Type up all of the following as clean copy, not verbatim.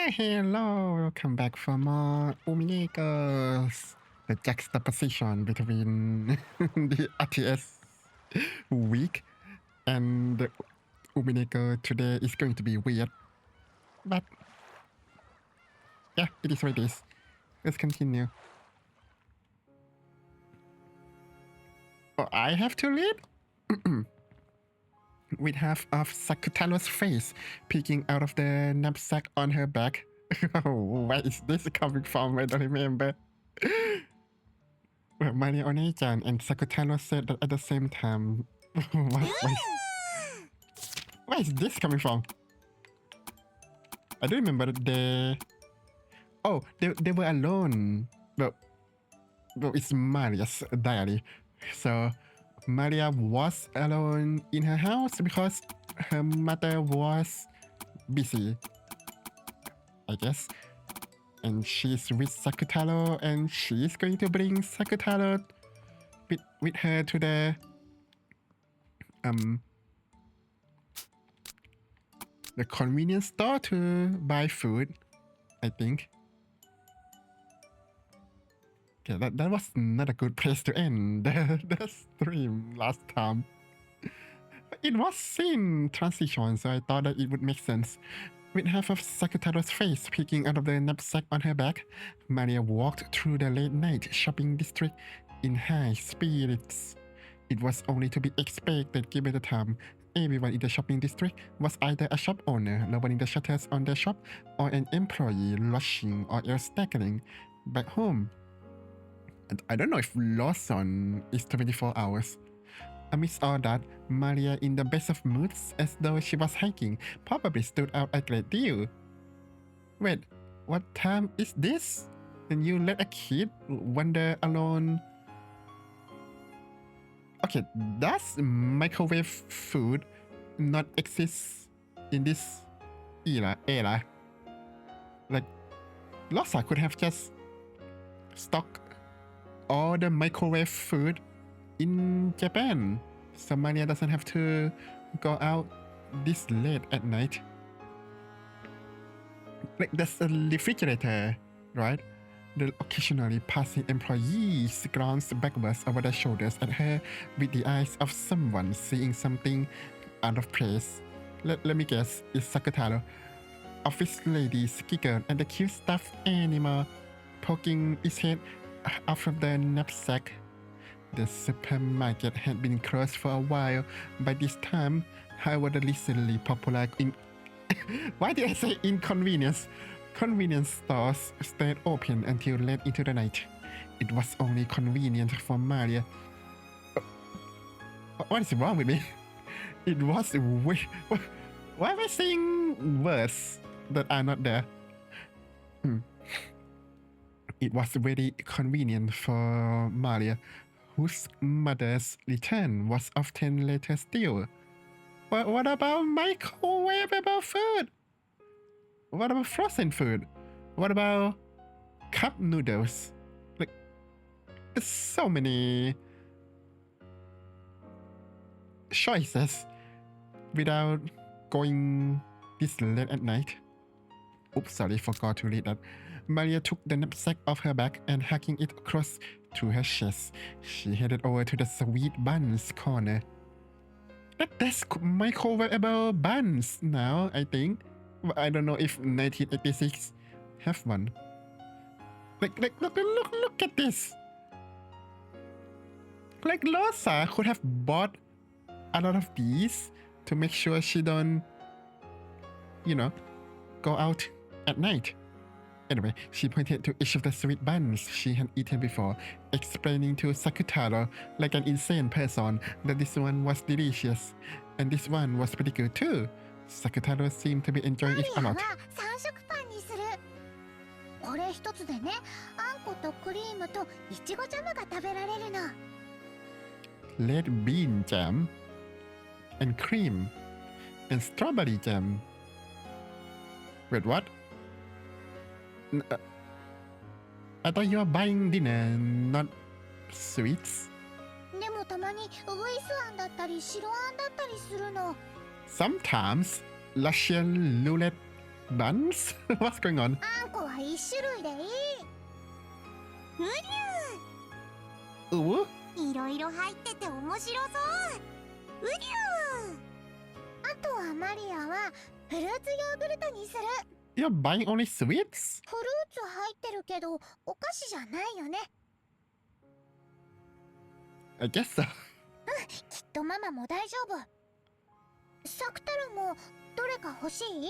Hello, welcome back for more Uminekos. The juxtaposition between the RTS week and the Umineko today is going to be weird. But yeah, it is what it is. Let's continue. Oh, I have to lead? With half of Sakutaro's face peeking out of the knapsack on her back. Where is this coming from? I don't remember. Well, Maria One-chan and Sakutaro said that at the same time. Where is this coming from? I don't remember that they... Oh, they were alone. Well, it's Maria's diary. So Maria was alone in her house because her mother was busy, I guess. And she's with Sakutaro, and she's going to bring Sakutaro with her to the convenience store to buy food, I think. Okay, that was not a good place to end the stream last time. But it was in transition, so I thought that it would make sense. With half of Sakutaro's face peeking out of the knapsack on her back, Maria walked through the late-night shopping district in high spirits. It was only to be expected given the time. Everyone in the shopping district was either a shop owner lowering the shutters on their shop or an employee rushing or else staggering back home. And I don't know if Lawson is 24 hours. Amidst all that, Maria, in the best of moods, as though she was hiking, probably stood out a great deal. Wait, what time is this? And you let a kid wander alone? Okay, does microwave food not exist in this era? Like, Losa could have just stocked all the microwave food in Japan, so Maria doesn't have to go out this late at night. Like, there's a refrigerator, right? The occasionally passing employees glance backwards over their shoulders at her with the eyes of someone seeing something out of place. Let me guess, it's Sakutaro. Office lady's giggle and the cute stuffed animal poking its head out from the knapsack. The supermarket had been closed for a while. By this time, however, the recently popular why did I say inconvenience? Convenience stores stayed open until late into the night. It was only convenient for Maria. What is wrong with me? It was why am I saying words that are not there? It was very convenient for Maria, whose mother's return was often later still. But what about microwavable food? What about frozen food? What about cup noodles? Like, there's so many choices without going this late at night. Oops, sorry, forgot to read that. Maria took the knapsack off her back and hugging it across to her chest. She headed over to the sweet buns corner. That's microwavable buns now, I think. I don't know if 1986 have one. Like look at this. Like, Losa could have bought a lot of these to make sure she don't, go out at night. Anyway, she pointed to each of the sweet buns she had eaten before, explaining to Sakutaro like an insane person that this one was delicious, and this one was pretty good too. Sakutaro seemed to be enjoying it a lot. Red bean jam, and cream, and strawberry jam. Wait, what? I thought you were buying dinner, not sweets. Sometimes Russian roulette buns? What's going on? あんこは一種類でいい。うり Ooh? ゅう。いろいろ入ってて面白そう。うりゅう。あとはマリアはフルーツヨーグルトにする。You're buying only sweets? フルーツ入ってるけどお菓子じゃないよね。I guess so. きっとママも大丈夫。サクタルもどれか欲しい？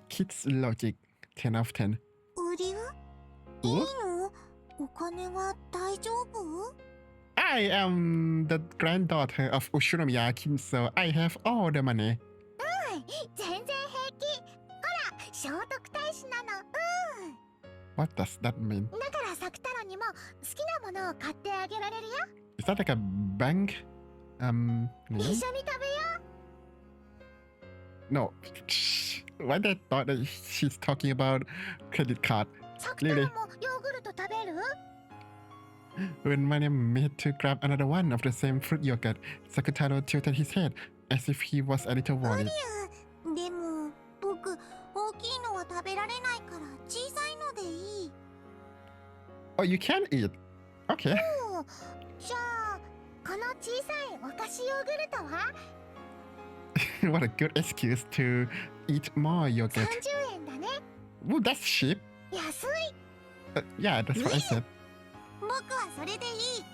Kids logic, 10 of 10. うりゅう？いい Ooh? の？お金は大丈夫？ I am the granddaughter of Ushinomiya King, so I have all the money. 全然平気。ほら、聖徳太子なの。What does that mean? だからサクタロにも好きなものを買ってあげられるよ。Is that like a bank? 一 Name? 緒に食べよ No. Why I thought that she's talking about credit card? う。サクタロもヨーグルト食べる？ When Manya made to grab another one of the same fruit yogurt, Sakutaro tilted his head as if he was a little worried. でも僕大きいのは食べられないから小さいのでいい。 Oh, you can eat? Okay. じゃあこの小さいお菓子ヨーグルトは What a good excuse to eat more yogurt. 30円だね。 Ooh, that's cheap. 安い。 Yeah, that's what I said. 僕はそれでいい。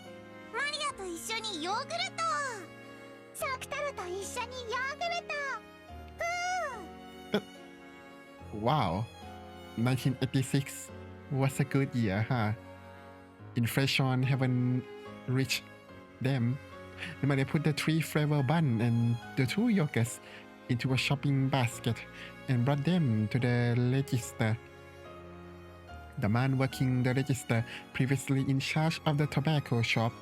マリアと一緒にヨーグルト。サクタルと一緒にヨーグルト。Wow. 1986 was a good year, huh? Inflation haven't reached them. They put the 3 flavor bun and the 2 yogurts into a shopping basket and brought them to the register. The man working the register, previously in charge of the tobacco shop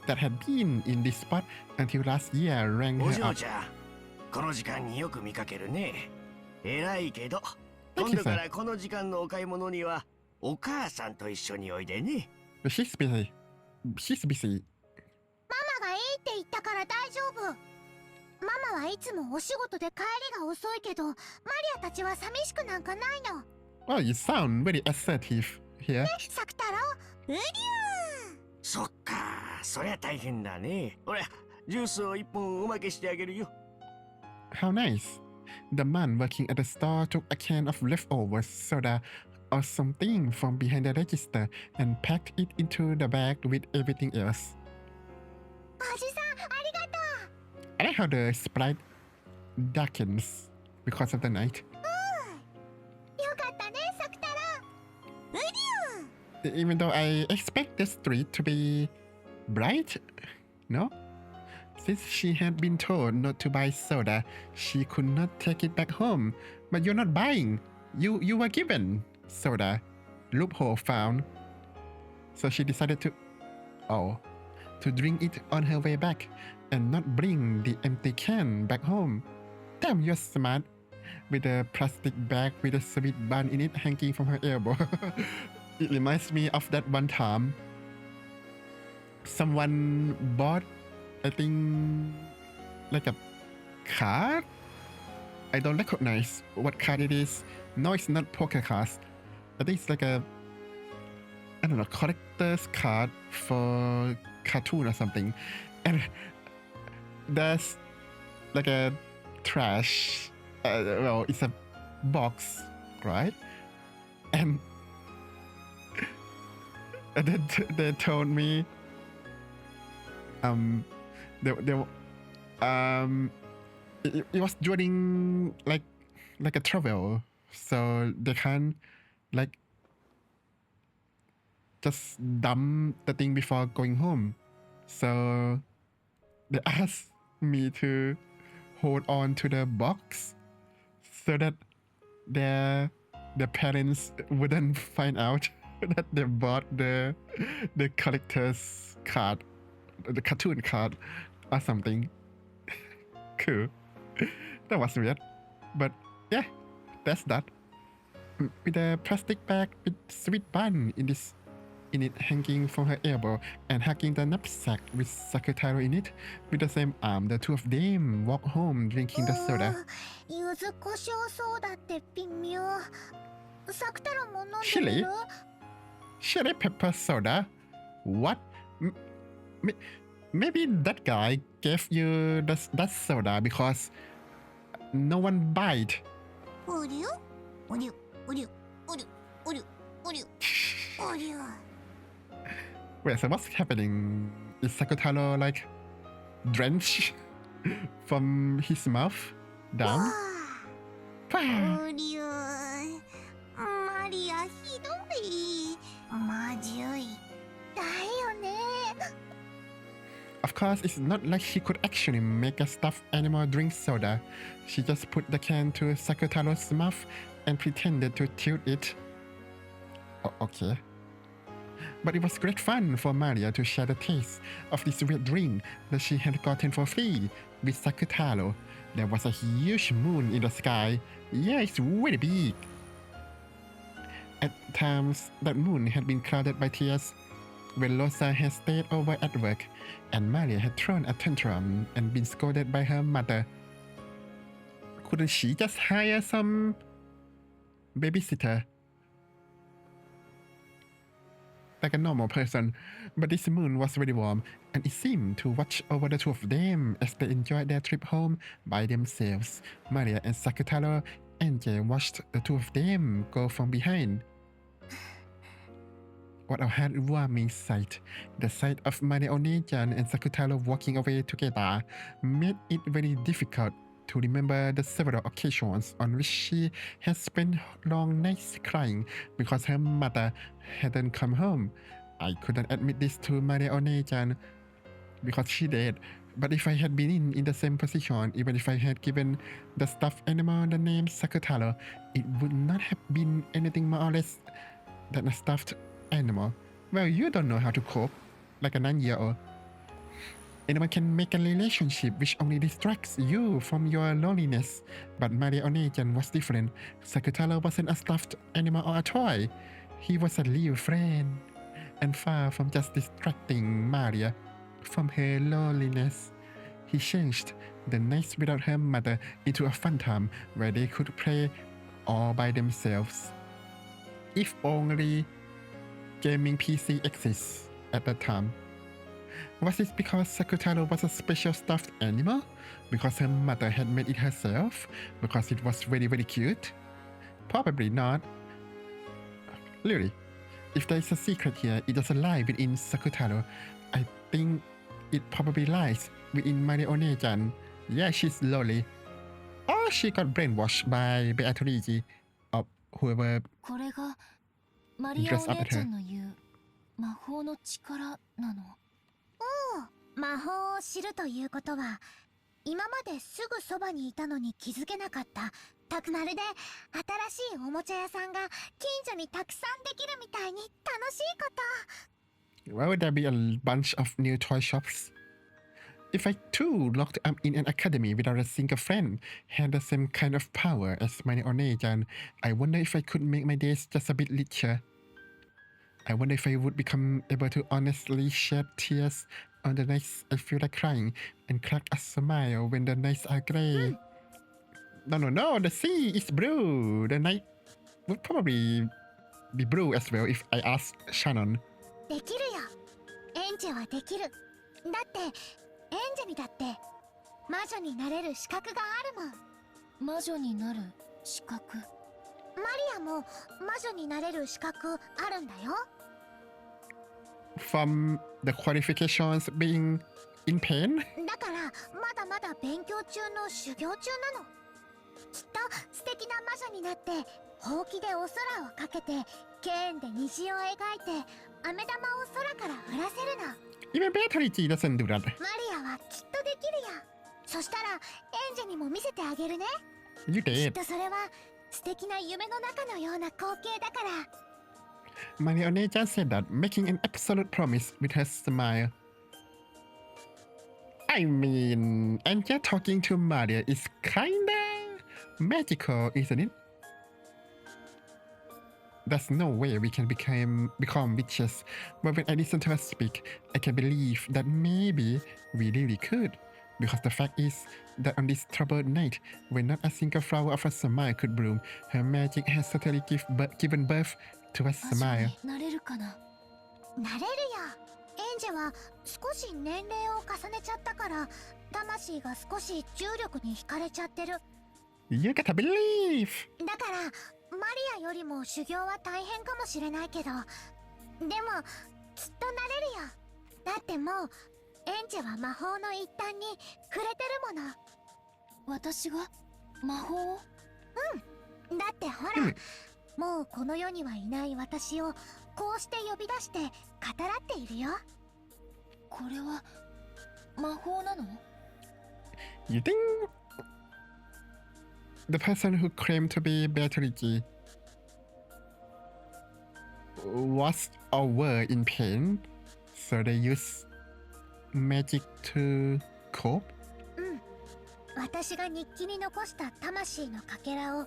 that had been in this spot until last year, rang お her 嬢 up. ちゃん、この時間によく見かけるね。偉いけど、 Thank 今 you, 度か sir. らこの時間のお買い物にはお母さんと一緒においでね。 But she's busy. She's busy. ママがいいって言ったから大丈夫。ママはいつもお仕事で帰りが遅いけど、マリアたちは寂しくなんかないの。 Oh, you sound very assertive here. サクタロ、うりゅう。そっか、そりゃ大変だね。ほら、ジュースを一本おまけしてあげるよ。 How nice. The man working at the store took a can of leftover soda or something from behind the register and packed it into the bag with everything else. おじさん、ありがと I like how the sprite darkens because of the night. う。よかったね、サクタロ。うりゅう。 Even though I expect the street to be bright, no? Since she had been told not to buy soda, she could not take it back home. But you're not buying. You were given soda. Loophole found. So she decided to drink it on her way back and not bring the empty can back home. Damn, you're smart. With a plastic bag with a sweet bun in it hanging from her elbow. It reminds me of that one time someone bought, I think, like a card. I don't recognize what card it is. No, it's not poker cards. I think it's like a, I don't know, collector's card for cartoon or something. And there's like a trash, well, it's a box, right? And they told me, it was during like a travel, so they can't like just dump the thing before going home. So they asked me to hold on to the box so that their parents wouldn't find out that they bought the collector's card, the cartoon card or something. Cool. That was weird. But yeah, that's that. With a plastic bag with sweet bun in this in it hanging from her elbow and hugging the knapsack with Sakutaro in it. With the same arm, the two of them walk home drinking the soda. 柚子胡椒ソーダって微妙。サクタロも飲んで Chili? みる？ Chili pepper soda? What? Maybe that guy gave you that soda because no one bite. おりゅおりゅおりゅおりゅおりゅおりゅおりゅ。 Wait, so what's happening? Is Sakutaro like drenched from his mouth down? おりゅ。マリアひどい。まじゅい。だよね。 Of course, it's not like she could actually make a stuffed animal drink soda. She just put the can to Sakutaro's mouth and pretended to tilt it. Okay. But it was great fun for Maria to share the taste of this weird drink that she had gotten for free with Sakutaro. There was a huge moon in the sky. Yeah, it's really big. At times, that moon had been clouded by tears. When Rosa had stayed over at work, and Maria had thrown a tantrum and been scolded by her mother. Couldn't she just hire some babysitter? Like a normal person, but this moon was very warm, and it seemed to watch over the two of them as they enjoyed their trip home by themselves. Maria and Sakutaro and Jay watched the two of them go from behind. What a heartwarming sight. The sight of Maria One-chan and Sakutaro walking away together made it very difficult to remember the several occasions on which she had spent long nights crying because her mother hadn't come home. I couldn't admit this to Maria One-chan because she did, but if I had been in the same position, even if I had given the stuffed animal the name Sakutaro, it would not have been anything more or less than a stuffed animal. Well, you don't know how to cope, like a 9-year-old. Anyone can make a relationship which only distracts you from your loneliness. But Maria One-chan was different. Sakutaro wasn't a stuffed animal or a toy. He was a real friend. And far from just distracting Maria from her loneliness, he changed the nights without her mother into a fun time where they could play all by themselves. If only gaming PC exists at that time. Was it because Sakutaro was a special stuffed animal? Because her mother had made it herself? Because it was very, very cute? Probably not. Really, if there is a secret here, it doesn't lie within Sakutaro. I think it probably lies within Maria One-chan. Yeah, she's lonely. Or she got brainwashed by Beatrice or whoever これがマリアお姉ちゃんの言う魔法の力なの。魔法を知るということは、今まですぐそばにいたのに気づけなかった。まるで新しいおもちゃ屋さんが近所にたくさんできるみたいに楽しいこと。Why would there be a bunch of new toy shops? If I too locked up in an academy without a single friend, had the same kind of power as my One-chan, I wonder if I could make my days just a bit richer. I wonder if I would become able to honestly shed tears on the nights I feel like crying and crack a smile when the nights are grey. No, the sea is blue. The night would probably be blue as well if I asked Shannon. できるよ。エンジェはできる。だってエンジェにだって魔女になれる資格があるもん。魔女になる資格。マリアも魔女になれる資格あるんだよ。From the qualifications being in pain? だからまだまだ勉強中の修行中なの。きっと素敵な魔女になってほうきでお空をかけてケーンで虹を描いて飴玉を空から降らせるの。 Even Beatrice doesn't do that. マリアはきっとできるよ。そしたらエンジェにも見せてあげるね。 You きっ did. とそれは素敵な夢の中のような光景だから。 Maria One-chan said that, making an absolute promise with her smile. I mean, Anja talking to Maria is kinda magical, isn't it? there's no way we can become witches. But when I listen to her speak, I can believe that maybe we really could. Because the fact is that on this troubled night, when not a single flower of a smile could bloom, her magic has certainly given birth to a 魔女 smile. になれるかな。なれるよ。エンジェは少し年齢を重ねちゃったから魂が少し重力に惹かれちゃってる。 You gotta believe! だからマリアよりも修行は大変かもしれないけど、でもきっとなれるよ。だってもうエンジェは魔法の一端に触れてるもの。私が魔法を。だってほら、もうこの世にはいない私をこうして呼び出して語らっているよ。これは魔法なの？ You think the person who claimed to be Beatrice was or were in pain, so they used magic to cope? 私が日記に残した魂のかけらをエン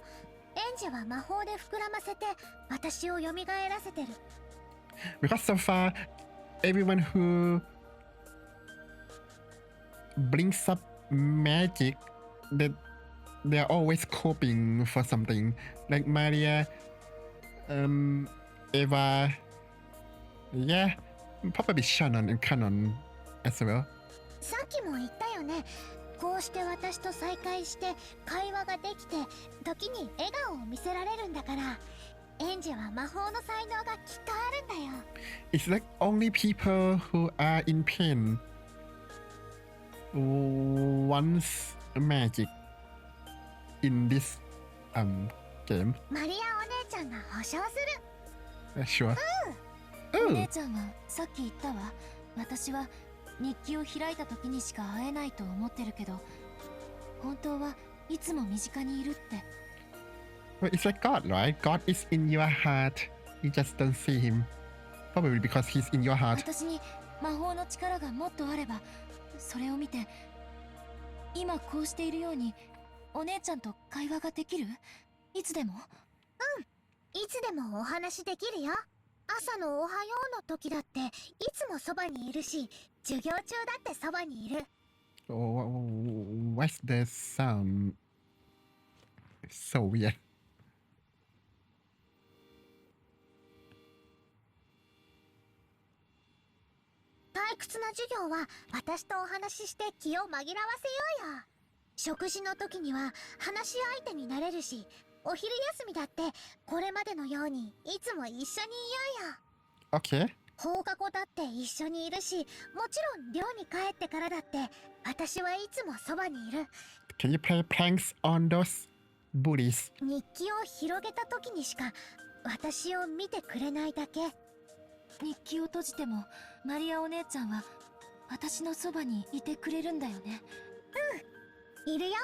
ジェは魔法で膨らませて私を蘇らせてる。 Because so far, everyone who brings up magic, that they're always coping for something. Like Maria, Eva, yeah, probably Shannon and Canon as well. さっきも言ったよね。こうして私と再会して会話ができて時に笑顔を見せられるんだから、エンジェは魔法の才能がきっとあるんだよ。 It's like only people who are in pain wants magic in this game. マリアお姉ちゃんが保証する。 Sure. お姉ちゃんはさっき言ったわ。私は日記を開いた時にしか会えないと思ってるけど、本当はいつも身近にいるって。Well, it's like God, right? God is in your heart. You just don't see him. Probably because he's in your heart. 私に魔法の力がもっとあれば、それを見て今こうしているようにお姉ちゃんと会話ができる？いつでも？いつでもお話できるよ。朝のおはようの時だっていつもそばにいるし、授業中だってそばにいる。 What's the sound? So weird. 退屈な授業は私とお話しして気を紛らわせようよ。食事の時には話し相手になれるし、お昼休みだってこれまでのようにいつも一緒にいようよ。 Okay. 放課後だって一緒にいるし、もちろん寮に帰ってからだって私はいつもそばにいる。 Can you play pranks on those bullies? 日記を広げた時にしか私を見てくれないだけ。日記を閉じてもマリアお姉ちゃんは私のそばにいてくれるんだよね。いるよ。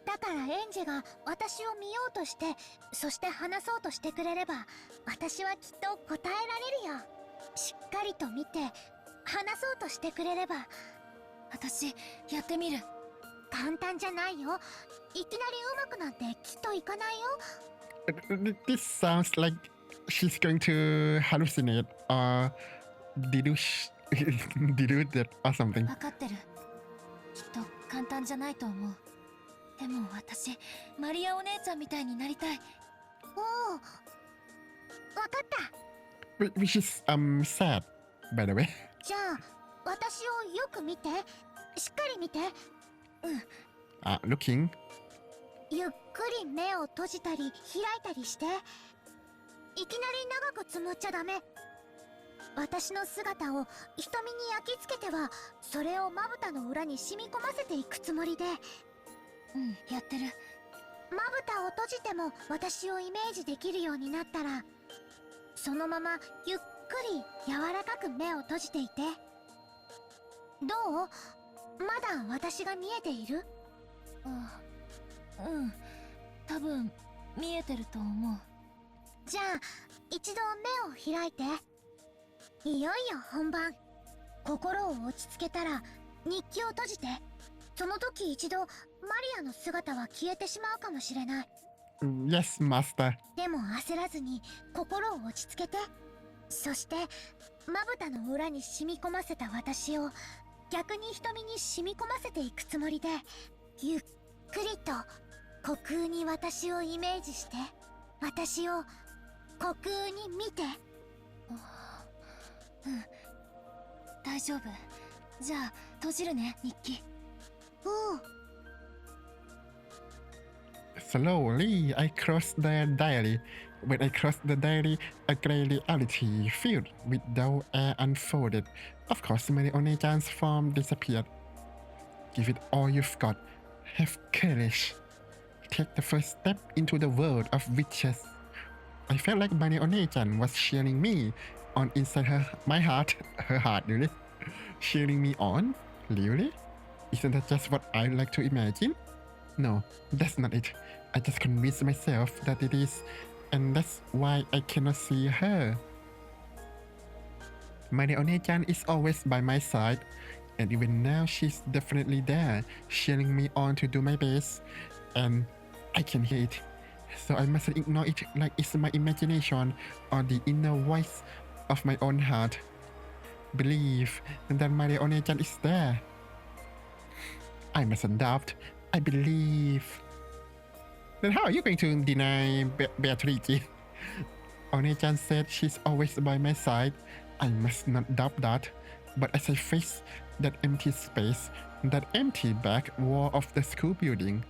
だからエンジェが私を見ようとして、そして話そうとしてくれれば私はきっと答えられるよ。しっかりと見て話そうとしてくれれば。私やってみる。簡単じゃないよ。いきなり上手くなんてきっといかないよ。 This sounds like she's going to hallucinate or delude or something. 分かってる。きっと簡単じゃないと思う。でも私マリアお姉ちゃんみたいになりたい。おお、わかった。 Which is sad, by the way. じゃあ私をよく見て、しっかり見て。Looking. ゆっくり目を閉じたり開いたりして。いきなり長くつむっちゃダメ。私の姿を瞳に焼き付けてはそれをまぶたの裏に染み込ませていくつもりで。やってる。まぶたを閉じても私をイメージできるようになったら、そのままゆっくり柔らかく目を閉じていて。どう？まだ私が見えている？多分見えてると思う。じゃあ一度目を開いて。いよいよ本番。心を落ち着けたら日記を閉じて。その時一度マリアの姿は消えてしまうかもしれない。Yes, master. でも焦らずに心を落ち着けて。そしてまぶたの裏に染み込ませた私を逆に瞳に染み込ませていくつもりで、ゆっくりと虚空に私をイメージして、私を虚空に見て。うん、大丈夫。じゃあ閉じるね、日記。おう。 Slowly, I crossed the diary. When I crossed the diary, a grey reality filled with dull air unfolded. Of course, Marionne-chan's form disappeared. Give it all you've got. Have courage. Take the first step into the world of witches. I felt like Marionne-chan was cheering me on inside my heart. Her heart, really? Cheering me on? Really? Isn't that just what I like to imagine? No, that's not it. I just convinced myself that it is, and that's why I cannot see her. Marionne-chan is always by my side, and even now she's definitely there, cheering me on to do my best, and I can hear it. So I mustn't ignore it like it's my imagination or the inner voice of my own heart. Believe that Marionne-chan is there. I mustn't doubt. I believe. Then how are you going to deny Beatrice? One-chan said she's always by my side. I must not doubt that. But as I face that empty space, that empty back wall of the school building,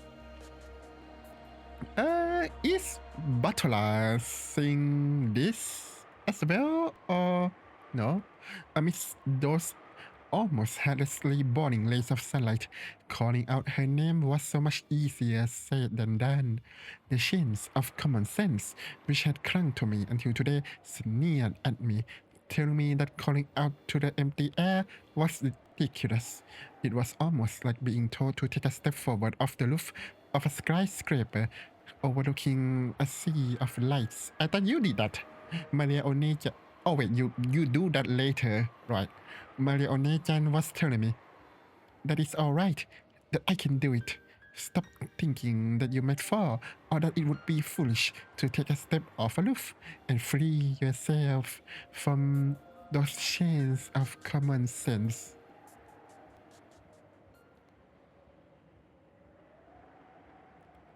is Batola saying this as well, or no? Amidst those almost helplessly burning rays of sunlight, calling out her name was so much easier said than done. The chains of common sense, which had clung to me until today, sneered at me, telling me that calling out to the empty air was ridiculous. It was almost like being told to take a step forward off the roof of a skyscraper, overlooking a sea of lights. I thought you did that. Marionne-chan. Oh wait, you do that later, right? Marionne-chan was telling me that it's alright, that I can do it. Stop thinking that you might fall, or that it would be foolish to take a step off a roof and free yourself from those chains of common sense.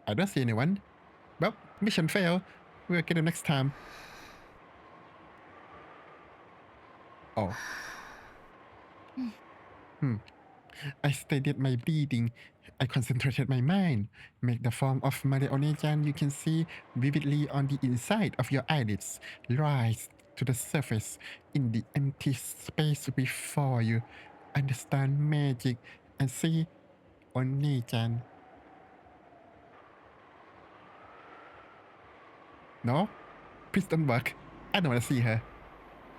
I don't see anyone. Well, mission failed. We'll get them next time. Oh. I steadied my breathing. I concentrated my mind. Make the form of Marionne-chan you can see vividly on the inside of your eyelids rise to the surface in the empty space before you. Understand magic and see Onne-chan. No? Please don't work. I don't want to see her.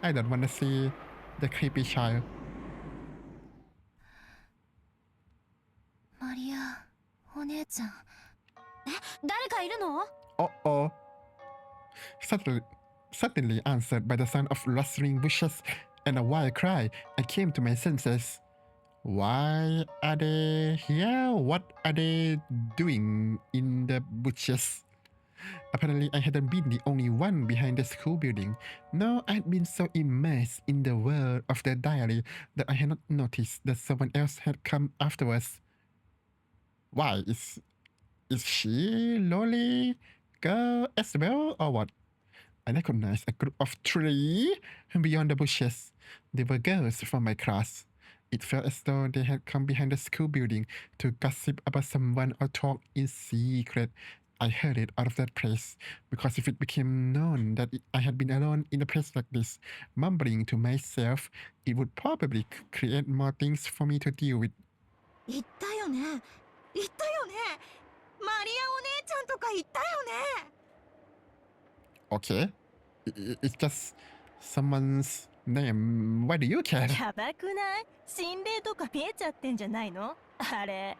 I don't want to see the creepy child. マリアお姉ちゃん。誰かいるの？ Uh-oh. Suddenly answered by the sound of rustling bushes and a wild cry, I came to my senses. Why are they here? What are they doing in the bushes? Apparently, I hadn't been the only one behind the school building. No, I'd been so immersed in the world of the diary that I had not noticed that someone else had come afterwards. Why? Is she lonely girl as well, or what? I recognized a group of three beyond the bushes. They were girls from my class. It felt as though they had come behind the school building to gossip about someone or talk in secret. I heard it out of that place, because if it became known that I had been alone in a place like this, mumbling to myself, it would probably create more things for me to deal with. 言ったよね。言ったよね。マリアお姉ちゃんとか言ったよね。Okay. It's just someone's name. Why do you care? やばくない？心霊とか見えちゃってんじゃないの？あれ。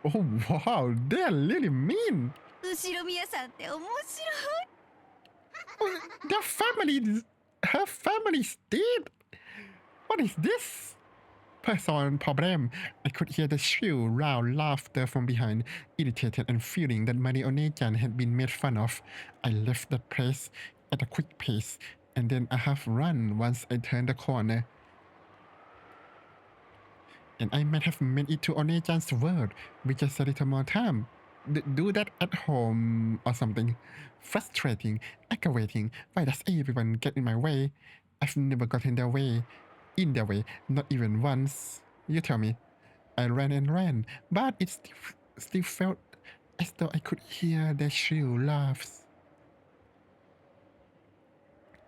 Oh wow, they're really mean. 後ろ宮さんって面白い。Her family's dead. What is this? person problem. I could hear the shrill, loud laughter from behind, irritated and feeling that Marionne-chan had been made fun of. I left the place at a quick pace, and then I half run once I turned the corner. And I might have made it to One-chan's world with just a little more time. Do that at home or something. Frustrating, aggravating. Why does everyone get in my way? I've never gotten in their way, not even once. You tell me. I ran and ran, but it still felt as though I could hear their shrill laughs.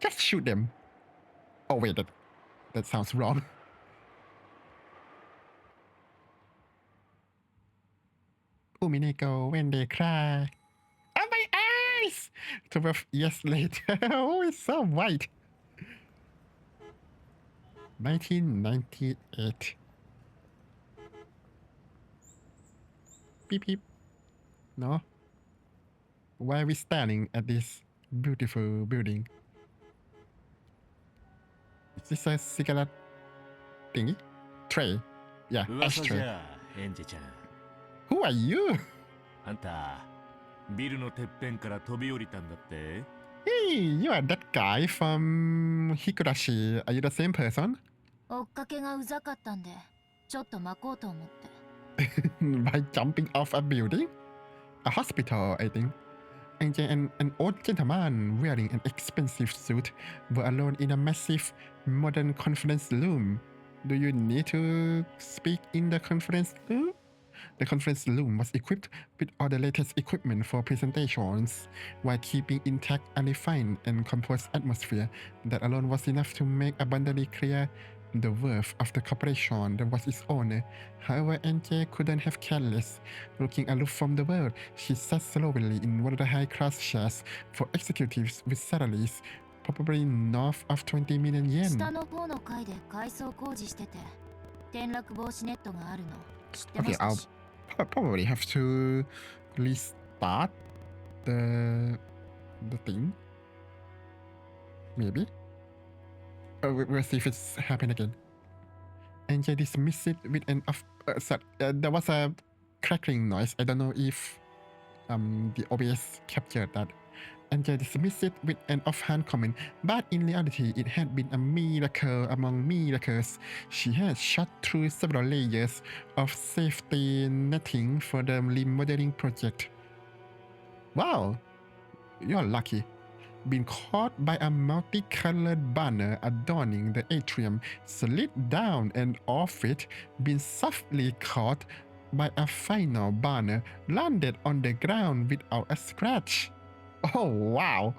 Just shoot them. Oh wait, that sounds wrong. Umineko when they cry. Oh, my eyes! 12 years later. Oh, it's so white. 1998. Beep beep. No? Why are we standing at this beautiful building? Is this a cigarette thingy? Tray. Yeah, 噂じ ashtray. ゃエンジェちゃん Who are you? あんたビルのてっぺんから飛び降りたんだって Hey, you are that guy from Higurashi. Are you the same person? 追っかけがうざかったんでちょっと巻こうと思って By jumping off a building? A hospital, I think. And an old gentleman wearing an expensive suit were alone in a massive modern conference room. Do you need to speak in the conference room? The conference room was equipped with all the latest equipment for presentations, while keeping intact a refined and composed atmosphere that alone was enough to make abundantly clear the worth of the corporation that was its owner. However, NJ couldn't have cared less. Looking aloof from the world, she sat slowly in one of the high-class chairs for executives with salaries probably north of 20 million yen. 下の方の階で改装工事してて転落防止ネットがあるの知ってま Okay, した I'll し probably have to restart the thing. Maybe. We'll see if it's happened again. And I dismissed it with an there was a crackling noise. I don't know if the OBS captured that. And I dismissed it with an offhand comment, but in reality it had been a miracle among miracles. She had shot through several layers of safety netting for the remodeling project. Wow, you're lucky. Been caught by a multicolored banner adorning the atrium, slid down and off it, been softly caught by a final banner, landed on the ground without a scratch. Oh wow!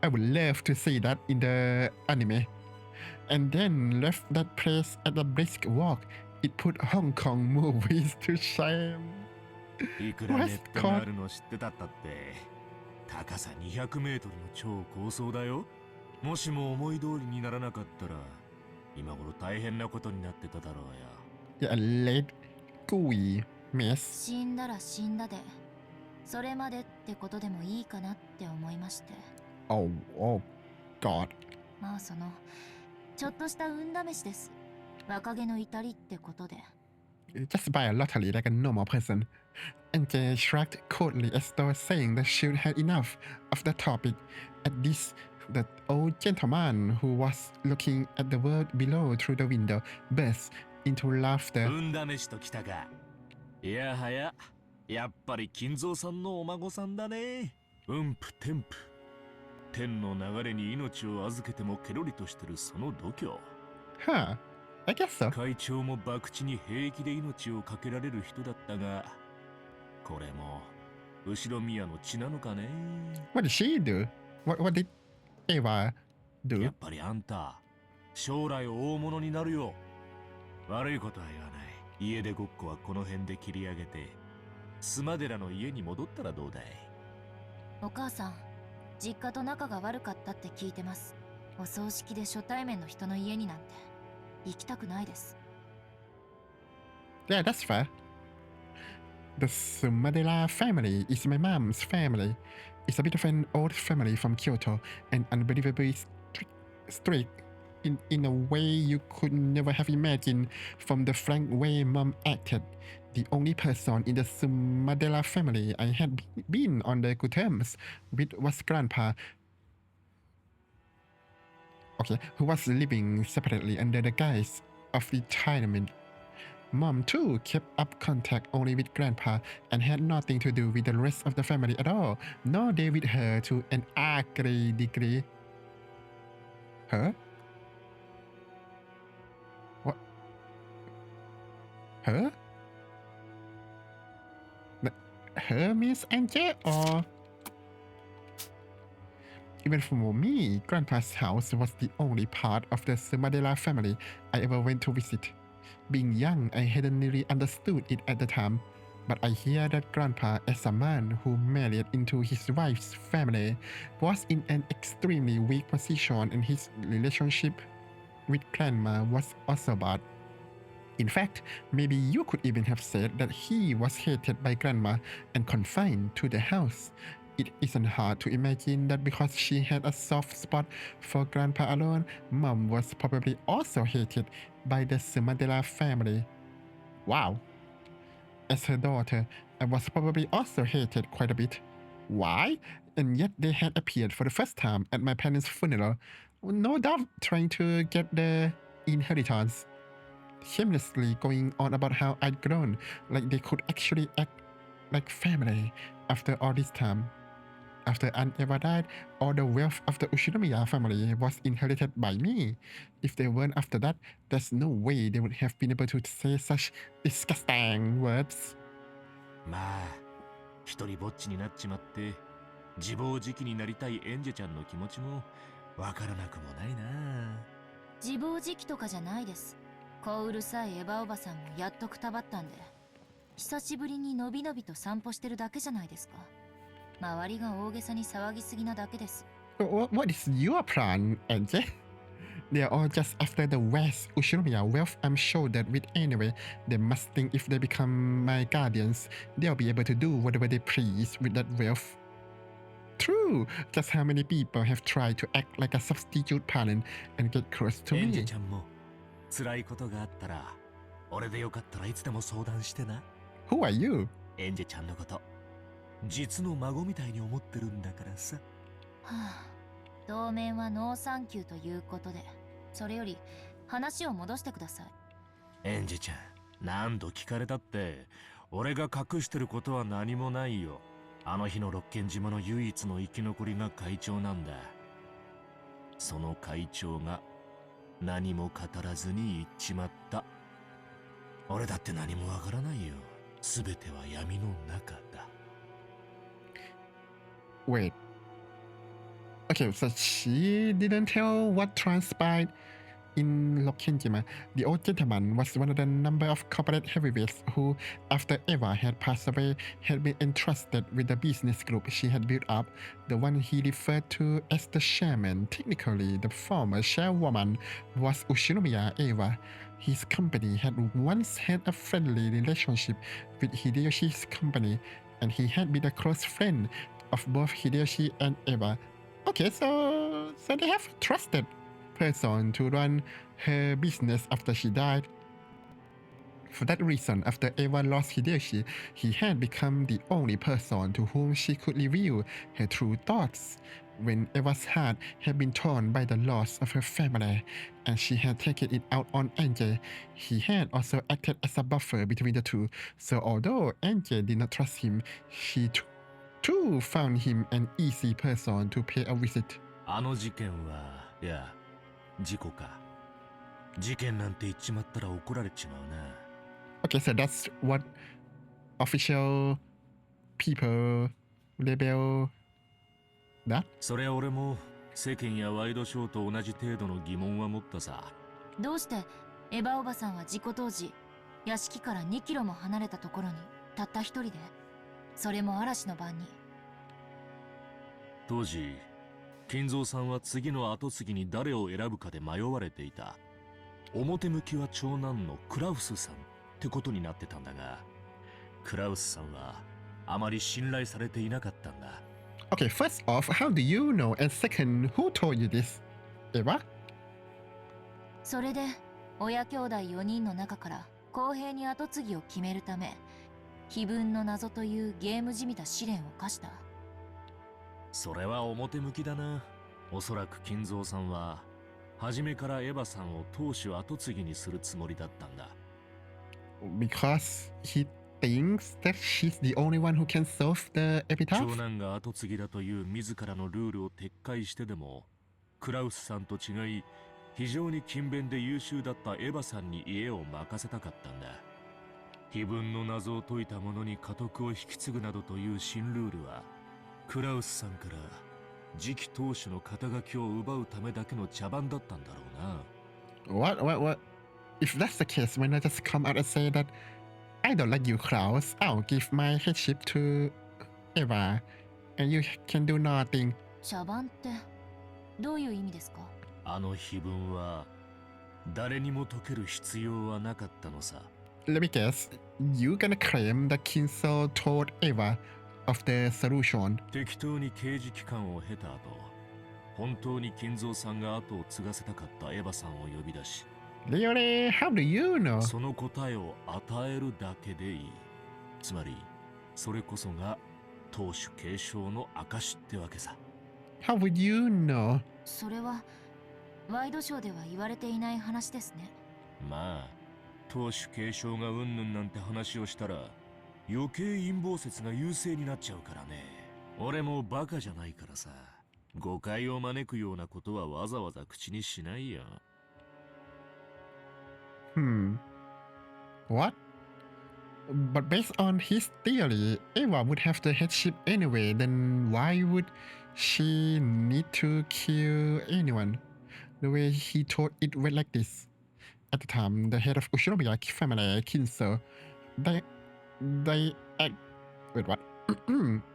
I would love to see that in the anime. And then left that place at a brisk walk. It put Hong Kong movies to shame. いくらネットがあるの知ってたったって高さ200メートルの超高層だよ。もしも思い通りにならなかったら今頃大変なことになってただろうや。 Yeah, a late gooey mess. 死んだら死んだでそれまでってことでもいいかなって思いまして Oh God. まあそのちょっとした運試しです若気の至りってことで Just buy a lottery like a normal person. And Jay shrugged coldly as though saying that she'd had enough of the topic. At this, the old gentleman who was looking at the world below through the window burst into laughter. 運試しときたか。いやはや、やっぱり金蔵さんのお孫さんだね。運符天符。天の流れに命を預けてもケロリとしてるその度胸。Huh, I guess so. 会長も博打に平気で命を懸けられる人だったが、これも後ろ宮の血なのかね。What did she do? What did Eva や do? っぱりあんた、将来大物になるよ。悪いことは言わない。家出ごっこはこの辺で切り上げて、須磨寺の家に戻ったらどうだい？お母さん実家と仲が悪かったって聞いてますお葬式で初対面の人の家になんて行きたくないです Yeah, that's fair. The Sumadera family is my mom's family. It's a bit of an old family from Kyoto and unbelievably strict in a way you could never have imagined from the frank way Mom acted. The only person in the Sumadela family I had been on the good terms with was Grandpa. Okay, who was living separately under the guise of retirement. Mom too kept up contact only with Grandpa and had nothing to do with the rest of the family at all, nor they with her to an agri degree. Her? What? Her? Her, Miss Angel, or? Even for me, Grandpa's house was the only part of the Sumadela family I ever went to visit. Being young, I hadn't really understood it at the time, but I hear that Grandpa, as a man who married into his wife's family, was in an extremely weak position and his relationship with Grandma was also bad. In fact, maybe you could even have said that he was hated by Grandma and confined to the house. It isn't hard to imagine that because she had a soft spot for Grandpa alone, Mom was probably also hated by the Sumadela family. Wow. As her daughter, I was probably also hated quite a bit. Why? And yet they had appeared for the first time at my parents' funeral, no doubt trying to get the inheritance. Shamelessly going on about how I'd grown, like they could actually act like family after all this time. After Aunt Eva died, all the wealth of the Ushinomiya family was inherited by me. If they weren't after that, there's no way they would have been able to say such disgusting words. まあ、一人ぼっちになっちまって自暴自棄になりたいエンジェちゃんの気持ちもわからなくもないな。自暴自棄とかじゃないです。小うるさいエヴァおばさんもやっとくたばったんで、久しぶりにのびのびと散歩してるだけじゃないですか。周りが大げさに騒ぎすぎなだけです。What is your plan, Angel? They are all just after the West Ushinomiya wealth I'm shouldered with anyway. They must think if they become my guardians, they'll be able to do whatever they please with that wealth. True, just how many people have tried to act like a substitute parent and get close to エンジェ me. ちゃんも辛いことがあったら俺でよかったらいつでも相談してな。 Who are you? エンジェちゃんのこと実の孫みたいに思ってるんだからさ。はあ、当面はノーサンキューということで、それより話を戻してください。エンジェちゃん、何度聞かれたって俺が隠してることは何もないよ。あの日の六軒島の唯一の生き残りが会長なんだ。その会長が何も語らずに言っちまった。俺だって何もわからないよ。すべては闇の中だ。Wait. Okay, so she didn't tell what transpired in Lokenjima. The old gentleman was one of the number of corporate heavyweights who, after Eva had passed away, had been entrusted with the business group she had built up, the one he referred to as the chairman. Technically, the former chairwoman was Ushinomiya Eva. His company had once had a friendly relationship with Hideyoshi's company, and he had been a close friend of both Hideyoshi and Eva. Okay, so they have a trusted person to run her business after she died. For that reason, after Eva lost Hideyoshi, he had become the only person to whom she could reveal her true thoughts. When Eva's heart had been torn by the loss of her family, and she had taken it out on Angel, he had also acted as a buffer between the two. So although Angel did not trust him, she too found him an easy person to pay a visit. あの事件は、いや、事故か。事件なんて言っちまったら怒られちまうな。Okay, so that's what official people label that? それは俺も世間やワイドショーと同じ程度の疑問は持ったさ。どうしてエヴァおばさんは事故当時、屋敷から2キロも離れたところにたった一人で、それも嵐の晩に。当時、金蔵さんは次の跡継ぎに誰を選ぶかで迷われていた。表向きは長男のクラウスさんってことになってたんだが、クラウスさんはあまり信頼されていなかったんだ。Okay, first off, how do you know? And second, who told you this? Eva? それで親兄弟4人の中から公平に跡継ぎを決めるため、碑文の謎というゲームじみた試練を課した。それは表向きだな。おそらく金蔵さんは初めからエヴァさんを当主跡継ぎにするつもりだったんだ。Because he thinks that she's the only one who can solve the 長 epitaph? 男が跡継ぎだという自らのルールを撤回してでも、クラウスさんと違い非常に勤勉で優秀だったエヴァさんに家を任せたかったんだ。碑文の謎を解いた者に家督を引き継ぐなどという新ルールは、クラウスさんから次期当主の肩書きを奪うためだけの茶番だったんだろうな。What? If that's the case, why not just come out and say that I don't like you, Klaus. I'll give my headship to Eva, and you can do nothing. 茶番ってどういう意味ですか？あの碑文は誰にも解ける必要はなかったのさ。Let me guess, you gonna claim that Kinso told Eva of the solution? 適当に刑事機関を経た後、本当に金蔵さんが後を継がせたかったエヴァさんを呼び出し、Really? How do you know? その答えを与えるだけでいい。つまりそれこそが当主継承の証ってわけさ。How would you know? それはワイドショーでは言われていない話ですね。まあ当主継承がうんぬんなんて話をしたら余計陰謀説が優勢になっちゃうからね。俺もバカじゃないからさ、誤解を招くようなことはわざわざ口にしないよ。What? But based on his theory, Eva would have the headship anyway, then why would she need to kill anyone? The way he told it went like this. At the time, the head of Ushinomiya family, Kinso, they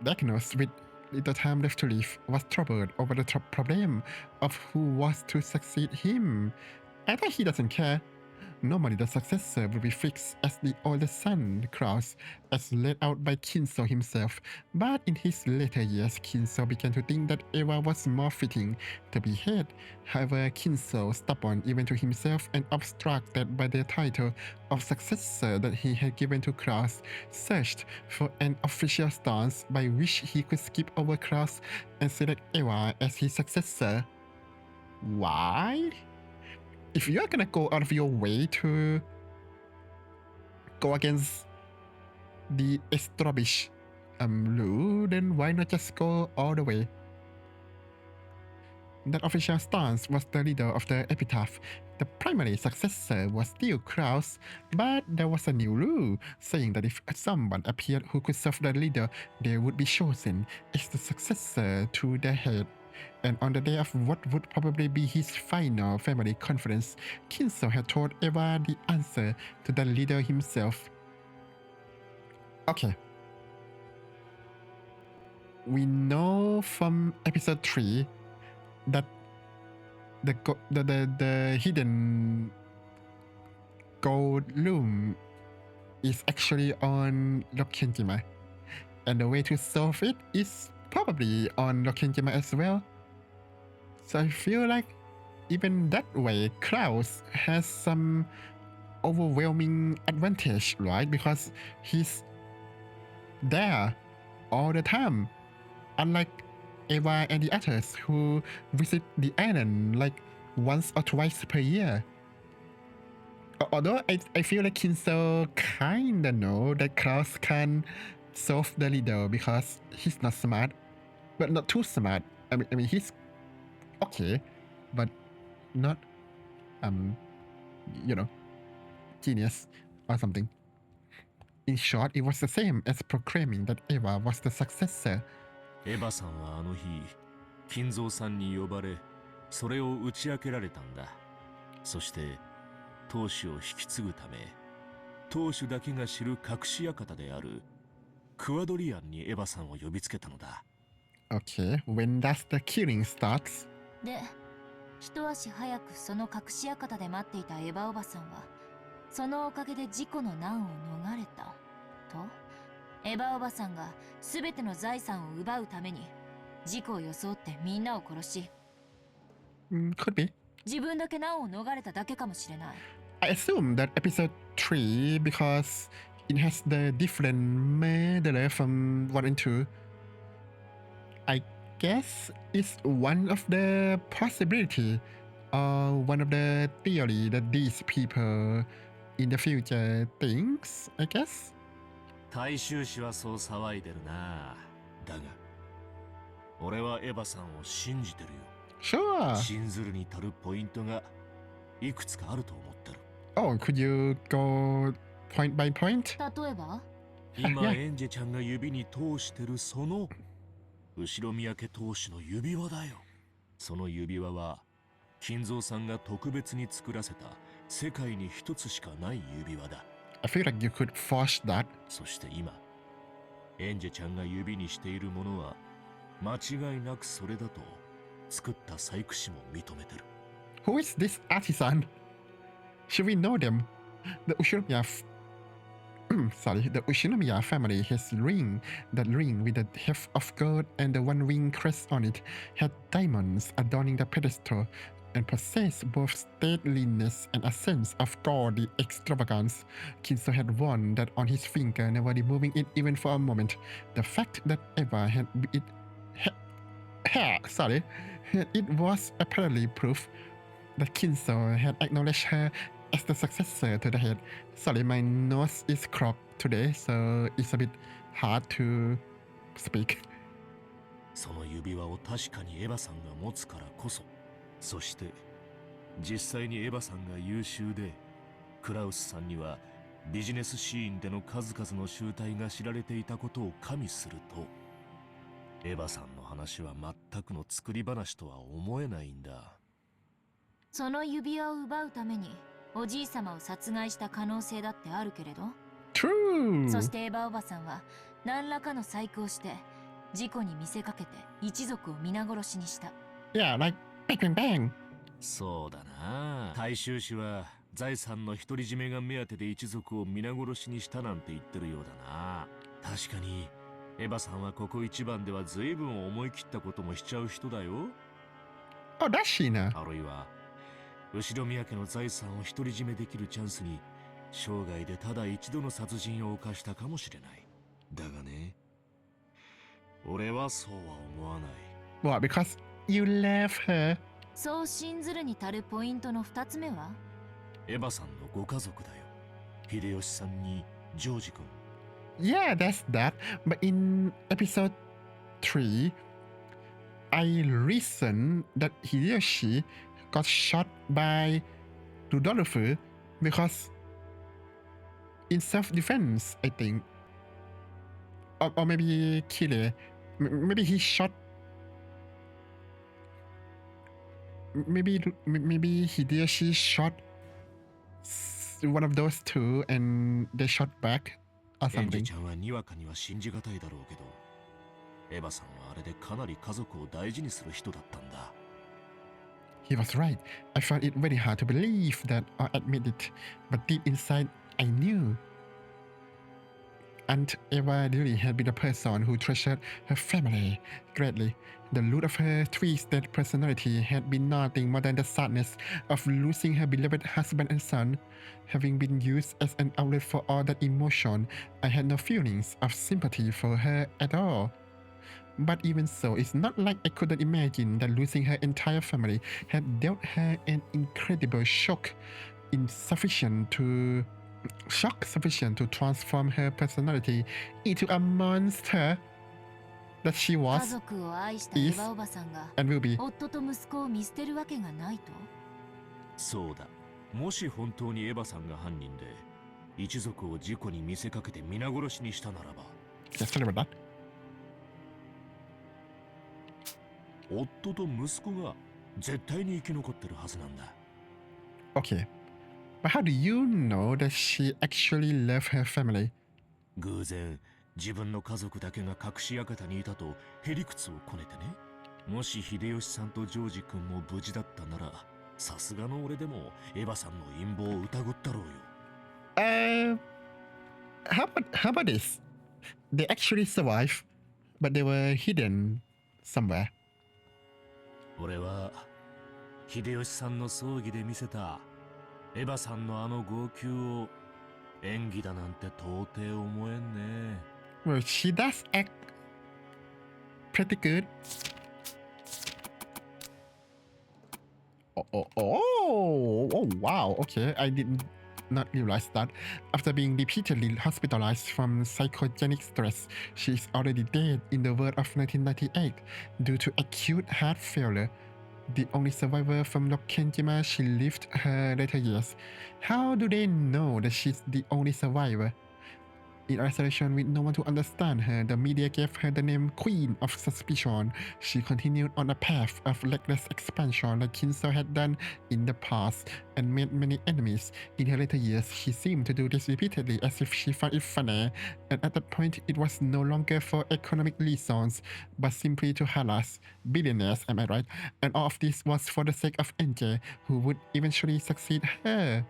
diagnosed with little time left to live, was troubled over the problem of who was to succeed him. I thought he doesn't care. Normally, the successor will be fixed as the oldest son, Klaus, as laid out by Kinso himself. But in his later years, Kinso began to think that Eva was more fitting to be head. However, Kinso, stubborn even to himself and obstructed by the title of successor that he had given to Klaus, searched for an official stance by which he could skip over Klaus and select Eva as his successor. Why? If you're gonna go out of your way to go against the established rule, then why not just go all the way? That official stance was the leader of the epitaph. The primary successor was still Klaus, but there was a new rule saying that if someone appeared who could serve the leader, they would be chosen as the successor to the head. And on the day of what would probably be his final family conference, Kinso had told Eva the answer to the leader himself. Okay. We know from episode 3 that the hidden gold loom is actually on Rokkenjima. And the way to solve it is probably on Rokkenjima as well. So I feel like even that way, Klaus has some overwhelming advantage, right? Because he's there all the time. Unlike Eva and the others who visit the island like once or twice per year. Although I feel like Kinso kinda know that Klaus can solve the leader because he's not smart, but not too smart. I mean he's okay, but not genius or something. In short, it was the same as proclaiming that Eva was the successor. エヴァさんはあの日、金蔵さんに呼ばれ、それを打ち明けられたんだ。そして、当主を引き継ぐため、当主だけが知る隠し館であるクワドリアンにエヴァさんを呼びつけたのだ。Okay, when does the killing starts? で、一足早くその隠し館で待っていたエヴァおばさんは、そのおかげで事故の難を逃れた。と、エヴァおばさんが全ての財産を奪うために、事故を装ってみんなを殺し。Could be. 自分だけ難を逃れただけかもしれない。 I assume that episode 3, because it has the different murderer from 1 and 2, I guess it's one of the possibility or one of the theory that these people in the future thinks, I guess. 大衆紙はそう騒いでるな。だが俺はエヴァさんを信じてるよ。 Sure. 信ずるに足るポイントがいくつかあると思ってる。 Oh, could you go point by point? 例えば今エンジェちゃんが指に通してるその後ろ三宅投手の指輪だよ。その指輪は金蔵さんが特別に作らせた世界に一つしかない指輪だ。 I feel like you could force that. そして今エンジェちゃんが指にしているものは間違いなくそれだと作った細工師も認めてる。 Who is this artisan? Should we know them? The Ushinomiya the Ushinomiya family has ring. That ring with the heft of gold and the one ring crest on it had diamonds adorning the pedestal and possessed both stateliness and a sense of gaudy extravagance. Kinzo had worn that on his finger, never removing it even for a moment. The fact that Eva had it it was apparently proof that Kinzo had acknowledged her as the successor to the head. Sorry, my nose is cropped today, so it's a bit hard to speak. その指輪を確かにエヴァさんが持つからこそ、そして実際にエヴァさんが優秀で、クラウスさんにはビジネスシーンでの数々の集大が知られていたことを加味すると、エヴァさんの話は全くの作り話とは思えないんだ。その指輪を奪うためにおじいさまを殺害した可能性だってあるけれど、 True. そしてエヴァおばさんは何らかの細工をして事故に見せかけて一族を皆殺しにした。 Yeah, like bang bang bang. そうだな。大衆氏は財産の独り占めが目当てで一族を皆殺しにしたなんて言ってるようだな。確かにエヴァさんはここ一番では随分思い切ったこともしちゃう人だよ。 Oh, does she now? あるいは後ろ宮家の財産を独り占めできるチャンスに生涯でただ一度の殺人を犯したかもしれない。だがね、俺はそうは思わない。 What? Because you love her? そう信ずるに足るポイントの2つ目は、エヴァさんのご家族だよ。秀吉さんにジョージ君。 Yeah, that's that. But in episode 3, I reasoned that Hideyoshi got shot by Rudolph because in self-defense, I think. Or maybe Kire. Maybe he shot. Maybe Hideyoshi shot one of those two and they shot back or エンジ something. ちゃんはにわかには信じがたいだろうけど、エヴァさんはあれでかなり家族を大事にする人だったんだ。 He was right. I found it very hard to believe that or admit it, but deep inside, I knew. Aunt Eva really had been a person who treasured her family greatly. The root of her twisted personality had been nothing more than the sadness of losing her beloved husband and son. Having been used as an outlet for all that emotion, I had no feelings of sympathy for her at all. But even so, it's not like I couldn't imagine that losing her entire family had dealt her an incredible shock sufficient to transform her personality into a monster that she 家 was 族を愛したエヴァおばさんが and will be. 夫と息子を見捨てるわけがないと。そうだ。もし本当にエヴァさんが犯人で、一族を事故に見せかけて皆殺しにしたならば、 Just tell me about that. 夫と息子が絶対に生き残ってるはずなんだ。 Okay. But how do you know that she actually loved her family? 偶然自分の家族だけが隠し館にいたとへりくつをこねてね。もし秀吉さんとジョージ君も無事だったなら、さすがの俺でもエヴァさんの陰謀を疑ったろうよ。How about this? They actually survived, but they were hidden somewhere. 俺は秀吉さんの葬儀で見せたエヴァさんのあの号泣を演技だなんて到底思えんね。Well, she does act pretty good. Oh, wow. Okay, I did not realize that. After being repeatedly hospitalized from psychogenic stress, she is already dead in the world of 1998 due to acute heart failure. The only survivor from Rokkenjima, she lived her later years. How do they know that she's the only survivor? In isolation with no one to understand her, the media gave her the name Queen of Suspicion. She continued on a path of reckless expansion like Kinso had done in the past and made many enemies. In her later years, she seemed to do this repeatedly as if she found it funny, and at that point it was no longer for economic reasons, but simply to harass billionaires, am I right? And all of this was for the sake of NJ, who would eventually succeed her.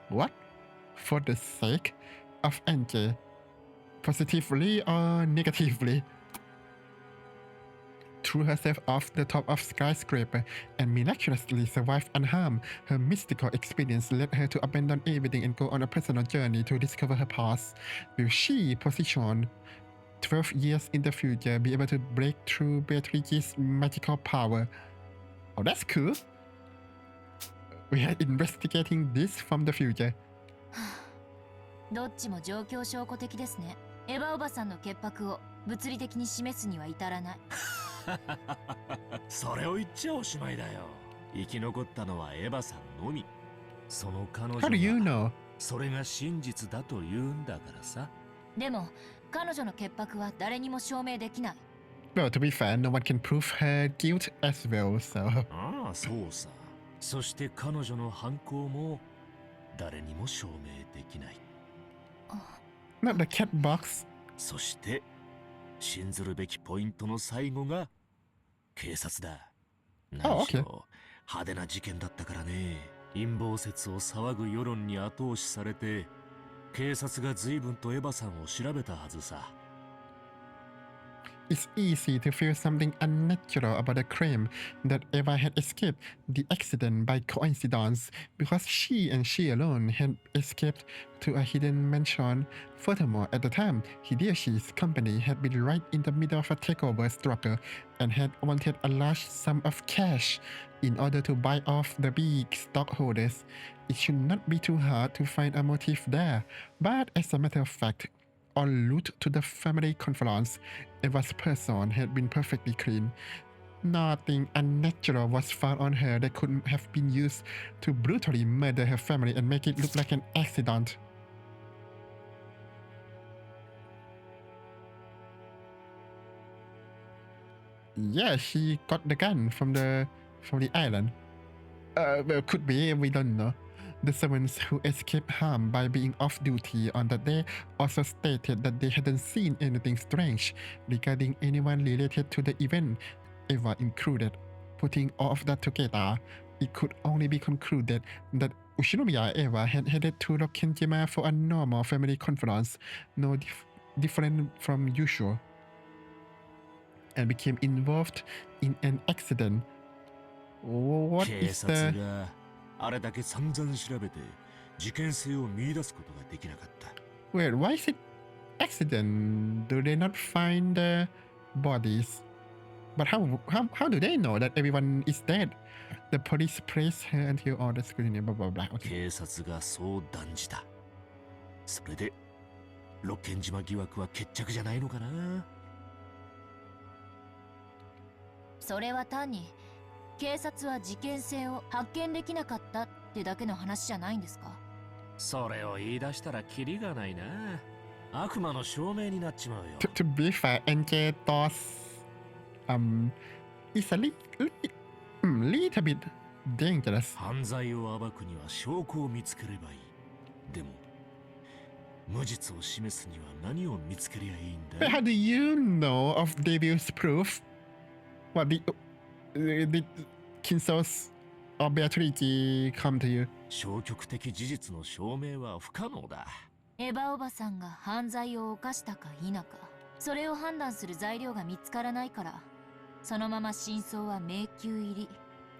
What? For the sake of NJ, positively or negatively, threw herself off the top of skyscraper and miraculously survived unharmed. Her mystical experience led her to abandon everything and go on a personal journey to discover her past. Will she, positioned 12 years in the future, be able to break through Beatrice's magical power? Oh, that's cool. We are investigating this from the future. どっちも状況証拠的ですね。エヴァおばさんの潔白を物理的に示すには至らない。それを言っちゃおしまいだよ。生き残ったのはエヴァさんのみ。その彼女 How do you が know? それが真実だと言うんだからさ。でも彼女の潔白は誰にも証明できない。Well, to be fair, no one can prove her guilt as well, so. ああ、そうさ。そして彼女の犯行も誰にも証明できない。Not the cat box. そして信ずるべきポイントの最後が警察だ。何しろ派手な事件だったからね。陰謀説を騒ぐ世論に後押しされて警察が随分とエヴァさんを調べたはずさ。It's easy to feel something unnatural about the crime that Eva had escaped the accident by coincidence because she and she alone had escaped to a hidden mansion. Furthermore, at the time, Hideyoshi's company had been right in the middle of a takeover struggle and had wanted a large sum of cash in order to buy off the big stockholders. It should not be too hard to find a motive there, but as a matter of fact, en route to the family conference, Eva's person had been perfectly clean. Nothing unnatural was found on her that could have been used to brutally murder her family and make it look like an accident. Yeah, she got the gun from the island. Well, could be, we don't know. The servants who escaped harm by being off duty on that day also stated that they hadn't seen anything strange regarding anyone related to the event, Eva included. Putting all of that together, it could only be concluded that Ushinomiya Eva had headed to Rokkenjima for a normal family conference, no different from usual, and became involved in an accident. What is the... あれだけ散々調べて事件性を見出すことができなかった。Wait, why is it accident? Do they not find the bodies? But how do they know that everyone is dead? The police praised her until all the scrutiny, blah blah blah. Okay. 警察がそう断じた。それでロッケン島疑惑は決着じゃないのかな。それは単に警察は事件性を発見できなかったってだけの話じゃないんですか。それを言い出したらキリがないな。悪魔の証明になっちまうよ。To be fair, NJ thought it's a little bit dangerous. 犯罪を暴くには証拠を見つければいい。でも無実を示すには何を見つけりゃいいんだ。But how do you know of Devil's proof? What did Kinso's or Beatrice come to you? 消極的事実の証明は不可能だ。エヴァおばさんが犯罪を犯したか否か、それを判断する材料が見つからないから、そのまま真相は迷宮入り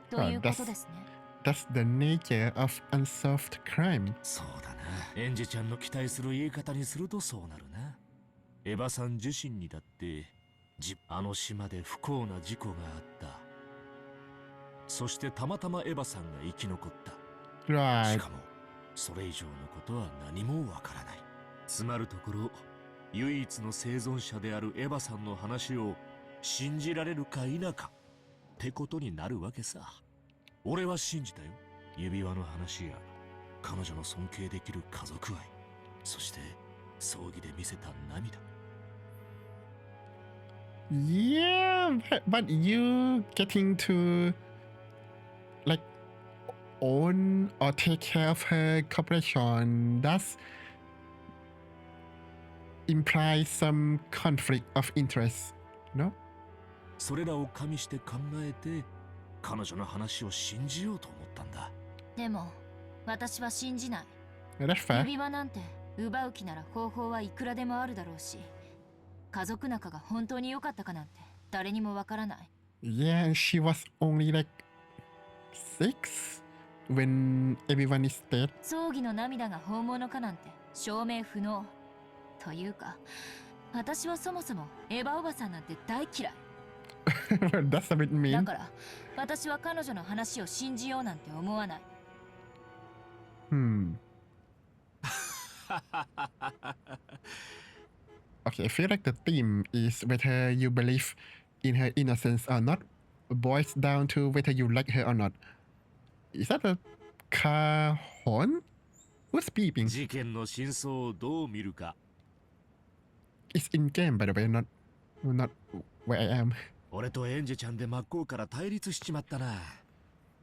ということですね。That's the nature of unsolved crime. そうだな。エンジェちゃんの期待する言い方にするとそうなるな。エヴァさん自身にだってあの島で不幸な事故があった。そしてたまたまエヴァさんが生き残った。し Right. かもそれ以上のことは何もわからない。つまるところ、唯一の生存者であるエヴァさんの話を信じられるか否かってことになるわけさ。俺は信じたよ。指輪の話や彼女の尊敬できる家族愛、そして葬儀で見せた涙。Yeah, but you getting to like own or take care of her corporation does imply some conflict of interest, no? それらを加味して考えて彼女の話を信じようと思ったんだ。でも私は信じない。 That's fair. 指輪なんて奪う気なら方法はいくらでもあるだろうし、家族仲が本当に良かったかなんて誰にもわからない。 Yeah, and she was only like 6 when everyone is dead. 葬儀の涙が本物かなんて証明不能というか、私はそもそもエヴァおばさんなんて大嫌い That's a bit だ mean. から私は彼女の話を信じようなんて思わない。 Okay, I feel like the theme is whether you believe in her innocence or not boils down to whether you like her or not. Is that a cajon? Who's beeping? 事件の真相をどう見るか。 It's in game, by the way, not where I am. 俺とエンジェちゃんで真っ向から対立しちまったな。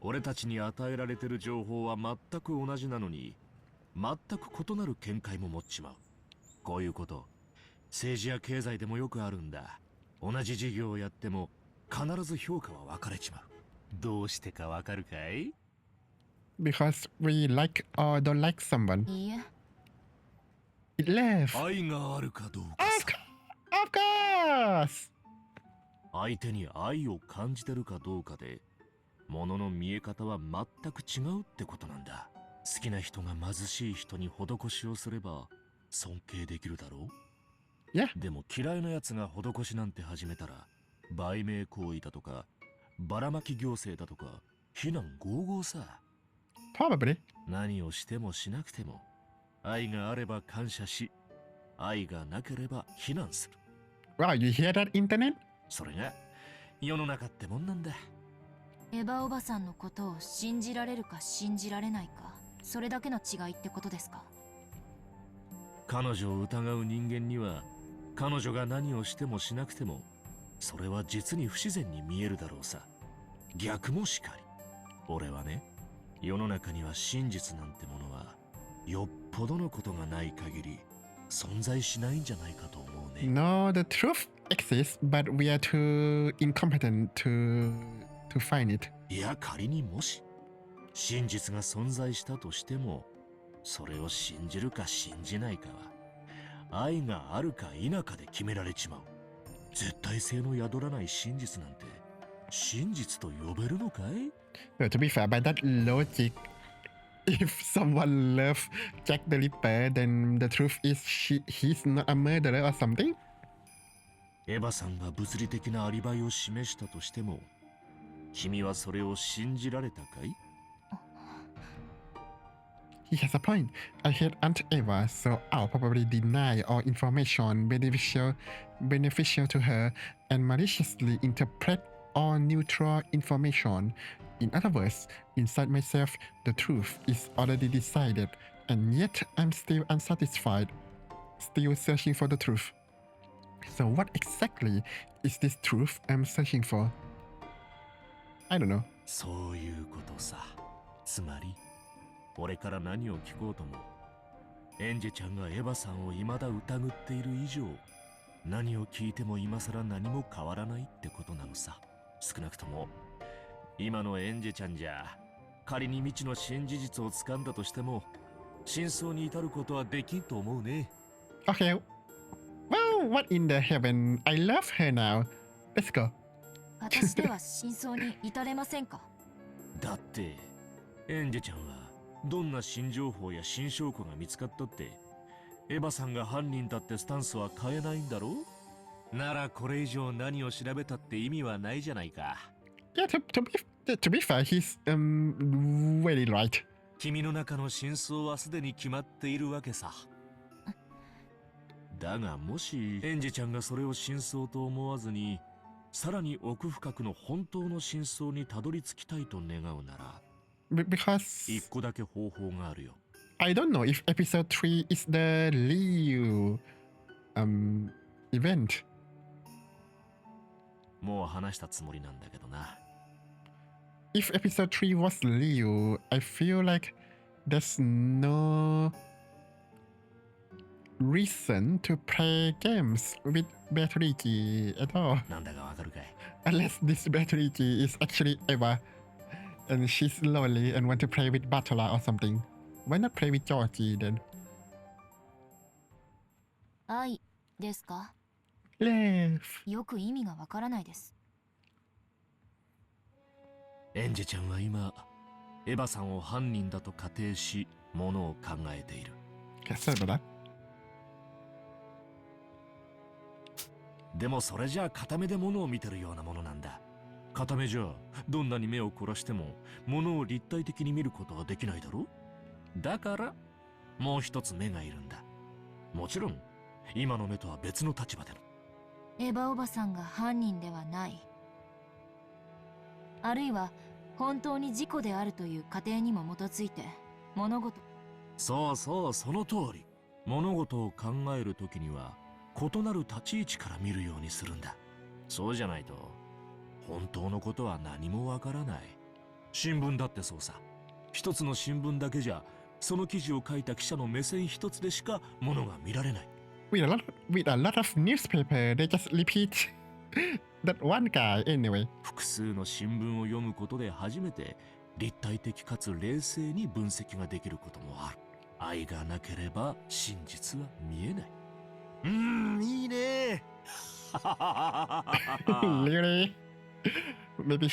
俺たちに与えられてる情報は全く同じなのに、全く異なる見解も持っちまう。こういうこと政治や経済でもよくあるんだ。同じ事業をやっても必ず評価は分かれちまう。どうしてかわかるかい？ Because we like or don't like someone. いいえ、 It left. 愛があるかどうか Of さ。 course! 相手に愛を感じてるかどうかで物の見え方は全く違うってことなんだ。好きな人が貧しい人に施しをすれば尊敬できるだろう。 Yeah. でも嫌いなやつが施しなんて始めたら売名行為だとかばらまき行政だとか非難合々さ。 Probably. 何をしてもしなくても愛があれば感謝し、愛がなければ非難する。 Wow, you hear that, internet? それが世の中ってもんなんだ。エヴァおばさんのことを信じられるか信じられないか、それだけの違いってことですか？彼女を疑う人間には彼女が何をしてもしなくてもそれは実に不自然に見えるだろうさ。逆もしかり。俺はね、世の中には真実なんてものはよっぽどのことがない限り存在しないんじゃないかと思うね。 No, the truth exists, but we are too incompetent to find it. いや仮にもし真実が存在したとしてもそれを信じるか信じないかは愛があるか否かで決められちまう。絶対性の宿らない真実なんて真実と呼べるのかい？ Well, to be fair, by that logic, if someone loves Jack the Ripper, then the truth is he's not a murderer or something? エヴァさんが物理的なアリバイを示したとしても君はそれを信じられたかい？ He has a point. I hate Aunt Eva, so I'll probably deny all information beneficial to her and maliciously interpret all neutral information. In other words, inside myself, the truth is already decided, and yet I'm still unsatisfied, still searching for the truth. So what exactly is this truth I'm searching for? I don't know. そういうことさ。つまり俺から何を聞こうともエンジェちゃんがエヴァさんを未だ疑っている以上何を聞いても今更何も変わらないってことなのさ。少なくとも今のエンジェちゃんじゃ仮に未知の新事実を掴んだとしても真相に至ることはできんと思うね。 Okay. Well, what in the heaven? I love her now. Let's go. 私では真相に至れませんか？だってエンジェちゃんはどんな新情報や新証拠が見つかったってエヴァさんが犯人だってスタンスは変えないんだろう。ならこれ以上何を調べたって意味はないじゃないか。Yeah, to be fair, he's very right. 君の中の真相はすでに決まっているわけさ。だがもしエンジェちゃんがそれを真相と思わずにさらに奥深くの本当の真相にたどり着きたいと願うなら Because 一個だけ方法があるよ。I don't know if episode 3 is the Liu event. もう話したつもりなんだけどな。If episode 3 was Liu, I feel like there's no reason to play games with battery key at all. なんだかわかるかい？ Unless this battery key is actually Eva and she's lonely and want to play with Batola or something. Why not play with Georgie then? 愛ですか？ Love. よく意味がわからないです。エンジェちゃんは今エヴァさんを犯人だと仮定しものを考えている。 Okay, sorry about that. でもそれじゃあ片目で物を見てるようなものなんだ。片目じゃどんなに目を凝らしても物を立体的に見ることはできないだろ。だからもう一つ目がいるんだ。もちろん今の目とは別の立場での。エヴァおばさんが犯人ではない。あるいは本当に事故であるという仮定にも基づいて物事。そうそう、その通り。物事を考えるときには異なる立ち位置から見るようにするんだ。そうじゃないと本当のことは何もわからない。新聞だってそうさ。一つの新聞だけじゃその記事を書いた記者の目線一つでしかものが見られない。With a lot of newspaper, they just repeat that one guy anyway. 複数の新聞を読むことで初めて立体的かつ冷静に分析ができることもある。愛がなければ真実は見えない。いいね。Really? Maybe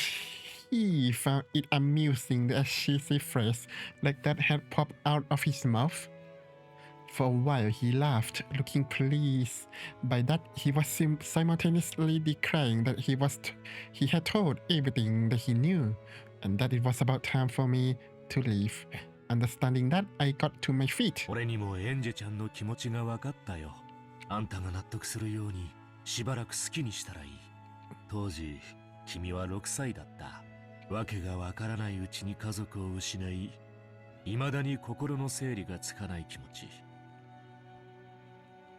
he found it amusing that a cheesy phrase like that had popped out of his mouth. For a while he laughed, looking pleased. By that he was simultaneously declaring that he had told everything that he knew, and that it was about time for me to leave. Understanding that, I got to my feet. 俺にもエンジェちゃんの気持ちが分かったよ。あんたが納得するようにしばらく好きにしたらいい。当時君は6歳だった。わけがわからないうちに家族を失い、未だに心の整理がつかない気持ち。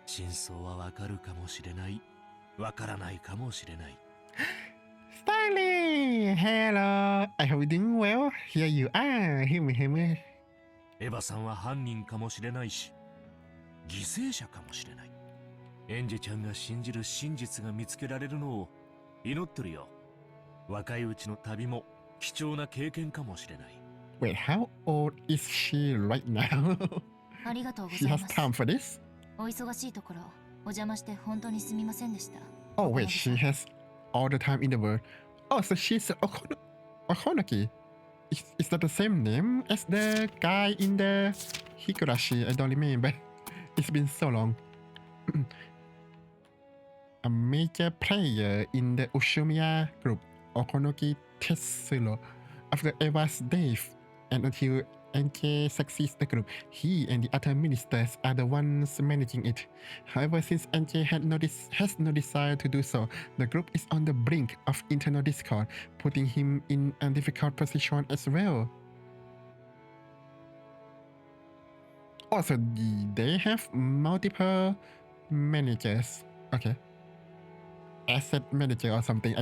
真相はわかるかもしれない、わからないかもしれない。Stanley! Hello! I hope you're doing well. Here you are. Him. エヴァさんは犯人かもしれないし、犠牲者かもしれない。エンジェちゃんが信じる真実が見つけられるのを祈ってるよ。若いうちの旅も貴重な経験かもしれない。Wait, how old is she right now? ありがとうご She ざい has ます。 time for this? お忙しいところお邪魔して本当にすみませんでした。 Oh, wait, she has all the time in the world. Oh, so she's Okonoki. Is that the same name as the guy in the Higurashi? I don't remember. It's been so long. A major player in the Ushumiya group, Okonoki Tetsulo. After Eva's death, and until NK succeeds the group, he and the other ministers are the ones managing it. However, since NK has no desire to do so, the group is on the brink of internal discord, putting him in a difficult position as well. Also, they have multiple managers. Okay. Asset manager or something.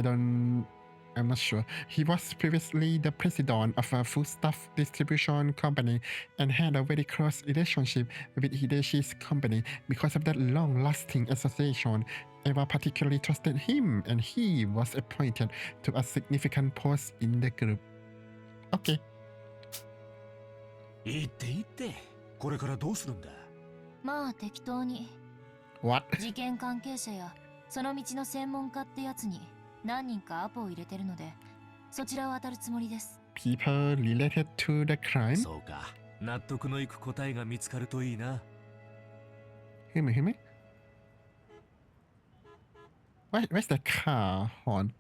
I'm not sure. He was previously the president of a foodstuff distribution company and had a very close relationship with Hideshi's company. Because of that long-lasting association, Eva particularly trusted him and he was appointed to a significant post in the group. Okay. 言ってこれからどうするんだ。まあ適当に。 What? 事件関係者やその道の専門家ってやつに何人かアポを入れてるので、そちらを当たるつもりです。People related to the crime? そうか。納得のいく答えが見つかるといいな。Wait. Where's that car horn?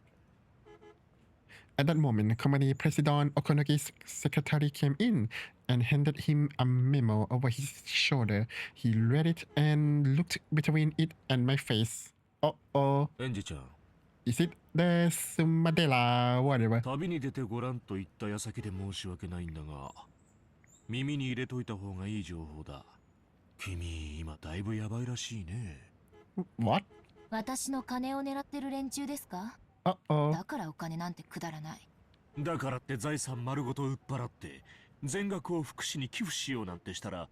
At that moment, company president Okonogi's secretary came in and handed him a memo over his shoulder. He read it and looked between it and my face. Uh-oh. エンジちゃん、 Is it the Sumadela whatever? 旅に出てごらんと言った矢先で申し訳ないんだが、耳に入れといた方がいい情報だ。君、今だいぶやばいらしいね。What? 私の金を狙ってる連中ですか？ Uh-oh. だからお金なんてくだらない。だからって財産丸ごと売っ払って全額を福祉に寄付しようなんてしたら、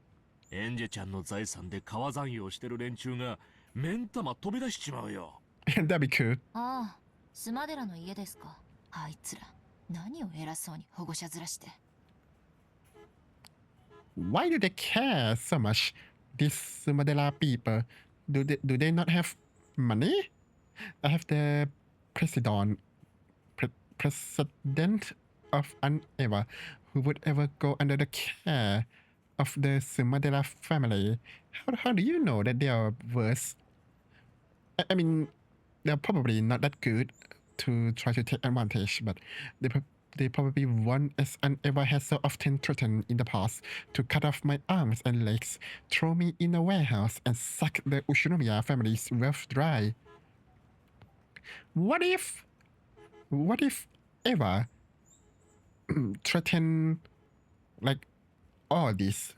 エンジェちゃんの財産で川残用してる連中が目ん玉飛び出しちまうよ。That'd be cool. ああ、スマデラの家ですか。あいつら、何を偉そうに保護者面して。Why do they care so much? These Sumadela people. Do they not have money? I have the president of an ever who would ever go under the care of the Sumadela family. How do you know that they are worse? I mean, they're probably not that good to try to take advantage, but they probably won as an ever has so often threatened in the past to cut off my arms and legs, throw me in a warehouse, and suck the Ushinomiya family's wealth dry. What if Eva threatened like all this,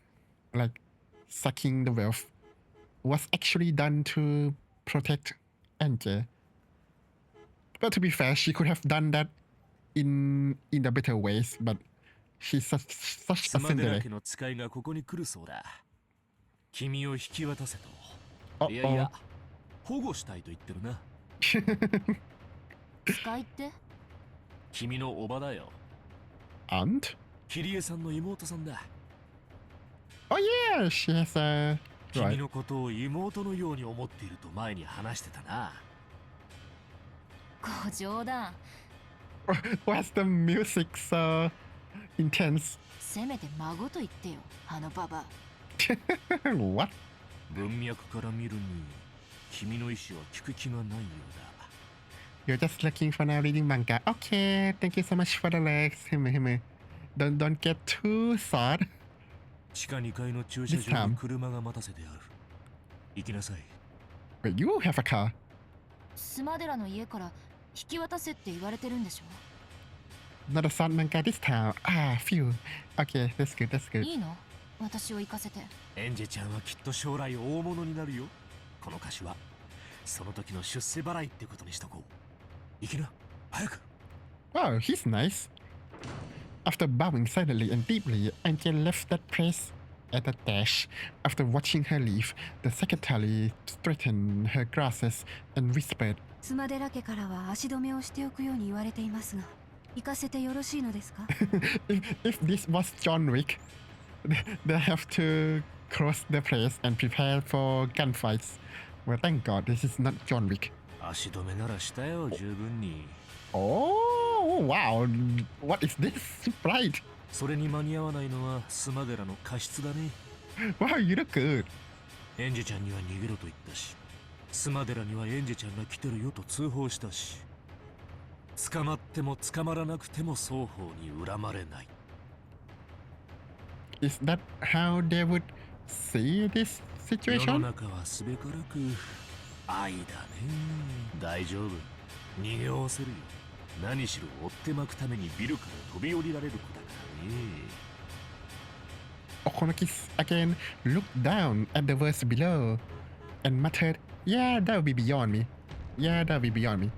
like sucking the wealth, was actually done to protect Ange? But to be fair, she could have done that in the better ways, but she's such a スマデラ syndere. 家の使いがここに来るそうだ。君を引き渡せと。 Uh-oh. いやいや、保護したいと言ってるな。使いって？君のおばだよ。 Aunt? キリエさんの妹さんだ。 Oh yeah, she has a 君 right. のことを妹のように思っていると前に話してたな。ご冗談。Why's the music so intense? せめて孫と言ってよ、あのババア。 What? 文脈から見るに、君の意思は聞く気がないようだ。 You're just looking for now reading manga. Okay, thank you so much for the likes. Don't get too sad. 地下2階の駐車場に車が待たせてある。行きなさい。 Wait, you have a car? スマデラの家から引き渡せって言われてるんでしょ？ Not a sad manga this time. Ah, phew. Okay, that's good, that's good. いいの？私を行かせて。エンジェちゃんはきっと将来大物になるよ。この歌詞はその時の出世払いってことにしとこう。行きな、早く。 Oh, he's nice. After bowing silently and deeply, Angel left that place at a dash. After watching her leave, the secretary straightened her glasses and whispered, スマデラ家からは足止めをしておくように言われていますが、行かせてよろしいのですか？ if this was John Wick, they have to close the place and prepare for gunfights. Well, thank God this is not John Wick. 足止めならしたよ、十分に。 Oh, wow. What is this? Right. それに間に合わないのはスマデラの過失だね。 Wow, you look good. エンジェちゃんには逃げろと言ったし、スマデラにはエンジェちゃんが来てるよと通報したし、捕まっても捕まらなくても双方に恨まれない。 Is that how they would see this 世の situation? 中はすべからく愛だね。大丈夫、逃げおせるよ。何しろ追ってまくためにビルから飛び降りられる子だからね。 Okonokis again looked down at the verse below and muttered, "Yeah, that would be beyond me. Yeah, that would be beyond me."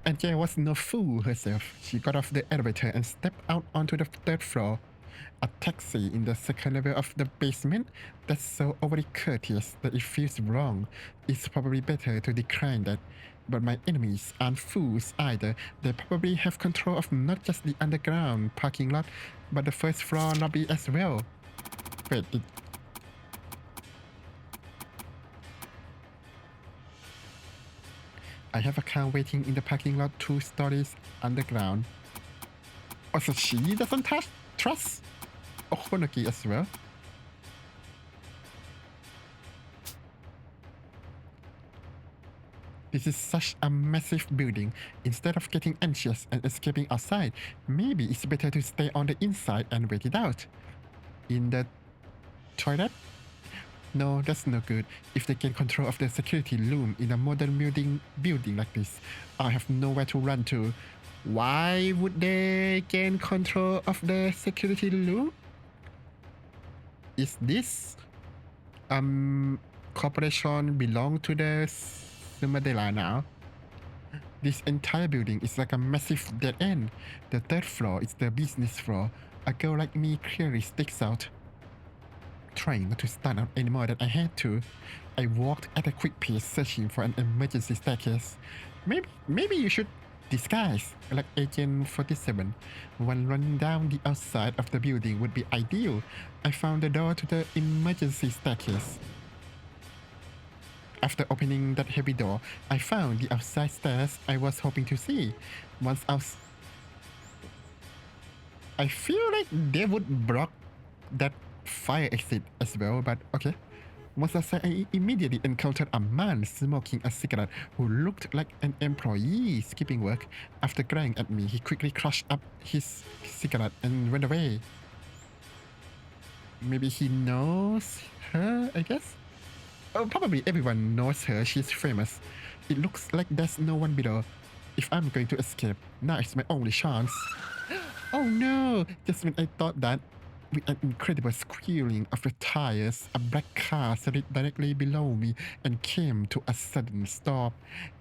And Jay was no fool herself. She got off the elevator and stepped out onto the third floor. A taxi in the second level of the basement? That's so overly courteous that it feels wrong. It's probably better to decline that. But my enemies aren't fools either. They probably have control of not just the underground parking lot, but the first floor lobby as well. Wait, I have a car waiting in the parking lot 2 stories underground. Also, she doesn't trust Okonoki as well. This is such a massive building. Instead of getting anxious and escaping outside, maybe it's better to stay on the inside and wait it out. In the toilet? No, that's no good. If they gain control of the security room in a modern building like this, I have nowhere to run to. Why would they gain control of the security room? Is this corporation belong to the Sumadela now? This entire building is like a massive dead end. The 3rd floor is the business floor. A girl like me clearly sticks out. Trying not to stand out anymore than I had to, I walked at a quick pace searching for an emergency staircase. Maybe you should disguise like Agent 47. One running down the outside of the building would be ideal. I found the door to the emergency staircase. After opening that heavy door, I found the outside stairs I was hoping to see. Once I feel like they would block that fire exit as well, but okay. Once outside, I immediately encountered a man smoking a cigarette who looked like an employee skipping work. After glaring at me, he quickly crushed up his cigarette and went away. Maybe he knows her, I guess? Oh, probably everyone knows her. She's famous. It looks like there's no one below. If I'm going to escape, now is my only chance. Oh no! Just when I thought that, with an incredible squealing of the tires, a black car slid directly below me and came to a sudden stop.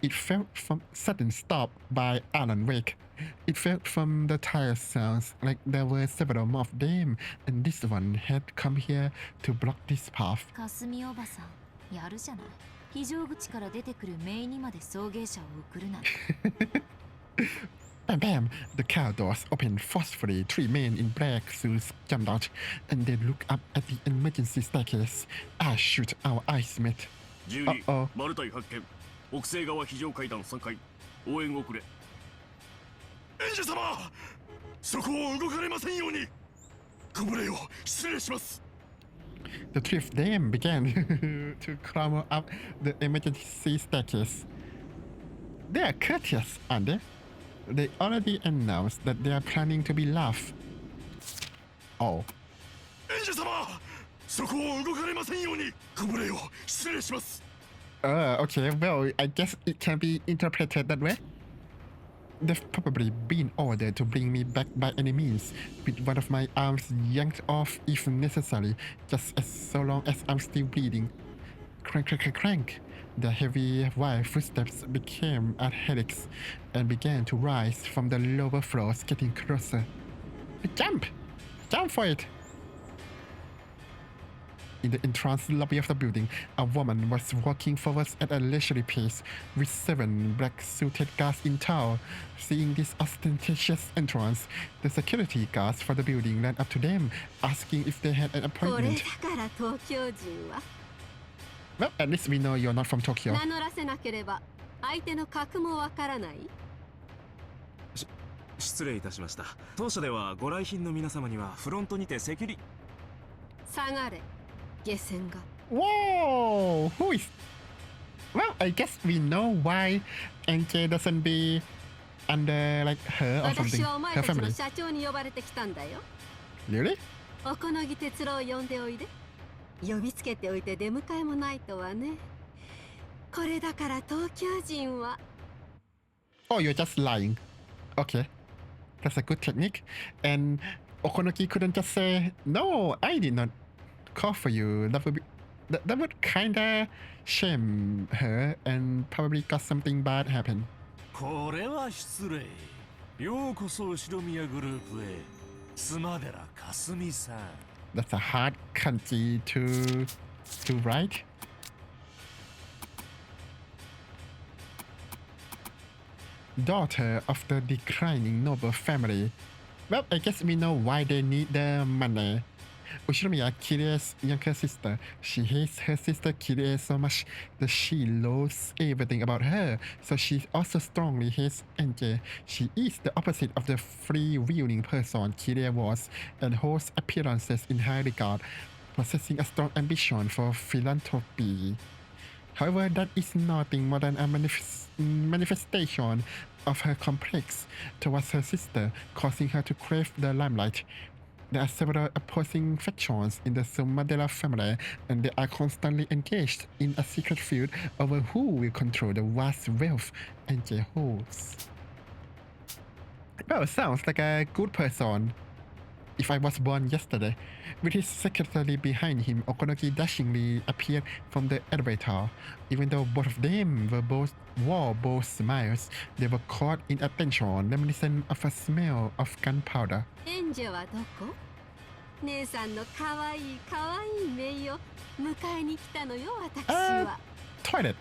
It felt from sudden stop by Alan Wake. It felt from the tire sounds like there were several more of them, and this one had come here to block this path. かすみおばさん、やるじゃない。非常口から出てくるメイにまで送迎車を送るなんて。Bam bam! The car doors opened forcefully. 3 men in black suits jumped out, and they looked up at the emergency staircase. Ah, shoot, our eyes met. 12マルタイ発見。北西側非常階段3階。応援遅れ。園児様、そこを動かれませんように。ご無礼を失礼します。 The 3 of them began to clamber up the emergency staircase. They are courteous, aren't they? They already announced that they are planning to be laughed. Oh. 園児様、そこを動かれませんように。ご無礼を失礼します。Okay, well, I guess it can be interpreted that way. They've probably been ordered to bring me back by any means, with one of my arms yanked off if necessary, just as so long as I'm still bleeding. Crank, crank, crank, crank. The heavy wire footsteps became a helix and began to rise from the lower floors, getting closer. Jump! Jump for it! In the entrance lobby of the building, a woman was walking forwards at a leisurely pace, with 7 black-suited guards in tow. Seeing this ostentatious entrance, the security guards for the building ran up to them, asking if they had an これ appointment. だから東京人は Well, at least we know you're not from Tokyo. 名乗らせなければ相手の格もわからない。失礼いたしました。当社ではご来賓の皆様にはフロントにてセキュリ。下がれ、下船が。 Whoa! Who is... Well, I guess we know why NJ doesn't be under, like, her or 私 something. はお前 Her たちの family. 社長に呼ばれてきたんだよ。 Really? おこのぎ哲郎を呼んでおいで。呼びつけておいて出迎えもないとはね。これだから東京人は。 Oh, you're just lying. Okay. That's a good technique. And Okonoki couldn't just say, no, I did not call for you. That would be... That would kinda shame her and probably got something bad happen. これは失礼。ようこそ白宮グループへ。妻寺かすみさん。 That's a hard kanji to write. Daughter of the declining noble family. Well, I guess we know why they need the money. Ushinomiya, Kirie's younger sister. She hates her sister Kirie so much that she loathes everything about her. So she also strongly hates Enje. She is the opposite of the free-wheeling person Kirie was and holds appearances in high regard, possessing a strong ambition for philanthropy. However, that is nothing more than a manifestation of her complex towards her sister, causing her to crave the limelight. There are several opposing factions in the Sumadera family, and they are constantly engaged in a secret feud over who will control the vast wealth NJ holds. Well, sounds like a good person. If I was born yesterday. With his secretary behind him, Okonoki dashingly appeared from the elevator. Even though both of them wore both smiles, they were caught in a tension reminiscent of a smell of gunpowder. エンジェはどこ？姉さんのかわいいかわいいメイを迎えに来たのよ、私は。Toilet.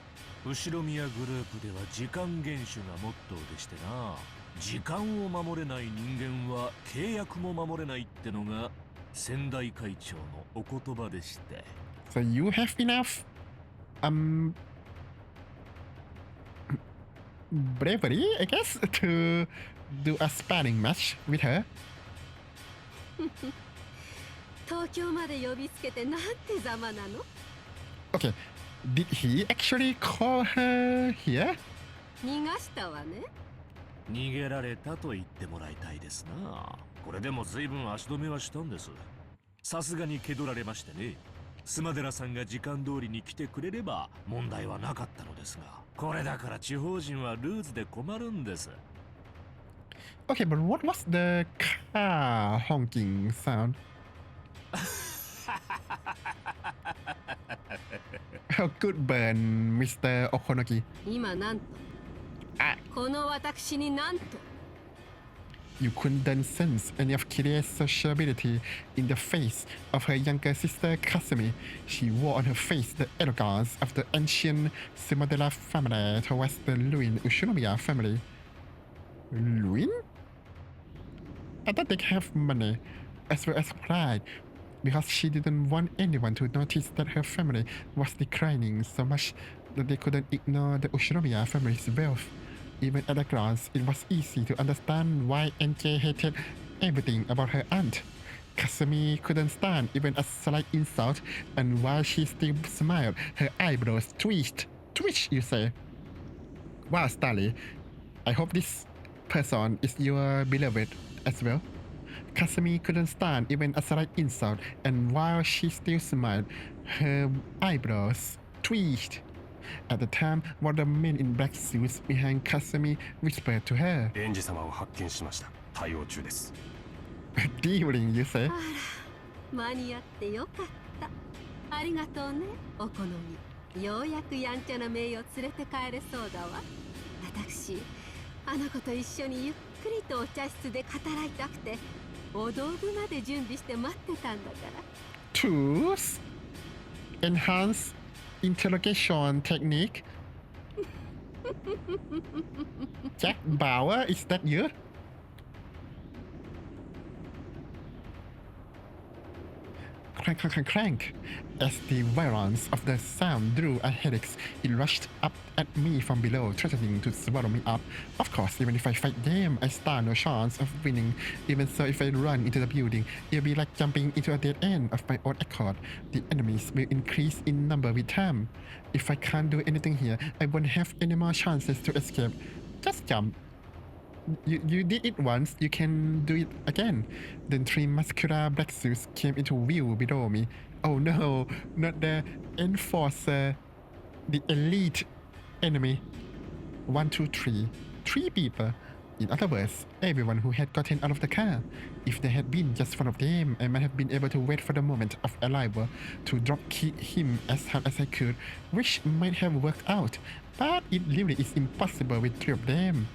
後ろ宮グループでは時間厳守がモットーでしてな。時間を守れない人間は契約も守れないってのが先代会長のお言葉でして。So you have enough bravery, I guess, to do a sparring match with her. 東京まで呼びつけてなんてざまなの？ Okay, did he actually call her here? 逃がしたわね。逃げられたと言ってもらいたいですな。これでも随分足止めはしたんです。さすがに蹴取られましてね。スマデラさんが時間通りに来てくれれば問題はなかったのですが、これだから地方人はルーズで困るんです。Okay, but what was the car honking sound? Oh, good burn, Mr. Okonoki. 今なんと。この私になんと。You couldn't sense any of Kirie's sociability in the face of her younger sister Kasumi. She wore on her face the arrogance of the ancient Sumadera family towards the ruined Ushinomiya family. Ruin? I thought they have money, as well as pride, because she didn't want anyone to notice that her family was declining so much that they couldn't ignore the Ushinomiya family's wealth. Even at a glance, it was easy to understand why NJ hated everything about her aunt. Kasumi couldn't stand even a slight insult, and while she still smiled, her eyebrows twitched. Twitch, you say? Wow, Starly. I hope this person is your beloved as well. Kasumi couldn't stand even a slight insult, and while she still smiled, her eyebrows twitched. At the time, one of the men in black suits behind Kasumi whispered to her. エンジ様を発見しました。対応中です。Dealing, you say? あら、間に合ってよかった。ありがとうね、お好み。ようやくやんちゃなメイを連れて帰れそうだわ。私、あの子と一緒にゆっくりとお茶室で語らいたくて、お道具まで準備して待ってたんだから。Tools? Enhanced interrogation technique? Jack Bauer, is that you? Crank, crank, crank, crank. As the violence of the sound drew a headache, it rushed up at me from below, threatening to swallow me up. Of course, even if I fight them, I stand no chance of winning. Even so, if I run into the building, it'll be like jumping into a dead end of my own accord. The enemies will increase in number with time. If I can't do anything here, I won't have any more chances to escape. Just jump. You did it once, you can do it again. Then three muscular black suits came into view below me. Oh no, not the enforcer, the elite enemy. 1, 2, 3. 3 people. In other words, everyone who had gotten out of the car. If there had been just one of them, I might have been able to wait for the moment of arrival to drop kick him as hard as I could, which might have worked out. But it really is impossible with 3 of them.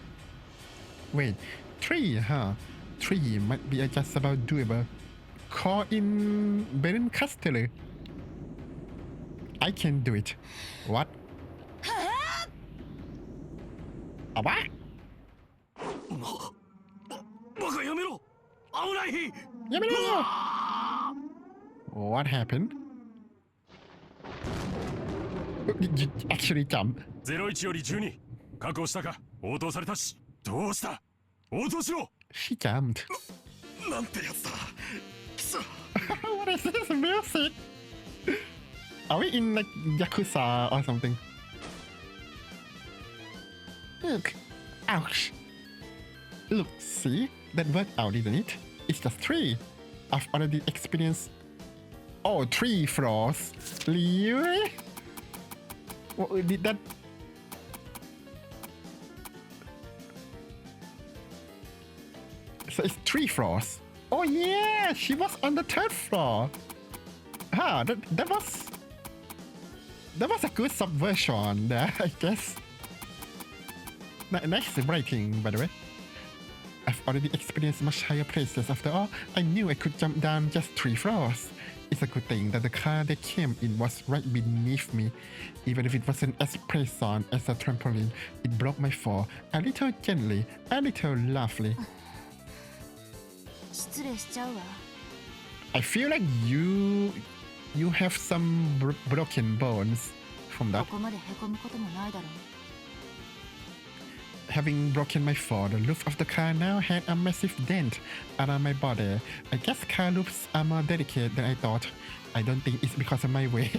Wait, 3, huh? 3 might be just about doable. Call in Baron Castello. I can do it. What? What? バカやめろ。危ない。やめろよ。What happened? Did you actually jump? 01より12確保したか。応答されたし。どうした。応答しろ。 She jumped. なんてやつだ。くそ。 What is this music? Are we in like Yakuza or something? Look. Ouch. Look, see? That worked out, didn't it? It's just 3. I've already experienced... Oh, 3 floors. Really? What did that... So it's 3 floors. Oh yeah, she was on the 3rd floor. Ah, that was a good subversion there, I guess. Nice writing, by the way. I've already experienced much higher places. After all, I knew I could jump down just 3 floors. It's a good thing that the car they came in was right beneath me. Even if it wasn't as pleasant as a trampoline, it broke my fall a little gently, a little lovely. 失礼しちゃうわ。 I feel like you have some broken bones from that. ここまでへこむこともないだろう。 Having broken my fall, the roof of the car now had a massive dent around my body. I guess car roofs are more delicate than I thought. I don't think it's because of my weight.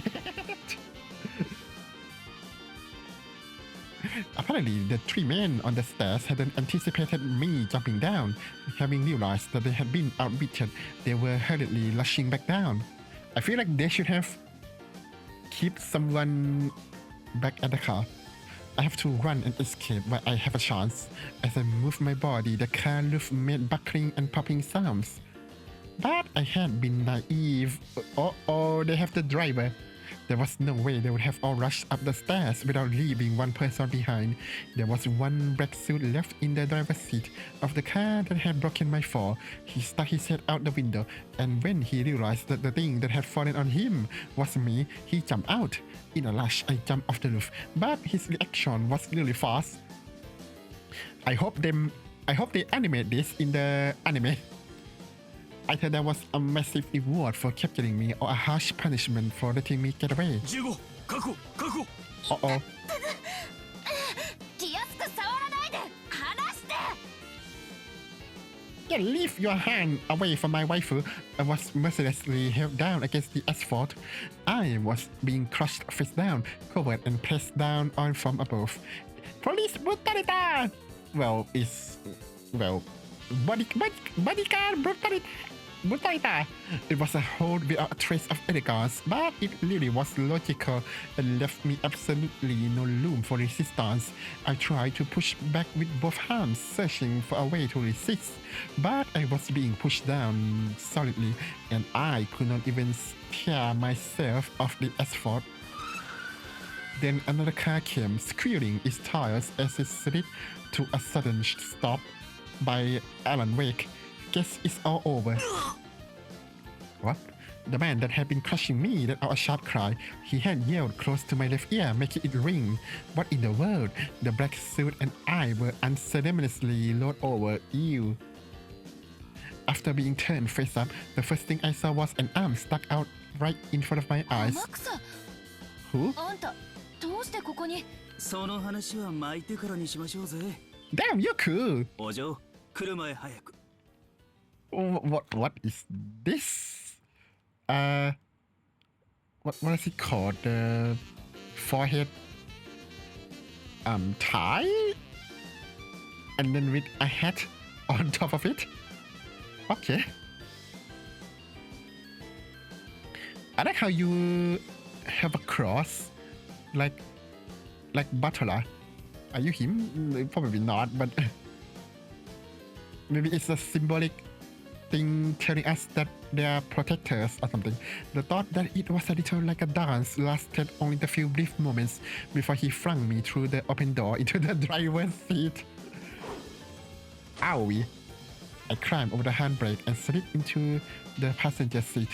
Apparently, the 3 men on the stairs hadn't anticipated me jumping down. Having realized that they had been outwitted, they were hurriedly rushing back down. I feel like they should have kept someone back at the car. I have to run and escape while I have a chance. As I move my body, the car roof made buckling and popping sounds. But I had been naive. Oh, they have the driver. There was no way they would have all rushed up the stairs without leaving one person behind. There was one black suit left in the driver's seat of the car that had broken my fall. He stuck his head out the window, and when he realized that the thing that had fallen on him was me, he jumped out. In a rush, I jumped off the roof, but his reaction was really fast. I hope they animate this in the anime. Either there was a massive reward for capturing me or a harsh punishment for letting me get away. 15確保確保。 Uh-oh. 気安く触らないで。離して。 Yeah, leave your hand away from my waifu. I was mercilessly held down against the asphalt. I was being crushed face down, covered and pressed down on from above. Police brutality! Bodyguard brutality. It was a hold without a trace of elegance, but it really was logical and left me absolutely no room for resistance. I tried to push back with both hands, searching for a way to resist, but I was being pushed down solidly, and I could not even tear myself off the asphalt. Then another car came, squealing its tires as it slid to a sudden stop by Alan Wake. Guess it's all over. What? The man that had been crushing me let out a sharp cry. He had yelled close to my left ear, making it ring. What in the world? The black suit and I were unceremoniously rolled over. Ew. After being turned face up, the first thing I saw was an arm stuck out right in front of my eyes. 天草。 Who? あんたどうしてここに。その話は巻いてからにしましょうぜ。 Damn, you're cool. お嬢、来る前早く。 What is this? What is it called? The forehead tie? And then with a hat on top of it? Okay. I like how you have a cross like Butler. Are you him? Probably not, but maybe it's a symbolic thing telling us that they are protectors or something. The thought that it was a little like a dance lasted only a few brief moments before he flung me through the open door into the driver's seat. Owie! I climbed over the handbrake and slid into the passenger seat.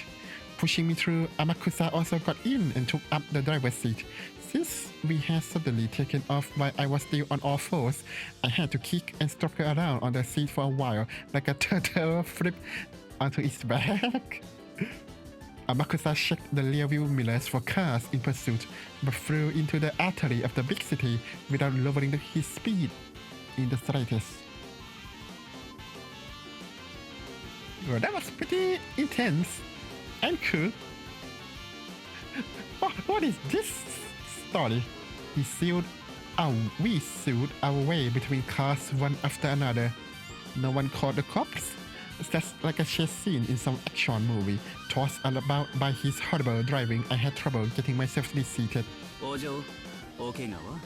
Pushing me through, Amakusa also got in and took up the driver's seat. Since we had suddenly taken off while I was still on all fours, I had to kick and stalk her around on the seat for a while, like a turtle flipped onto its back. Amakusa checked the rearview mirrors for cars in pursuit, but flew into the artery of the big city without lowering his speed in the slightest. Well, that was pretty intense and cool. What is this story? We sealed our way between cars one after another. No one called the cops. It's just like a chase scene in some action movie. Tossed about by his horrible driving, I had trouble getting myself reseated. お嬢、お怪我は？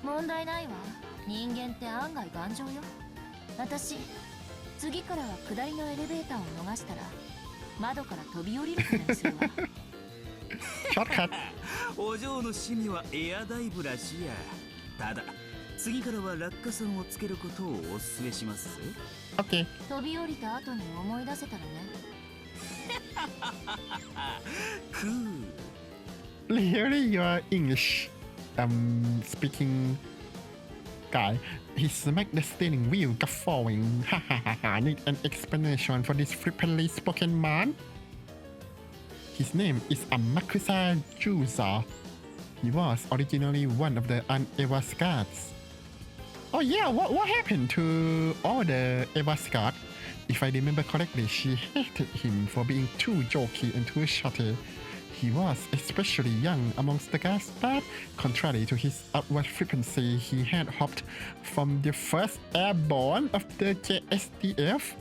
問題ないわ。人間って案外頑丈よ。私、次からは下りのエレベーターを逃したら窓から飛び降りることにするわ。Shortcut. お嬢の趣味はエアダイブらしいや。ただ、次からは落下傘をつけることをお勧めしますぜ。Okay. 飛び降りた後に思い出せたらね。Cool. Really, your English speaking guy. He smacked the steering wheel, guffawing. Ha ha ha ha. Need an explanation for this flippantly spoken man? His name is Amakusa Juza. He was originally one of the Eva Scouts. Oh yeah, what happened to all the Eva Scouts? If I remember correctly, she hated him for being too jokey and too shutty. He was especially young amongst the guys, but contrary to his outward flippancy, he had hopped from the 1st Airborne of the JSDF,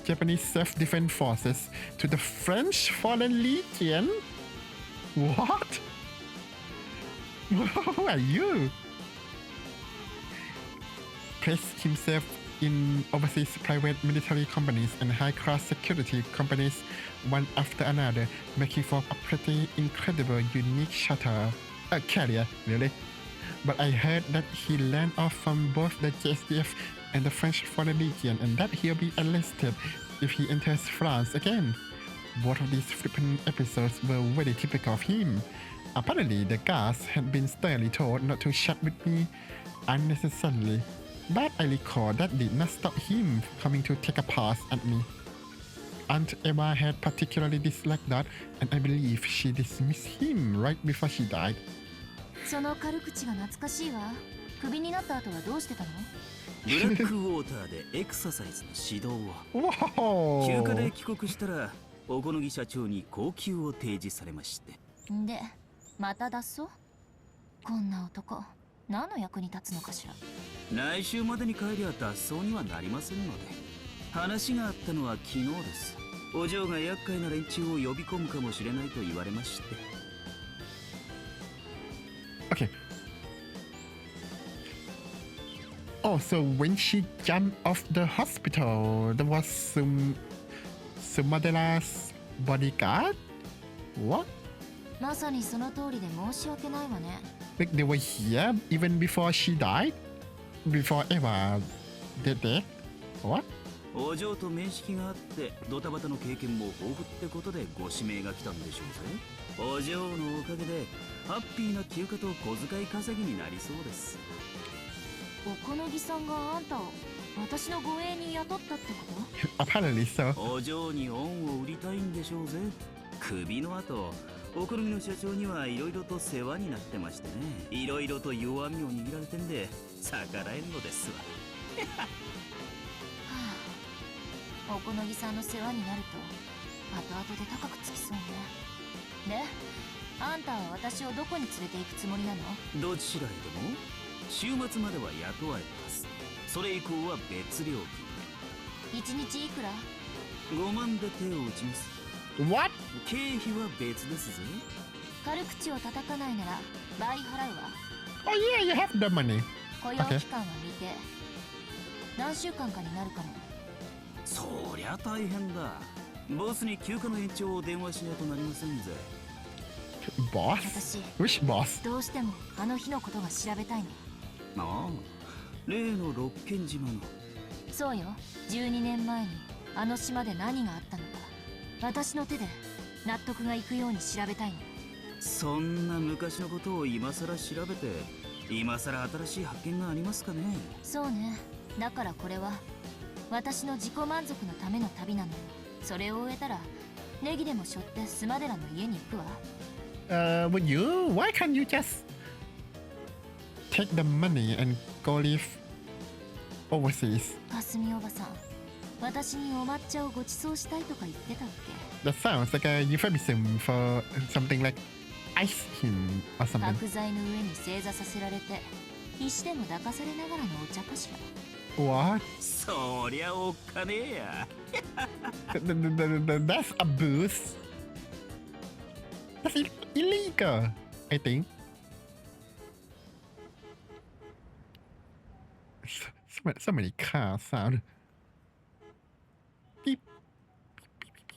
Japanese Self-Defense Forces, to the French Foreign Legion? What? Who are you? Placed himself in overseas private military companies and high-class security companies one after another, making for a pretty incredible, unique career, really. But I heard that he ran off from both the JSDF and the French Foreign Legion, and that he'll be enlisted if he enters France again. Both of these flippant episodes were very typical of him. Apparently, the guards had been sternly told not to chat with me unnecessarily, but I recall that did not stop him coming to take a pass at me. Aunt Emma had particularly disliked that, and I believe she dismissed him right before she died. その軽口が懐かしいわ。クビになった後はどうしてたの？ブラックウォーターでエクササイズの指導を。Whoa! 休暇で帰国したら、小此木社長に高給を提示されまして。で、また脱走？こんな男、何の役に立つのかしら。来週までに帰りゃ脱走にはなりませんので。話があったのは昨日です。お嬢が厄介な連中を呼び込むかもしれないと言われまして。Okay. Oh, so when she jumped off the hospital, there was Sumadela's bodyguard? What? まさにその通りで申し訳ないわね。Like they were here even before she died? Before Eva did that? What? お嬢と面識があってドタバタの経験も豊富ってことでご指名が来たんでしょうぜ。お嬢のおかげでハッピーな休暇と小遣い稼ぎになりそうです。おこのぎさんがあんたを私の護衛に雇ったってこと？ Apparently so. お嬢に恩を売りたいんでしょうぜ。首の後、お好みの社長にはいろいろと世話になってましてね。いろいろと弱みを握られてんで逆らえんのですわ。おこのぎさんの世話になると後々で高くつきそうね。で、あんたは私をどこに連れて行くつもりなの？どちらへでも週末までは雇われてます。それ以降は別料金。1日いくら？5万で手を打ちます。What? 経費は別ですぜ。軽口を叩かないなら倍払うわ。Oh yeah, you have the money. 雇用期間は未定。何週間かになるかも。そりゃ大変だ。ボスに休暇の延長を電話しないとなりませんぜ。Boss? 私、Which boss? どうしてもあの日のことが調べたいの。ああ、例の六軒島の。そうよ。12年前にあの島で何があったのか、私の手で納得がいくように調べたいの。そんな昔のことを今さら調べて、今さら新しい発見がありますかね。そうね。だからこれは私の自己満足のための旅なの。それを終えたらネギでも背負ってスマデラの家に行くわ。Would you? Why can't you just take the money and go live overseas? かすみおばさん、私にお抹茶をご馳走したいとか言ってたっけ？ That sounds like a euphemism for something like ice him or something. 白材の上に正座させられて石でも抱かされながらのお茶かしら。 What? そりゃおっかねえや。That's abuse. That's illegal, I think. So many car sound. Beep,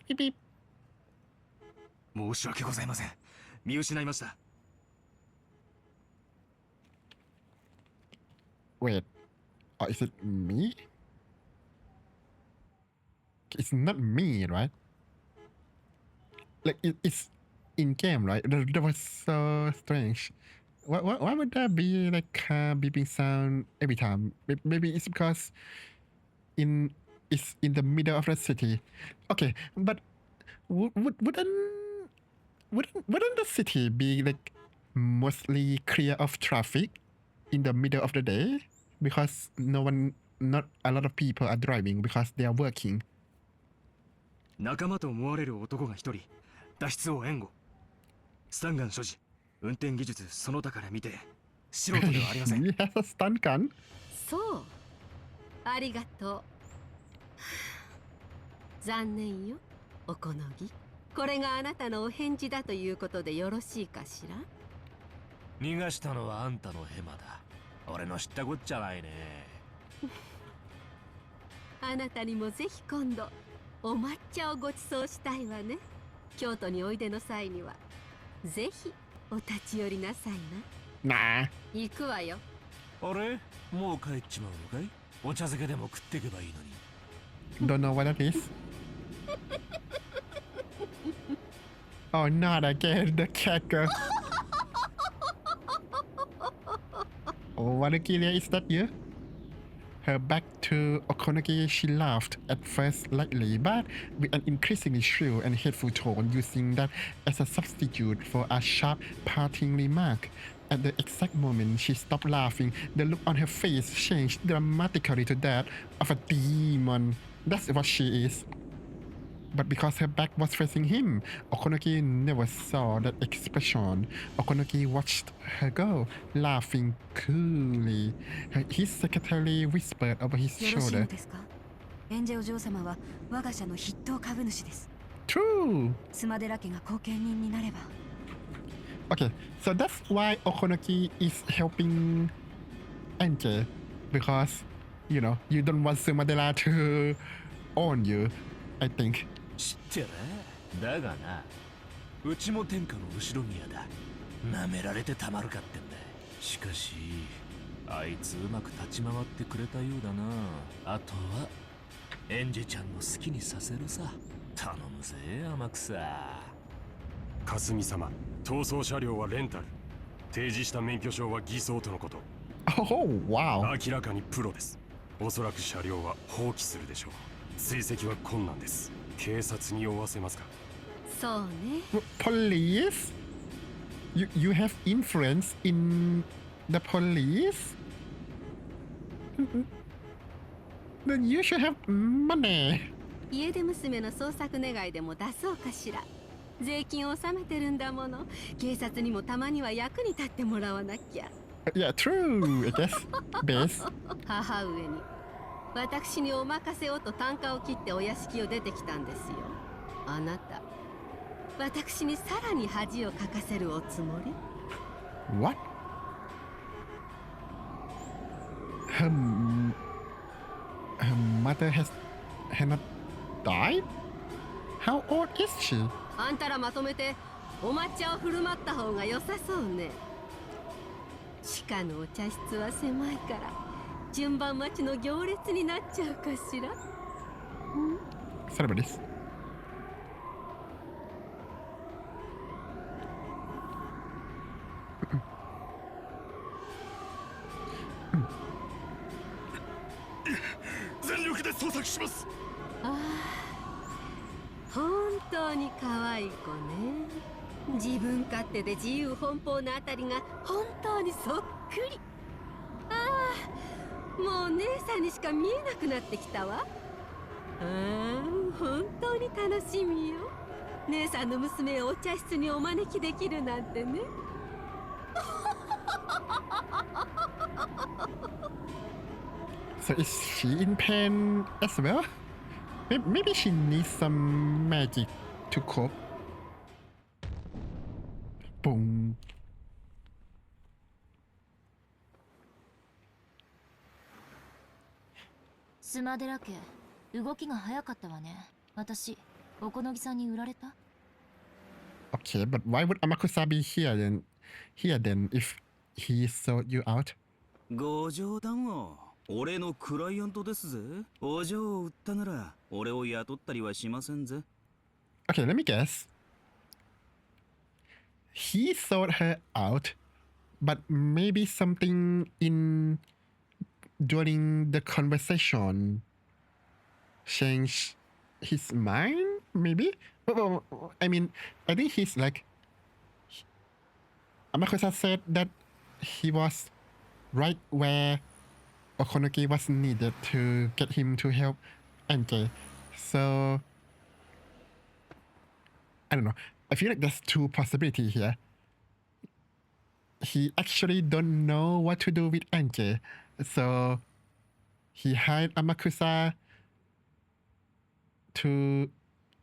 beep, beep, beep. 申し訳ございません。見失いました。Wait, or is it me? It's not me, right? Like it's in game, right? That was so strange. Why would there be like beeping sound every time? Maybe it's because it's in the middle of the city. Okay, but wouldn't the city be like mostly clear of traffic in the middle of the day? Because not a lot of people are driving because they are working. 仲間と思われる男が一人、脱出を援護。スタンガン所持、運転技術その他から見て、素人ではありません。He has a stun gun. そう。ありがとう。残念よ、おこのぎ。これがあなたのお返事だということでよろしいかしら？逃がしたのはあんたのヘマだ。俺の知ったこっちゃないね。あなたにもぜひ今度お抹茶をご馳走したいわね。京都においでの際にはぜひお立ち寄りなさいな。Nah. 行くわよ。あれ、もう帰っちまうのかい？お茶漬けでも食ってけばいいのに。Don't know what that is. Oh, not again, the cat girl. Oh, Wanakilia, is that you? Her back to Okonogi, she laughed at first lightly, but with an increasingly shrill and hateful tone, using that as a substitute for a sharp parting remark. At the exact moment she stopped laughing, the look on her face changed dramatically to that of a demon. That's what she is. But because her back was facing him, Okonogi never saw that expression. Okonogi watched her go, laughing coolly. His secretary whispered over his よろしい shoulder. のですか？エンジェお嬢様は我が社の筆頭株主です。 True! スマデラ家が後見人になれば。 Okay, so that's why Okonogi is helping Ange. Because, you know, you don't want Sumadera to own you, I think. 知ってる？だがな、うちも天下の後ろ宮だ。舐められてたまるかってんだ。しかし、あいつうまく立ち回ってくれたようだな。あとは、エンジェちゃんの好きにさせるさ。頼むぜ、天草。霞様、逃走車両はレンタル。提示した免許証は偽装とのこと。Oh, wow. 明らかにプロです。おそらく車両は放棄するでしょう。追跡は困難です。警察に追わせますか？そうね。Police? You have influence in the police? Then you should have money. 家出娘の捜索願いでも出そうかしら。税金を納めてるんだもの。警察にもたまには役に立ってもらわなきゃ。Yeah, true, I guess. Base. 母上に私にお任せをと啖呵を切ってお屋敷を出てきたんですよ。あなた、私にさらに恥をかかせるおつもり？ What? Her mother had not died? How old is she? あんたらまとめてお抹茶を振る舞った方が良さそうね。地下のお茶室は狭いから順番待ちの行列になっちゃうかしら。Sorry about this. 全力で捜索します。ああ、ほ当に可愛い子ね。自分勝手で自由奔放なあたりが本当にそっくり。ああ、もう姉さんにしか見えなくなってきたわ。本当に楽しみよ。姉さんの娘をお茶室にお招きできるなんてね。So is she in pain as well? Maybe she needs some magic to cope. Boom. スマデラ家、動きが早かったわね。私、おこのぎさんに売られた？ Okay, but why would Amakusa be here then if he sold you out? ご冗談を。俺のクライアントですぜ。お嬢を売ったなら俺を雇ったりはしませんぜ。Okay, let me guess. He sold her out, but maybe something in during the conversation changed his mind, maybe? Well, I mean, I think he's like... Amakusa said that he was right where Okonoki was needed to get him to help Ange. So... I don't know. I feel like there's two possibilities here. He actually don't know what to do with Ange. So he hired Amakusa to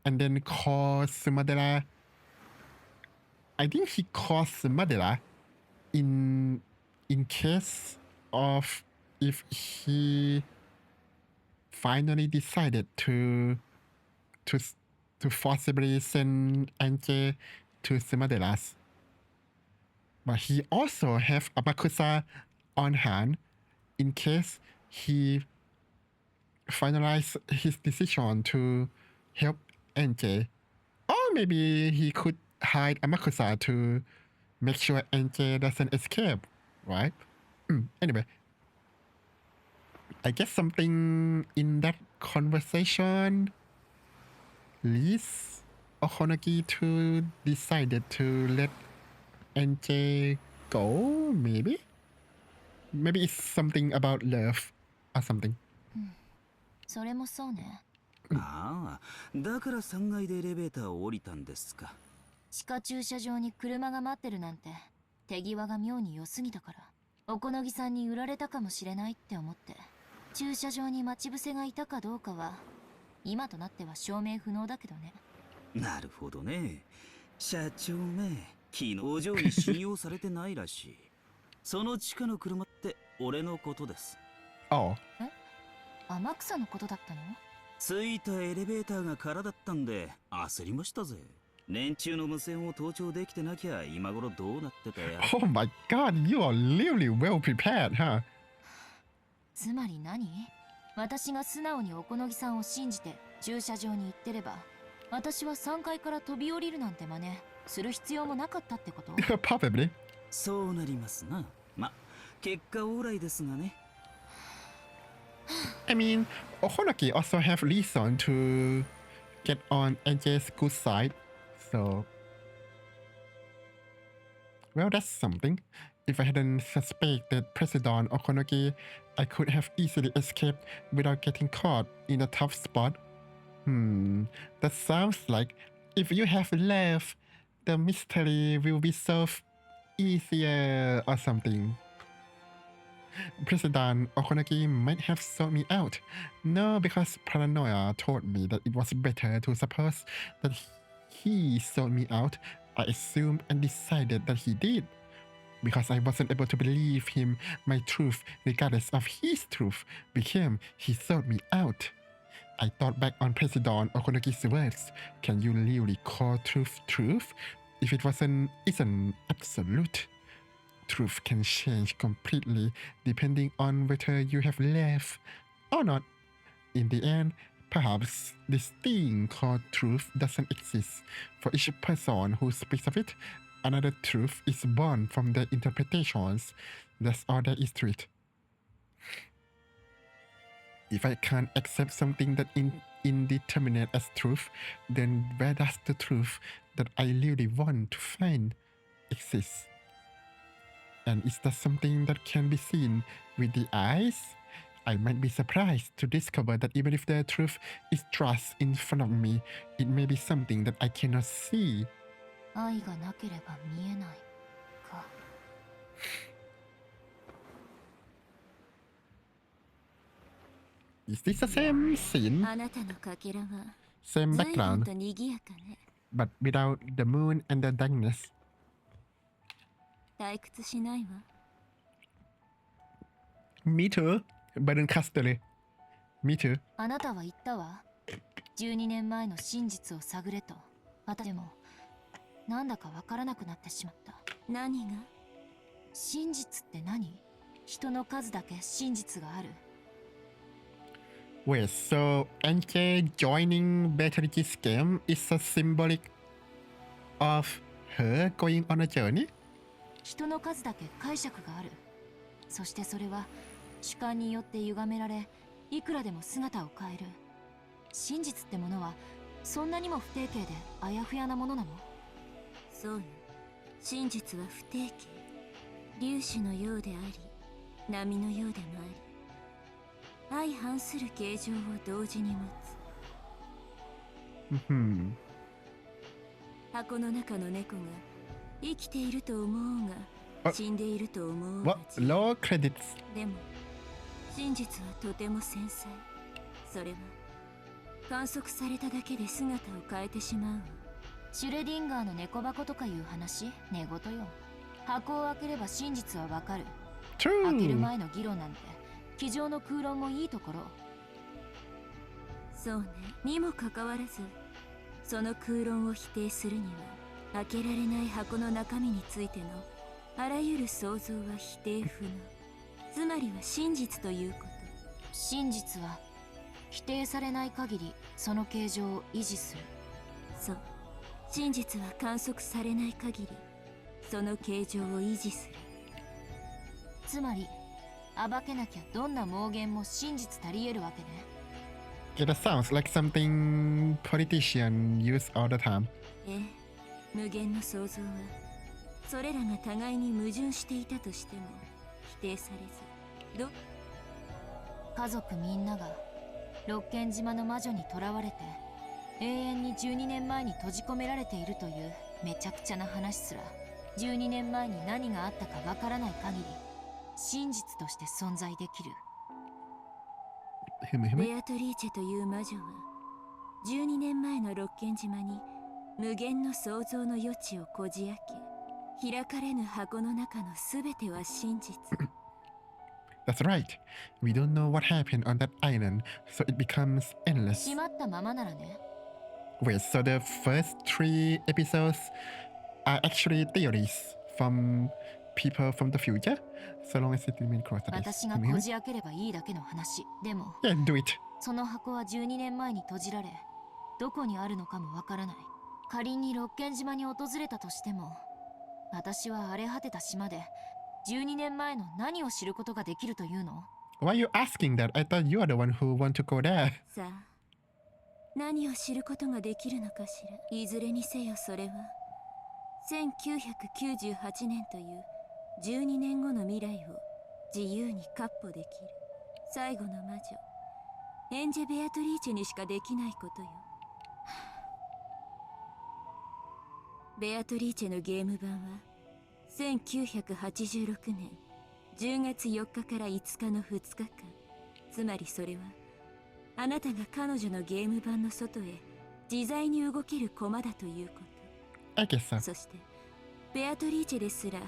and then call Sumadera. I think he called Sumadera in case of if he finally decided to forcibly send Ange to Sumadera's. But he also have Amakusa on hand in case he finalized his decision to help Ange. Or maybe he could hide Amakusa to make sure Ange doesn't escape, right? Anyway, I guess something in that conversation leads Okonoki to decided to let Ange go, maybe? Maybe it's something about love or something. それもそうね。ああ、だから3階でエレベーターを降りたんですか。地下駐車場に車が待ってるなんて手際が妙に良すぎたから、おこのぎさんに売られたかもしれないって思って。駐車場に待ち伏せがいたかどうかは今となっては証明不能だけどね。なるほどね。社長め、昨日お嬢に信用されてないらしい。その地下の車って俺のことです。Oh. え？天草のことだったの？着いたエレベーターが空だったんで焦りましたぜ。連中の無線を盗聴できてなきゃ今頃どうなってたや。Oh my god, you are really well prepared, huh? つまり何？私が素直におこのぎさんを信じて駐車場に行ってれば、私は3階から飛び降りるなんて真似する必要もなかったってこと？ Probably. そうなりますな。ま、結果オーライですがね。I mean, Okonoki also have reason to get on Ange's good side, so... Well, that's something. If I hadn't suspected President Okonoki, I could have easily escaped without getting caught in a tough spot. That sounds like if you have love, the mystery will be solved easier or something. President Okonoki might have sold me out. No, because paranoia told me that it was better to suppose that he sold me out. I assumed and decided that he did. Because I wasn't able to believe him, my truth, regardless of his truth, became he sold me out. I thought back on President Okonoki's words. Can you really call truth truth if it isn't absolute? Truth can change completely depending on whether you have love or not. In the end, perhaps this thing called truth doesn't exist. For each person who speaks of it, another truth is born from their interpretations. That's all there is to it. If I can't accept something that indeterminate as truth, then where does the truth that I really want to find exist? And is that something that can be seen with the eyes? I might be surprised to discover that even if the truth is just in front of me, it may be something that I cannot see. 愛がなければ見えないか。Is this the same scene? あなたのかけらは Same 随分 background, と賑やかね。 but without the moon and the darkness. 退屈しないわ。 Me too. Burden Castle. Me too. あなたは言ったわ。12年前の真実を探れと。私でもなんだかわからなくなってしまった。何が？真実って何？人の数だけ真実がある。Wait, so NK joining Beatrice's game is a symbolic of her going on a journey? 人の数だけ解釈がある。そしてそれは主観によって歪められ、いくらでも姿を変える。真実ってものはそんなにも不定形であやふやなものなの？そうよ。真実は不定形。粒子のようであり、波のようでもあり、相反する形状を同時に持つ。箱の中の猫が生きていると思おうが死んでいると思おうが What? Low credits. でも真実はとても繊細。それは観測されただけで姿を変えてしまう。シュレディンガーの猫箱とかいう話、寝言よ。箱を開ければ真実はわかる。開ける True. 前の議論なんて机上の空論もいいところ。そうね。にもかかわらずその空論を否定するには開けられない箱の中身についてのあらゆる想像は否定不能。つまりは真実ということ。真実は否定されない限りその形状を維持する。そう。真実は観測されない限りその形状を維持する。つまり暴けなきゃどんな妄言も真実たり得るわけね。It sounds like something politicians use all the time. ええ、無限の想像はそれらが互いに矛盾していたとしても否定されず、家族みんなが六軒島の魔女に囚われて永遠に12年前に閉じ込められているというめちゃくちゃな話すら12年前に何があったかわからない限り真実として存在できる。ベアトリーチェという魔女は12年前の六軒島に無限の想像の余地をこじ開け、開かれぬ箱の中のすべては真実。That's right. We don't know what happened on that island, so it becomes endless. 閉まったままならね。Wait, so the first 3 episodes are actually theories from people from the future? So long as it remains close to 私がこじ開ければいいだけの話。でも Yeah, do it. その箱は12年前に閉じられ、どこにあるのかもわからない。仮に六軒島に訪れたとしても、私は荒れ果てた島で12年前の何を知ることができるというの？ Why are you asking that? I thought you are the one who want to go there. さあ、何を知ることができるのかしら。いずれにせよそれは1998年という12年後の未来を自由に闊歩できる最後の魔女エンジェ・ベアトリーチェにしかできないことよ。ベアトリーチェのゲーム版は1986年10月4日から5日の2日間、つまりそれはあなたが彼女のゲーム版の外へ自在に動ける駒だということ。 I guess so. そしてベアトリーチェですら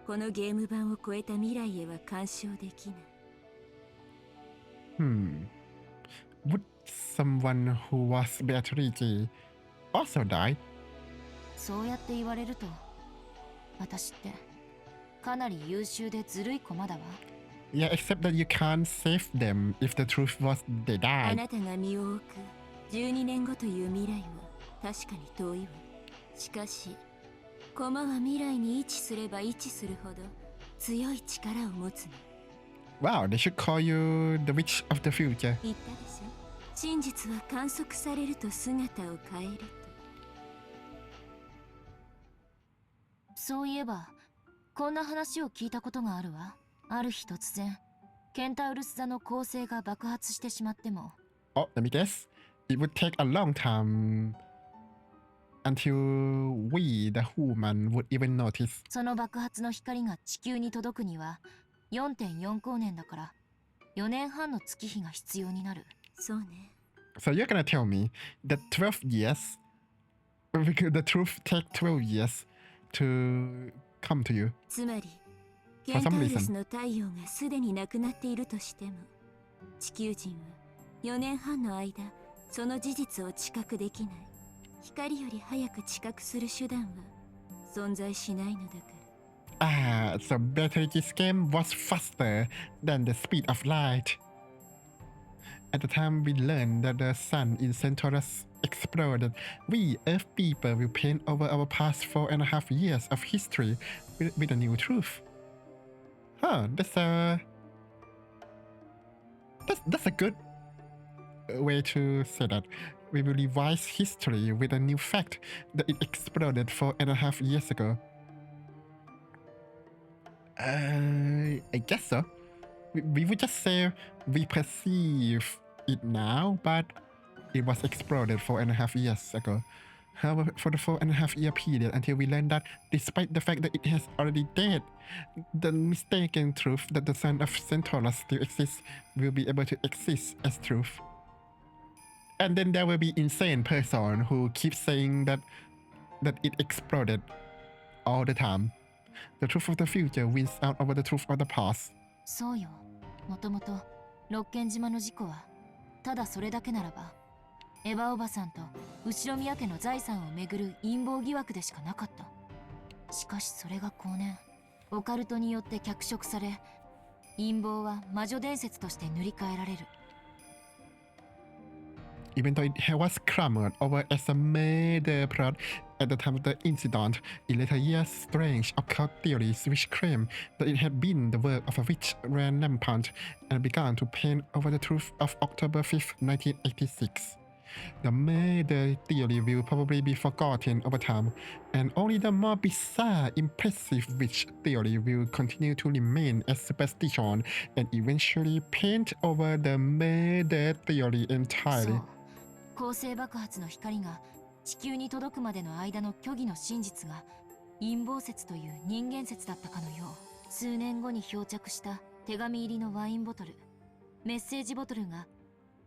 このゲーム版を超えた未来へは干渉できない。Would someone who was Beatrice also die? そうやって言われると、私ってかなり優秀でずるい駒だわ。Yeah, except that you can't save them if the truth was they あ died. なたが身を置く12年後という未来は確かに遠いわ。しかし駒は未来に位置すれば位置するほど強い力を持つの。 Wow, they should call you the witch of the future. 言ったでしょ。真実は観測されると姿を変えると。そういえばこんな話を聞いたことがあるわ。ある日突然ケンタウルス座の恒星が爆発してしまっても。 Oh, let me guess. It would take a long time until we, the human, would even notice. その爆発の光が地球に届くには 4.4 光年だから4年半の月日が必要になる。そうね。 So you're gonna tell me that 12 years, the truth take 12 years to come to you. つまり For ケンタ some ウルス reason. の太陽がすでになくなっているとしても、地球人は4年半の間その事実を知覚できない。光より早く知覚する手段は存在しないのだから。 So Beatrice's game was faster than the speed of light. At the time we learned that the sun in Centaurus exploded, we Earth people will paint over our past 4.5 years of history with a new truth. Huh, that's a good way to say that. We will revise history with a new fact that it exploded 4.5 years ago. I guess so. We would just say we perceive it now, but it was exploded 4.5 years ago. However, for the 4.5 year period until we learn that despite the fact that it has already dead, the mistaken truth that the sun of Centaurus still exists will be able to exist as truth. And then there will be insane person who keeps saying that it exploded all the time. The truth of the future wins out over the truth of the past. そうよ。もともと六軒島の事故はただそれだけならばエヴァおばさんと後宮家の財産をめぐる陰謀疑惑でしかなかった。しかしそれが後年オカルトによって脚色され、陰謀は魔女伝説として塗り替えられる。Even though it was clamored over as a murder plot at the time of the incident, in later years, strange occult theories which claim that it had been the work of a witch ran rampant and began to paint over the truth of October 5th, 1986. The murder theory will probably be forgotten over time, and only the more bizarre, impressive witch theory will continue to remain as superstition and eventually paint over the murder theory そ entirely. う。恒星爆発の光が地球に届くまでの間の虚偽の真実が陰謀説という人間説だったかのよう。数年後に漂着した手紙入りのワインボトル、メッセージボトルが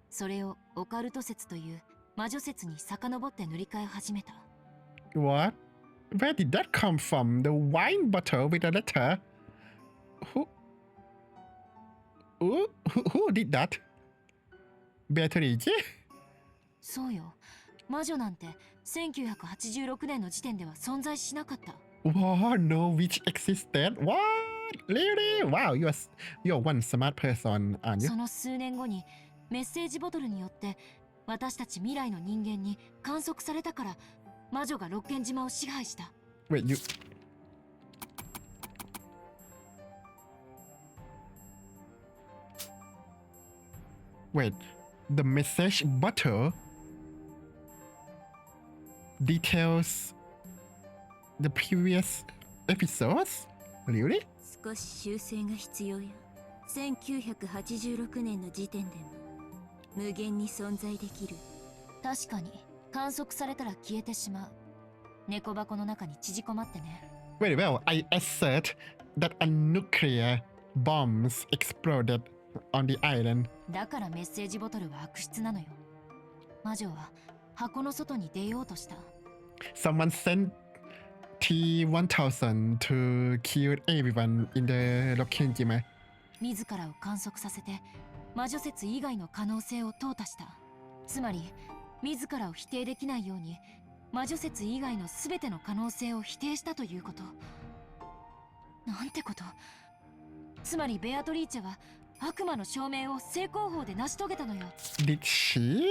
それをオカルト説という魔女説に遡って塗り替え始めた。 What? Where did that come from? The wine bottle with a letter? Who did that? Beatrice? そうよ。魔女なんて1986年の時点では存在しなかった。 Wow, no witch existed? What? Really? Wow, you're one smart person, aren't you? その数年後にメッセージボトルによって私たち未来の人間に観測されたから魔女が六軒島を支配した。 Wait, you... Wait, the message bottle details the previous episodes? Really? 少し修正が必要よ。1986年の時点でも無限に存在できる。確かに観測されたら消えてしまう。猫箱の中に縮こまってね。 Very well, I assert that a nuclear bombs exploded on the island. だからメッセージボトルは悪質なのよ。魔女は箱の外に出ようとした。 Someone sent T-1000 to kill everyone in the Lokenjima. 自らを観測させて魔女説以外の可能性を淘汰した。つまり自らを否定できないように魔女説以外の全ての可能性を否定したということ。なんてこと。つまりベアトリーチェは悪魔の証明を正攻法で成し遂げたのよ。 Did she?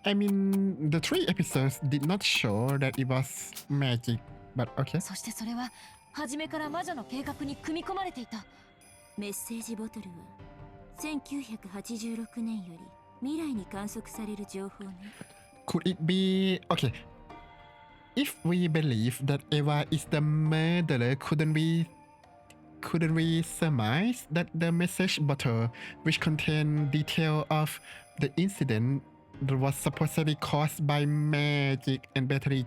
I mean, the 3 episodes did not show that it was magic, but okay. そしてそれは初めから魔女の計画に組み込まれていた。メッセージボトルは1986年より未来に観測される情報ね。 Could it be okay? If we believe that Eva is the murderer, couldn't we surmise that the message bottle, which contained detail of the incident that was supposedly caused by magic and battery,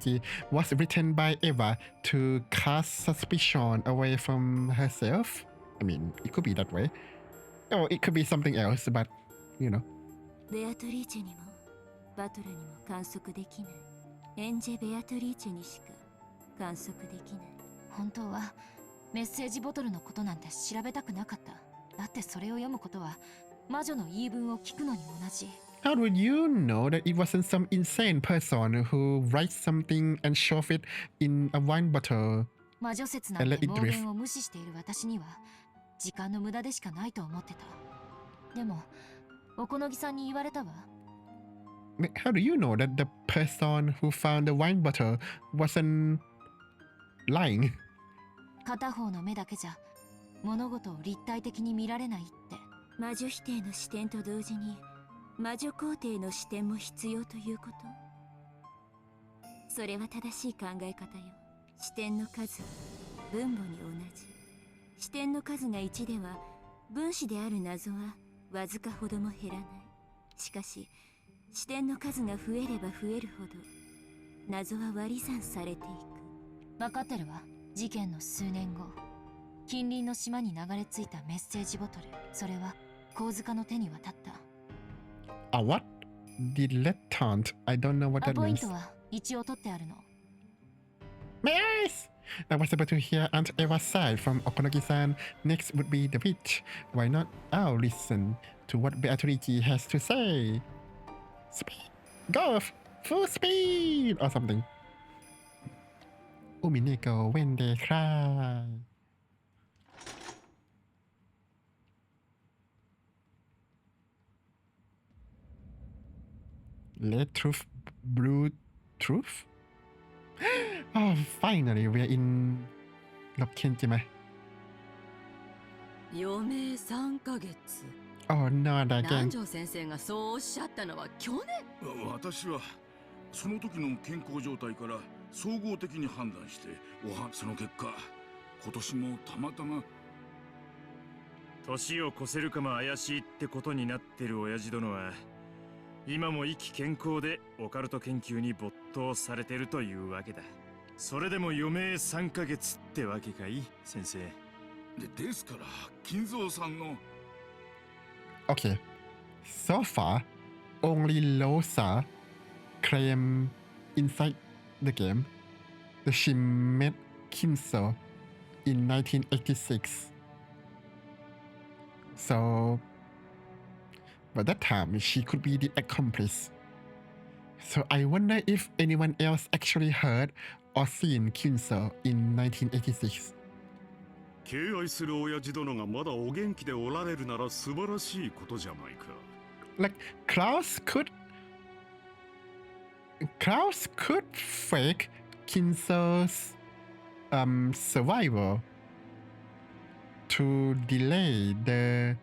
was written by Eva to cast suspicion away from herself? I mean, it could be that way. Or it could be something else, but, you know. ベアトリーチェにもバトルにも観測できない。エンジェ・ベアトリーチェにしか観測できない。本当はメッセージボトルのことなんて調べたくなかった。だってそれを読むことは魔女の言い分を聞くのに同じ。How would you know that it wasn't some insane person who writes something and shove it in a wine bottle? 魔女説なんて妄言を無視している私には時間の無駄でしかないと思ってた。でもおこのぎさんに言われたわ。How do you know that the person who found the wine bottle wasn't lying? 片方の目だけじゃ物事を立体的に見られないって。魔女否定の視点と同時に魔女肯定の視点も必要ということ。それは正しい考え方よ。視点の数は分母に同じ。視点の数が1では分子である謎はわずかほども減らない。しかし視点の数が増えれば増えるほど謎は割り算されていく。分かってるわ。事件の数年後、近隣の島に流れ着いたメッセージボトル、それは神塚の手に渡った。A what? Dilettante. I don't know what ア that ポイン means. トは一応取ってあるの。Nice! I was able to hear Aunt Eva's side from Okonogi-san. Next would be the witch. Why not? I'll listen to what Beatrice has to say. Speed! Go! Full speed! Or something. Umineko when they cry. Red truth, blue truth? Oh, finally, we're in Lobkin ใช่ไหม 余命3ヶ月。 Oh, no, that 南 again. 條先生がそうおっしゃったのは去年。私はその時の健康状態から総合的に判断してその結果今年もたまたま年を越せるかも怪しいってことになってる親父殿は今も生き健康でオカルト研究に没頭されてるというわけだ。それでも余命3ヶ月ってわけかい先生。ですから金蔵さんの Okay. So far, only Losa claim inside the game that she met Kinso in 1986. So, by that time, she could be the accomplice. So I wonder if anyone else actually heard or seen Kinso in 1986. 敬愛する親父殿がまだお元気でおられるなら素晴らしいことじゃないか。Like Klaus could fake Kinso's survival to delay the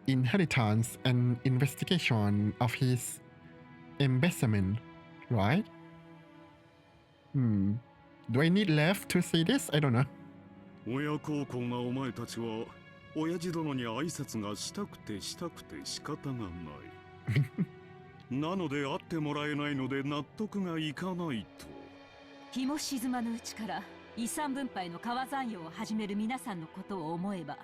inheritance and investigation of his embezzlement, right? Do I need left to see this? I don't know. 親孝行なお前たちは親父殿に挨拶がしたくて仕方がない。なので会ってもらえないので納得がいかないと。日も沈まぬうちから遺産分配の川残用を始める皆さんのことを思えば、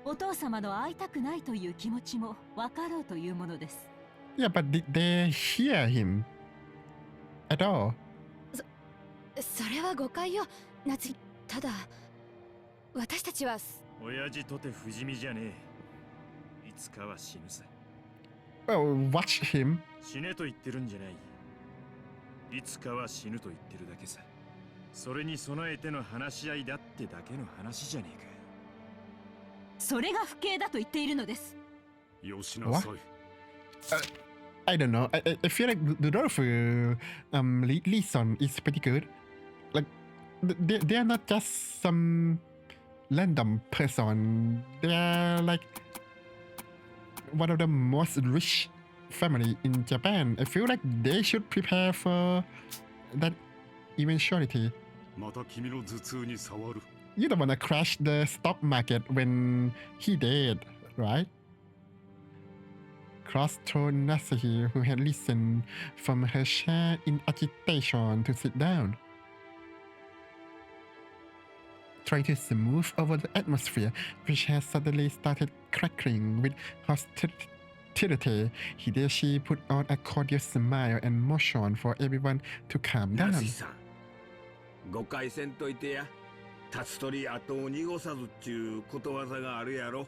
お父様の会いたくないという気持ちも分かろうというものです。Yeah, but did they hear him at all? それは誤解よ、夏。ただ私たちは親父とて不死身じゃねえ。いつかは死ぬさ。Well, watch him. 死ねと言ってるんじゃない。いつかは死ぬと言ってるだけさ。それに備えての話し合いだってだけの話じゃねえか。それが不敬だと言っているのです。よしなさい。I don't know. I feel like Rudolph Leeson is pretty good. Like they're not just some random person. They're like one of the most rich family in Japan. I feel like they should prepare for that eventuality. また君の頭痛に触る。 You don't wanna crash the stock market when he did, right? Cross-told Nasuhi, who had listened from her chair in agitation, to sit down. Trying to smooth over the atmosphere, which had suddenly started crackling with hostility, Hideyoshi put on a cordial smile and motioned for everyone to calm ナ down. シさん誤解せんといてや。立つ鳥後を濁さずっちゅうことわざがあるやろ。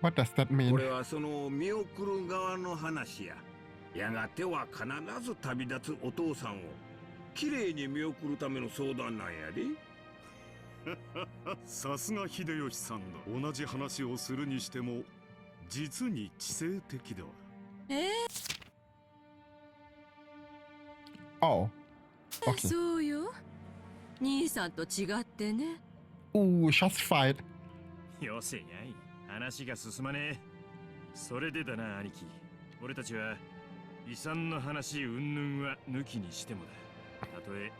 What does that こ mean? れはその見送る側の話や。やがては必ず旅立つお父さんをきれいに見送るための相談なんやで。さすが秀吉さんだ。同じ話をするにしても実に知性的だ。Oh. Okay. そうよ。兄さんと違ってね。 Ooh, shots fired. よせやい。話が進まねえ。それでだな、兄貴。俺たちは遺産の話云々は抜きにしてもだ。たとえ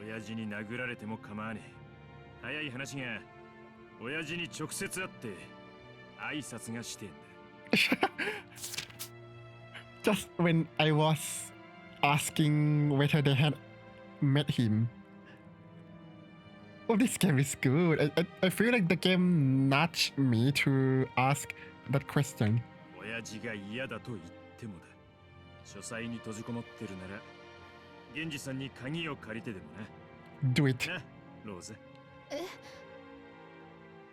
親父に殴られても構わねえ。早い話が親父に直接会って挨拶がしてんだ。Just when I was asking whether they had met him. Oh, this game is good. I feel like the game nudged me to ask that question. 親父が嫌だと言ってもだ。書斎に閉じこもってるなら、源氏さんに鍵を借りてでもな。 Do it. な、ローズ。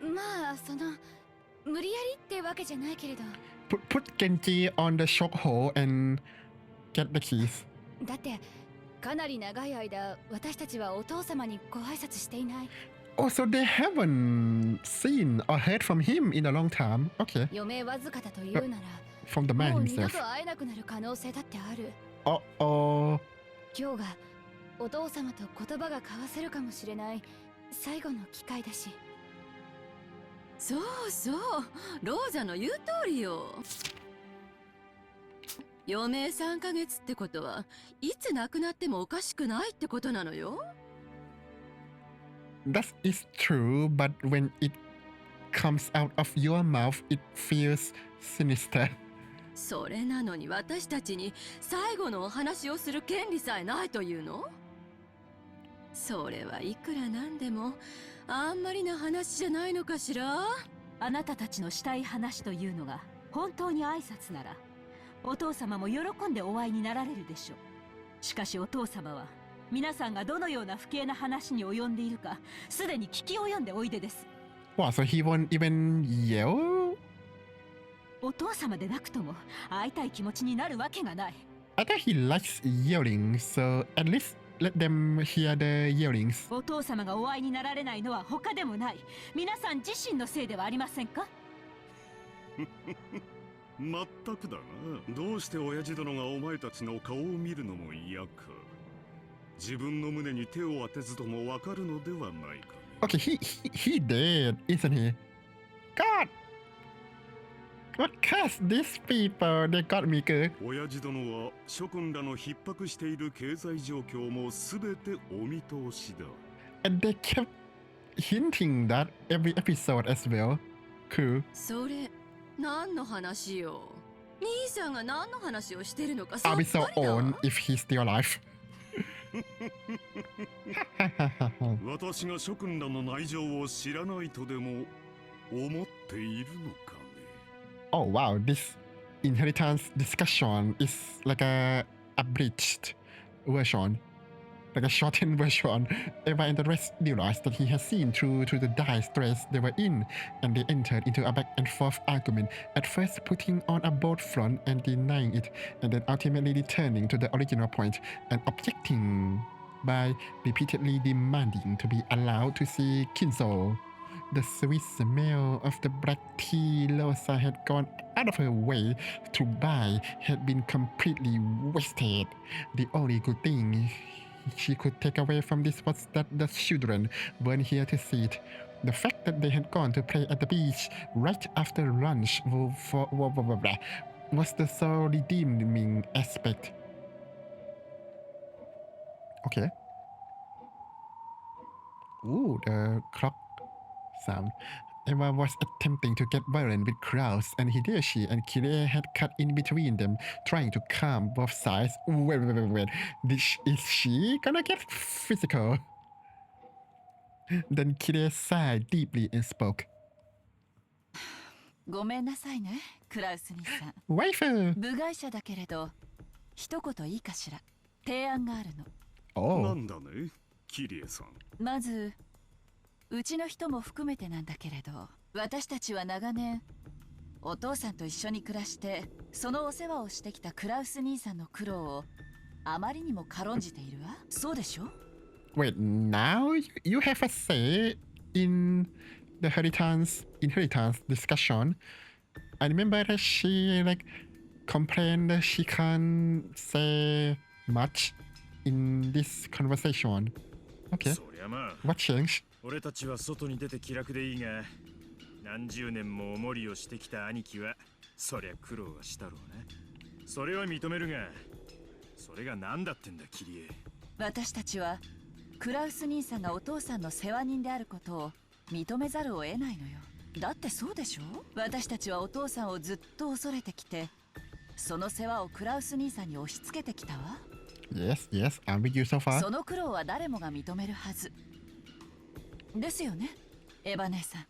まあ無理やりってわけじゃないけれど。 Put Genji on the chokehold and get the keys. だってかなり長い間私たちはお父様にご挨拶していない。 Oh, so they haven't seen or heard from him in a long time. Okay. 余命わずかだというなら From the man もう二度 himself. と会えなくなる可能性だってある。 Uh-oh. 今日がお父様と言葉が交わせるかもしれない最後の機会だし。そうそう。ローザの言う通りよ。余命3ヶ月ってことはいつ亡くなってもおかしくないってことなのよ。 That is true, but when it comes out of your mouth, it feels sinister. それなのに私たちに最後のお話をする権利さえないというの？それはいくらなんでもあんまりな話じゃないのかしら？あなたたちのしたい話というのが本当に挨拶なら、お父様も喜んでお会いになられるでしょう。しかしお父様は皆さんがどのような不敬な話に及んでいるかすでに聞き及んでおいでです。 Wow, so he won't even yell? お父様でなくとも会いたい気持ちになるわけがない。 I thought he likes yelling, so at least let them hear the yellings. お父様がお会いになられないのは他でもない皆さん自身のせいではありませんか？まったくだな。どうして親父殿がお前たちの顔を見るのも嫌か。自分の胸に手を当てずともわかるのではないか。 Okay, he did, isn't he? God! What cursed these people? They got me good. 親父殿は諸君らの逼迫している経済状況もすべてお見通しだ。 And they kept hinting that every episode as well. Cool. それ何の話よ？兄さんが何の話をしてるのか I'll be さ so っぱりだわ。 on if he's still alive. 私が諸君らの内情を知らないとでも思っているのかね。 Oh wow, this inheritance discussion is like a abridged version, like a shortened version. Eva and the rest realized that he had seen through the dire stress they were in, and they entered into a back and forth argument, at first putting on a bold front and denying it, and then ultimately returning to the original point and objecting by repeatedly demanding to be allowed to see Kinzo. The sweet smell of the black tea Rosa had gone out of her way to buy had been completely wasted. The only good thing she could take away from this was that the children weren't here to see it. The fact that they had gone to play at the beach right after lunch was the so redeeming aspect. Okay. Ooh, the clock sound. Eva was attempting to get violent with crowds, and Hideyoshi and Kirei had cut in between them, trying to calm both sides. Wait. Is she gonna get physical? Then Kirei sighed deeply and spoke. ごめんなさいね、クラウス兄さん。Waifu! 部外者だけれど、一言いいかしら。提案があるの。Oh. なんだね、キリエさん。まず、うちの人も含めてなんだけれど、私たちは長年、お父さんと一緒に暮らして、そのお世話をしてきたクラウス兄さんの苦労をあまりにも軽んじているわ。そうでしょ？ Wait, now you have a say in the inheritance discussion. I remember that she complained that she can't say much in this conversation. Okay. そりゃまあ、 What changed? 俺たちは外に出て気楽でいいが、何十年もおもりをしてきた兄貴はそりゃ苦労はしたろうね。それは認めるが、それが何だってんだキリエ。私たちはクラウス兄さんがお父さんの世話人であることを認めざるを得ないのよ。だってそうでしょ？私たちはお父さんをずっと恐れてきて、その世話をクラウス兄さんに押し付けてきたわ。Yes, I'm with you so far. その苦労は誰もが認めるはずですよね、エヴァ姉さん。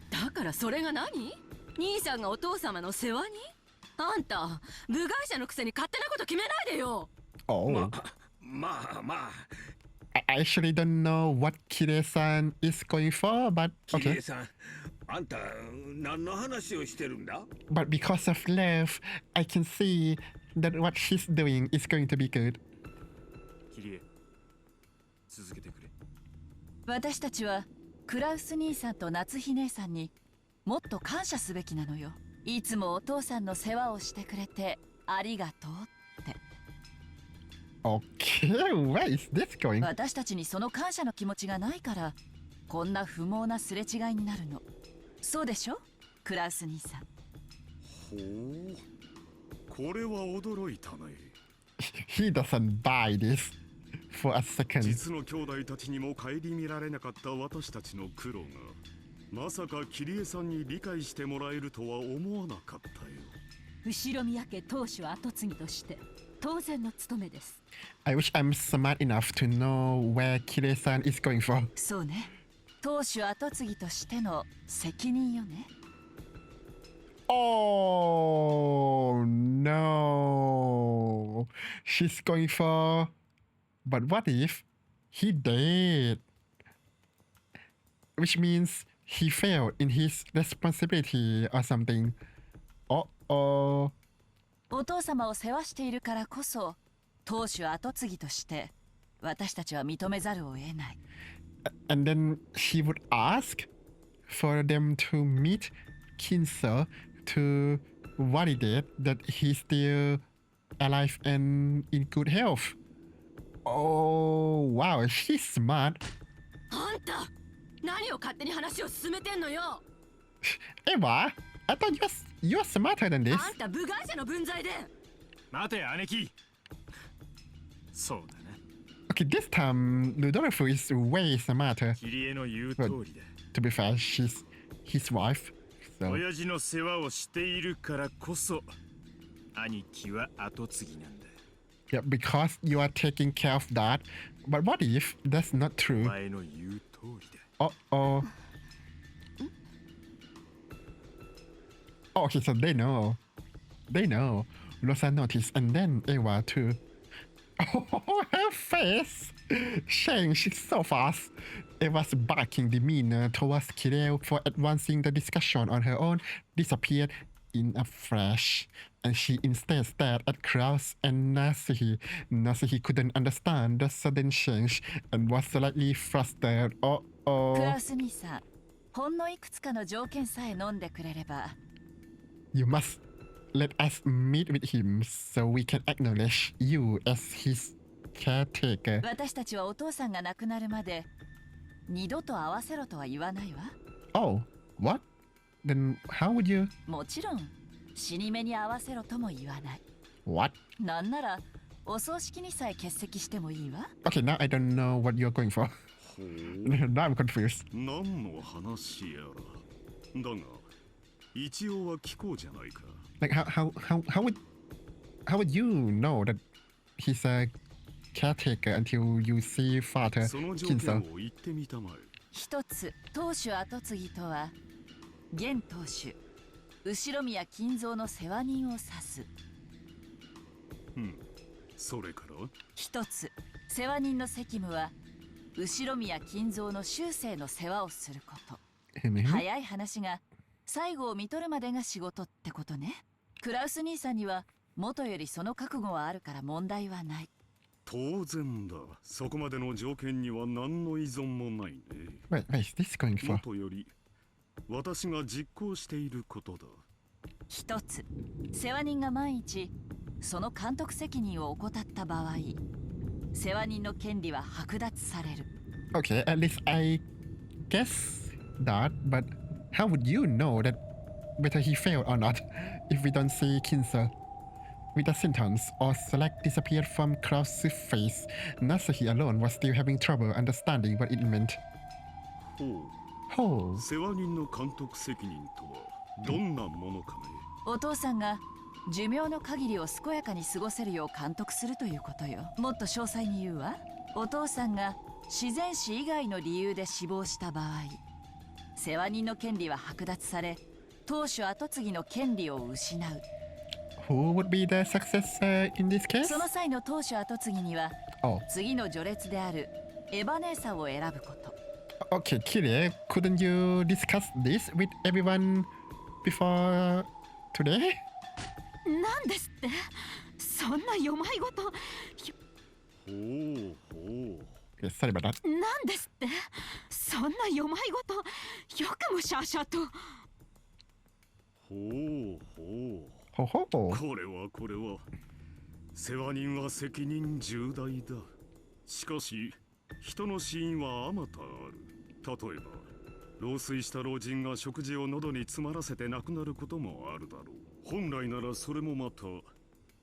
だからそれが何？兄さんがお父様の世話に？あんた部外者のくせに勝手なこと決めないでよ。Oh. まあ I actually don't know what Kirei-san is going for, but キリエ okay. さん、あんた何の話をしてるんだ？ But because of love, I can see that what she's doing is going to be good. キリエ、続けてくれ。私たちはクラウス兄さんと夏日姉さんにもっと感謝すべきなのよ。いつもお父さんの世話をしてくれてありがとうって。Okay, where is this going? 私たちにその感謝の気持ちがないからこんな不毛なすれ違いになるの。そうでしょ、クラウス兄さん。ほう、これは驚いたね。He doesn't buy this for a second. 実の兄弟たちにも顧みられなかった私たちの苦労が、まさかキリエさんに理解してもらえるとは思わなかったよ。後ろ宮家当主後継ぎとして当然の務めです。I wish I'm smart enough to know where Kirei-san is going for. そうね、当主後継ぎとしての責任よね。Oh no. She's going for... But what if he did? Which means he failed in his responsibility or something. Uh-oh. お父様を世話しているからこそ当主後継ぎとして私たちは認めざるを得ない。 And then he would ask for them to meet Kinso to validate that he's still alive and in good health. Oh, wow, she's smart. あんた何を勝手に話を進めてんのよ。 Eva, I thought you're smarter than this. あんた部外者の分際で。待て姉貴。そうだな。Okay, this time Ludolfo is way smarter. キリエの言う通りだ。 To be fair, she's his wife. So. 親父の世話をしているからこそ兄貴は後継ぎなんだ。 Yeah, because you are taking care of that. But what if that's not お true? 前の言う通りだ。 Uh-oh. Oh, okay, so they know. They know. Rosa noticed, and then Eva too. Oh, her face changed so fast. Eva's barking demeanor towards Kirei for advancing the discussion on her own disappeared in a flash, and she instead stared at Kraus and Nasuhi. Nasuhi couldn't understand the sudden change and was slightly flustered. ク Uh-oh. ラウス兄さん、ほんのいくつかの条件さえ飲んでくれれば。 You must let us meet with him so we can acknowledge you as his caretaker. 私たちはお父さんが亡くなるまで二度と合わせろとは言わないわ。 Oh, what? Then how would you? もちろん死に目に合わせろとも言わない。 What? なんならお葬式にさえ欠席してもいいわ。 Okay, now I don't know what you're going for. ほう Now I'm confused. 何の話やら。だが一応は聞こうじゃないか。 Like how would you know that he's a caretaker until you see Father その条 Kinso? 件を言ってみたまえ。一つ、当主跡継ぎとは現当主後宮金蔵の世話人を指す。それから一つ、世話人の責務は後宮金蔵の終生の世話をすること。早い話が最後を見とるまでが仕事ってことね。クラウス兄さんには元よりその覚悟はあるから問題はない。当然だ。そこまでの条件には何の依存もないね。Wait, is this going for? 元より私が実行していることだ。一つ、世話人が万一その監督責任を怠った場合、世話人の権利は剥奪される。 Okay, at least I guess that, but how would you know that whether he failed or not if we don't see Kinso? With the sentence or select disappeared from Klaus' face, Nasahi alone was still having trouble understanding what it meant. ほう。 Oh, 世話人の監督責任とはどんなものかね。お父さんが寿命の限りを健やかに過ごせるよう監督するということよ。もっと詳細に言うわ。お父さんが自然死以外の理由で死亡した場合、世話人の権利は剥奪され、当主跡継ぎの権利を失う。 who would be the successor in this case? その際の当主跡継ぎには、 Oh, 次の序列であるエヴァ姉さんを選ぶこと。 okay, Kirie, couldn't you discuss this with everyone before today? なんですって、そんなよまいごと。ほうほう。 Okay, sorry about that. なんですって、そんなよまいごと。よくもシャーシャーと。ほうほう。 Ho ho. これは世話人は責任重大だ。しかし人の死因はあまたある。例えば老衰した老人が食事を喉に詰まらせて亡くなることもあるだろう。本来ならそれもまた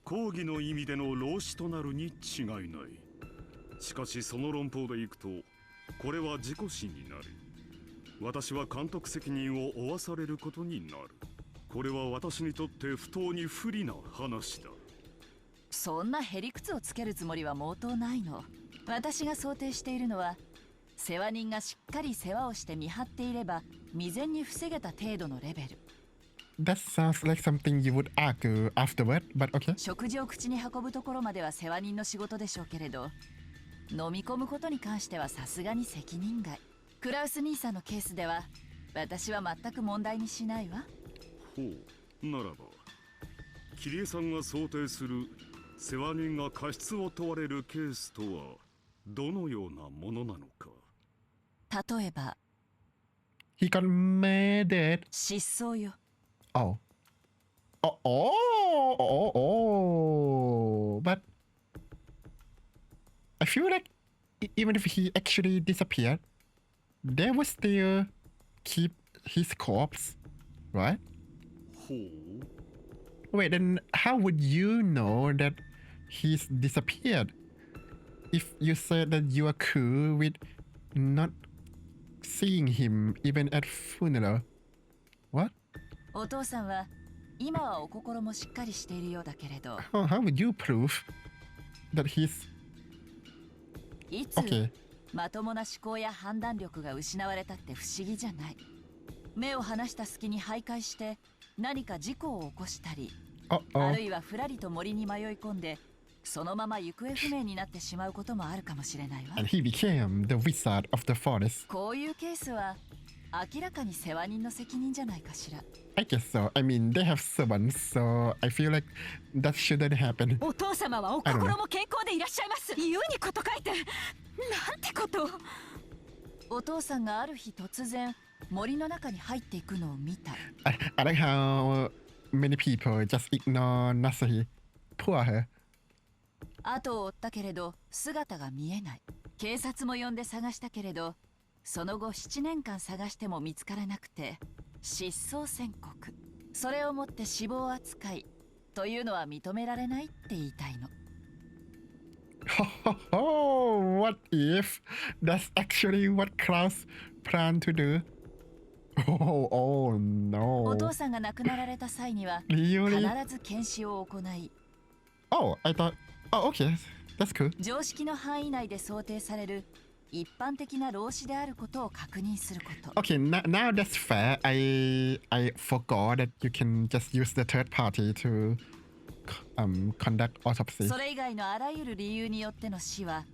講義の意味での老死となるに違いない。しかしその論法でいくとこれは事故死になる。私は監督責任を負わされることになる。これは私にとって不当に不利な話だ。そんなへりくつをつけるつもりは毛頭ないの。私が想定しているのは、世話人がしっかり世話をして見張っていれば未然に防げた程度のレベル。 That sounds like something you would argue afterward, but okay. 食事を口に運ぶところまでは世話人の仕事でしょうけれど、飲み込むことに関してはさすがに責任外。クラウス兄さんのケースでは私は全く問題にしないわ。ほう。ならば桐江さんが想定する世話人が過失を問われるケースとはどのようなものなのか。例えば He got murdered. 失踪よ。 Oh. Oh. But I feel like even if he actually disappeared, they would still keep his corpse, right? ほう。 Wait, then how would you know that he's disappeared? If you said that you are cool with not seeing him even at funeral. What? お父さんは今はお心もしっかりしているようだけれど、 How would you prove that he's いつ okay? まともな思考や判断力が失われたって不思議じゃない。目を離した隙に徘徊して何か事故を起こしたり、あ Uh-oh. るいはふらりと森に迷い込んでそのまま行方不明になってしまうこともあるかもしれないわ。 And he became the wizard of the forest. こういうケースは明らかに世話人の責任じゃないかしら。 I guess so. I mean, they have servants, so I feel like that shouldn't happen. お父様はお心も健康でいらっしゃいます。言うにこと書いて、なんてことを。お父さんがある日突然森の中に入っていくのを見た。 I like how many people just ignore Nasahi. Poor her. 後を追ったけれど姿が見えない。警察も呼んで探したけれどその後7年間探しても見つからなくて失踪宣告。それをもって死亡扱いというのは認められないって言いたいの。What if that's actually what Klaus planned to do? Oh お no. 父さんが亡くなられた際には必 Really? ず検視を行い、 Oh, I thought. Oh, okay. That's cool. 常識の範囲内で想定される一般的な老子であることを確認すること。 Okay, now that's fair. I forgot that you can just use the third party to conduct autopsy. それ以外のあらゆる理由によっての死は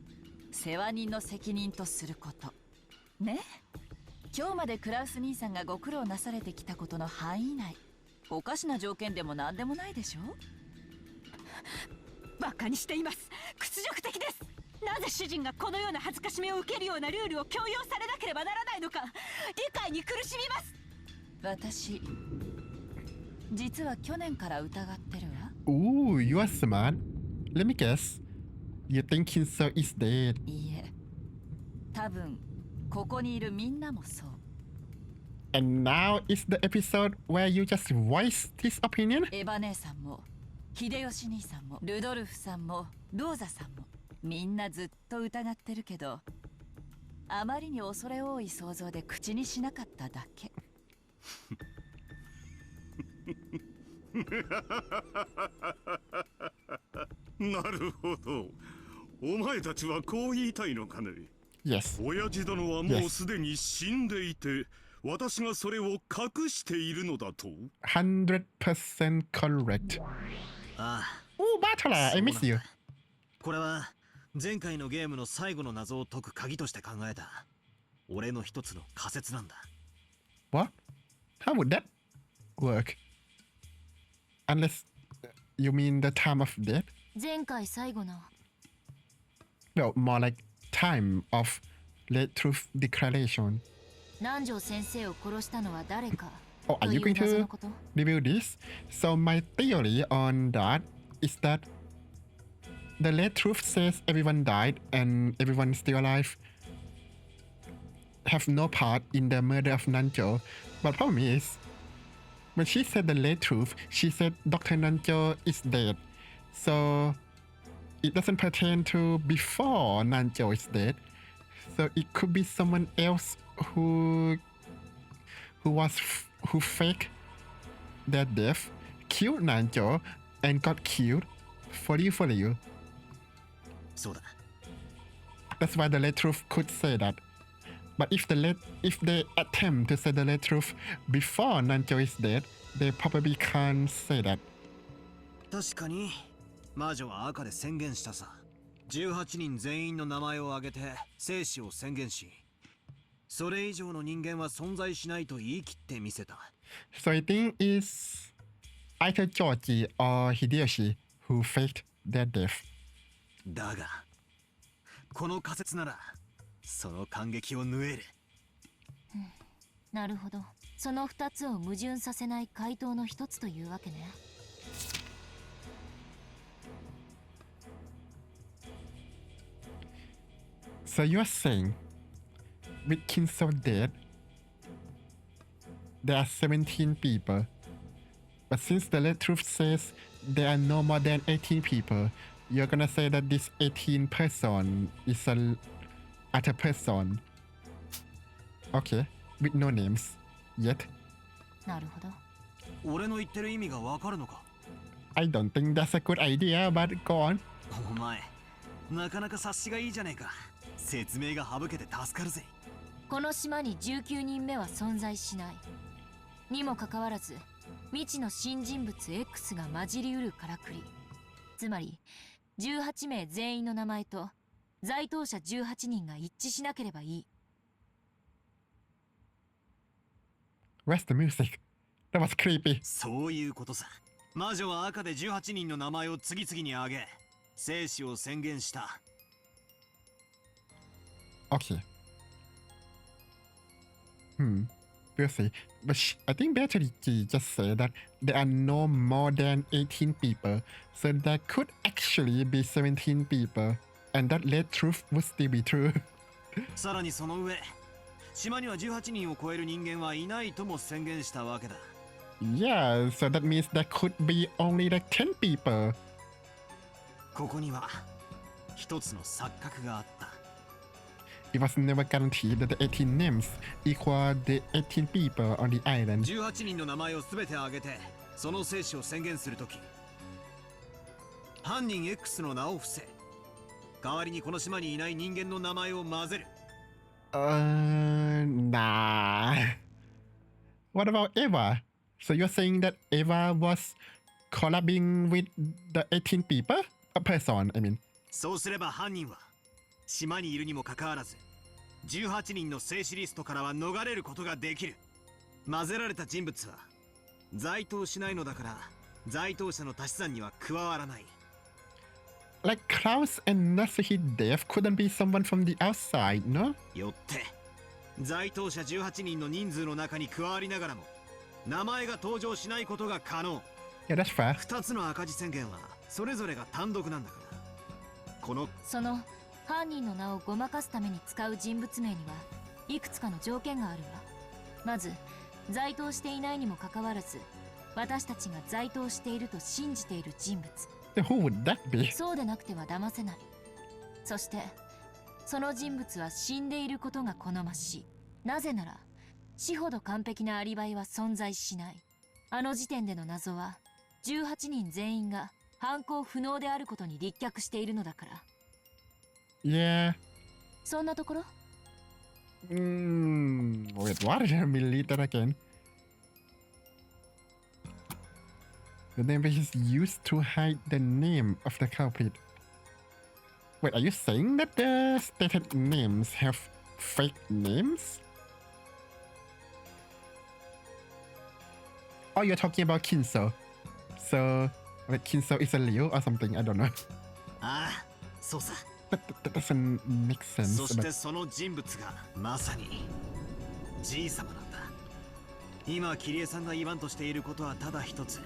世話人の責任とすることね。今日までクラウス兄さんがご苦労なされてきたことの範囲内、おかしな条件でも何でもないでしょ。バカにしています。屈辱的です。なぜ主人がこのような恥ずかしめを受けるようなルールを強要されなければならないのか、理解に苦しみます。私実は去年から疑ってるわ。 Ooh, you are smart. Let me guess. You think Kinso is dead? いいえ、多分ここにいるみんなもそう。 And now is the episode where you just voice this opinion? エヴァ姉さんも秀吉兄さんもルドルフさんもローザさんもみんなずっと疑ってるけど、あまりに恐れ多い想像で口にしなかっただけ。なるほど。お前たちはこう言いたいのかね。 Yes. 親父殿はもうすでに死んでいて、私がそれを隠しているのだと。 100% correct. ああ。 Oh, Bartala, I miss you. これは前回のゲームの最後の謎を解く鍵として考えた俺の一つの仮説なんだ。 What? How would that work? Unless you mean the time of death? 前回最後の No, more like time of late truth declaration. 南條先生を殺したのは誰か Oh, are と you いう going 謎 to のこと。 review this? So my theory on that is that the late truth says everyone died and everyone still alive have no part in the murder of Nanjo. But problem is, when she said the late truth, she said Dr. Nanjo is dead. So it doesn't pertain to before Nanjo is dead. So it could be someone else who faked their death, killed Nanjo, and got killed for you. そうだ。 That's why the late truth could say that. But if they attempt to say the late truth before Nanjo is dead, they probably can't say that. 確かに魔女は赤で宣言したさ。18人全員の名前を挙げて生死を宣言し、それ以上の人間は存在しないと言い切ってみせた。 So I think it's either Georgie or Hideyoshi who faked their death. だがこの仮説ならその感激を縫える。なるほど。その2つを矛盾させない回答の一つというわけね。So you're saying, with Kinso dead, there are 17 people. But since the late truth says there are no more than 18 people, you're gonna say that this 18 person is a other person. Okay, with no names yet. なるほど。俺の言ってる意味がわかるのか。 I don't think that's a good idea, but go on. お前なかなか察しがいいじゃねえか。説明が省けて助かるぜ。この島に19人目は存在しない。にもかかわらず未知の新人物 X が混じりうるからくり。つまり18名全員の名前と在当者18人が一致しなければいい。 Where's the music? That was creepy. そういうことさ。魔女は赤で18人の名前を次々に挙げ生死を宣言した。 Okay. We'll see. But I think Beatrice just said that there are no more than 18 people. So there could actually be 17 people. And that late truth would still be true. さらにその上島には18人を超える人間はいないとも宣言したわけだ。Yeah, so that means there could be only like 10 people. ここには一つの錯覚があった。It was never guaranteed that the 18 names equal the 18 people on the island. 18人の名前をすべて挙げてその生死を宣言するとき、犯人 X の名を伏せ、代わりにこの島にいない人間の名前を混ぜる。Nah. What about Eva? So you're saying that Eva was collabing with the 18 people? A person, I mean. そうすれば犯人は島にいるにもかかわらず18人の生死リストからは逃れることができる。混ぜられた人物は在当しないのだから在当者の足し算には加わらない。Like Klaus and Natsuhi Dev couldn't be someone from the outside, no? よって在当者18人の人数の中に加わりながらも名前が登場しないことが可能。Yeah, that's fair. 2つの赤字宣言はそれぞれが単独なんだから。その犯人の名をごまかすために使う人物名にはいくつかの条件があるわ。まず在当していないにもかかわらず私たちが在当していると信じている人物。Who would that be? そうでなくては騙せない。そしてその人物は死んでいることが好ましい。なぜなら死ほど完璧なアリバイは存在しない。あの時点での謎は18人全員が犯行不能であることに立脚しているのだから。Yeah. そんなところ？ Wait, what? Let me read that again. The name is used to hide the name of the culprit. Wait, are you saying that the stated names have fake names? Oh, you're talking about Kinso. So, like Kinso is a Leo or something, I don't know. ああ、そうさ。That doesn't make sense. そしてその人物がまさにじいさまなんだ。今キリエさんが言わんとしていることはただ一つ。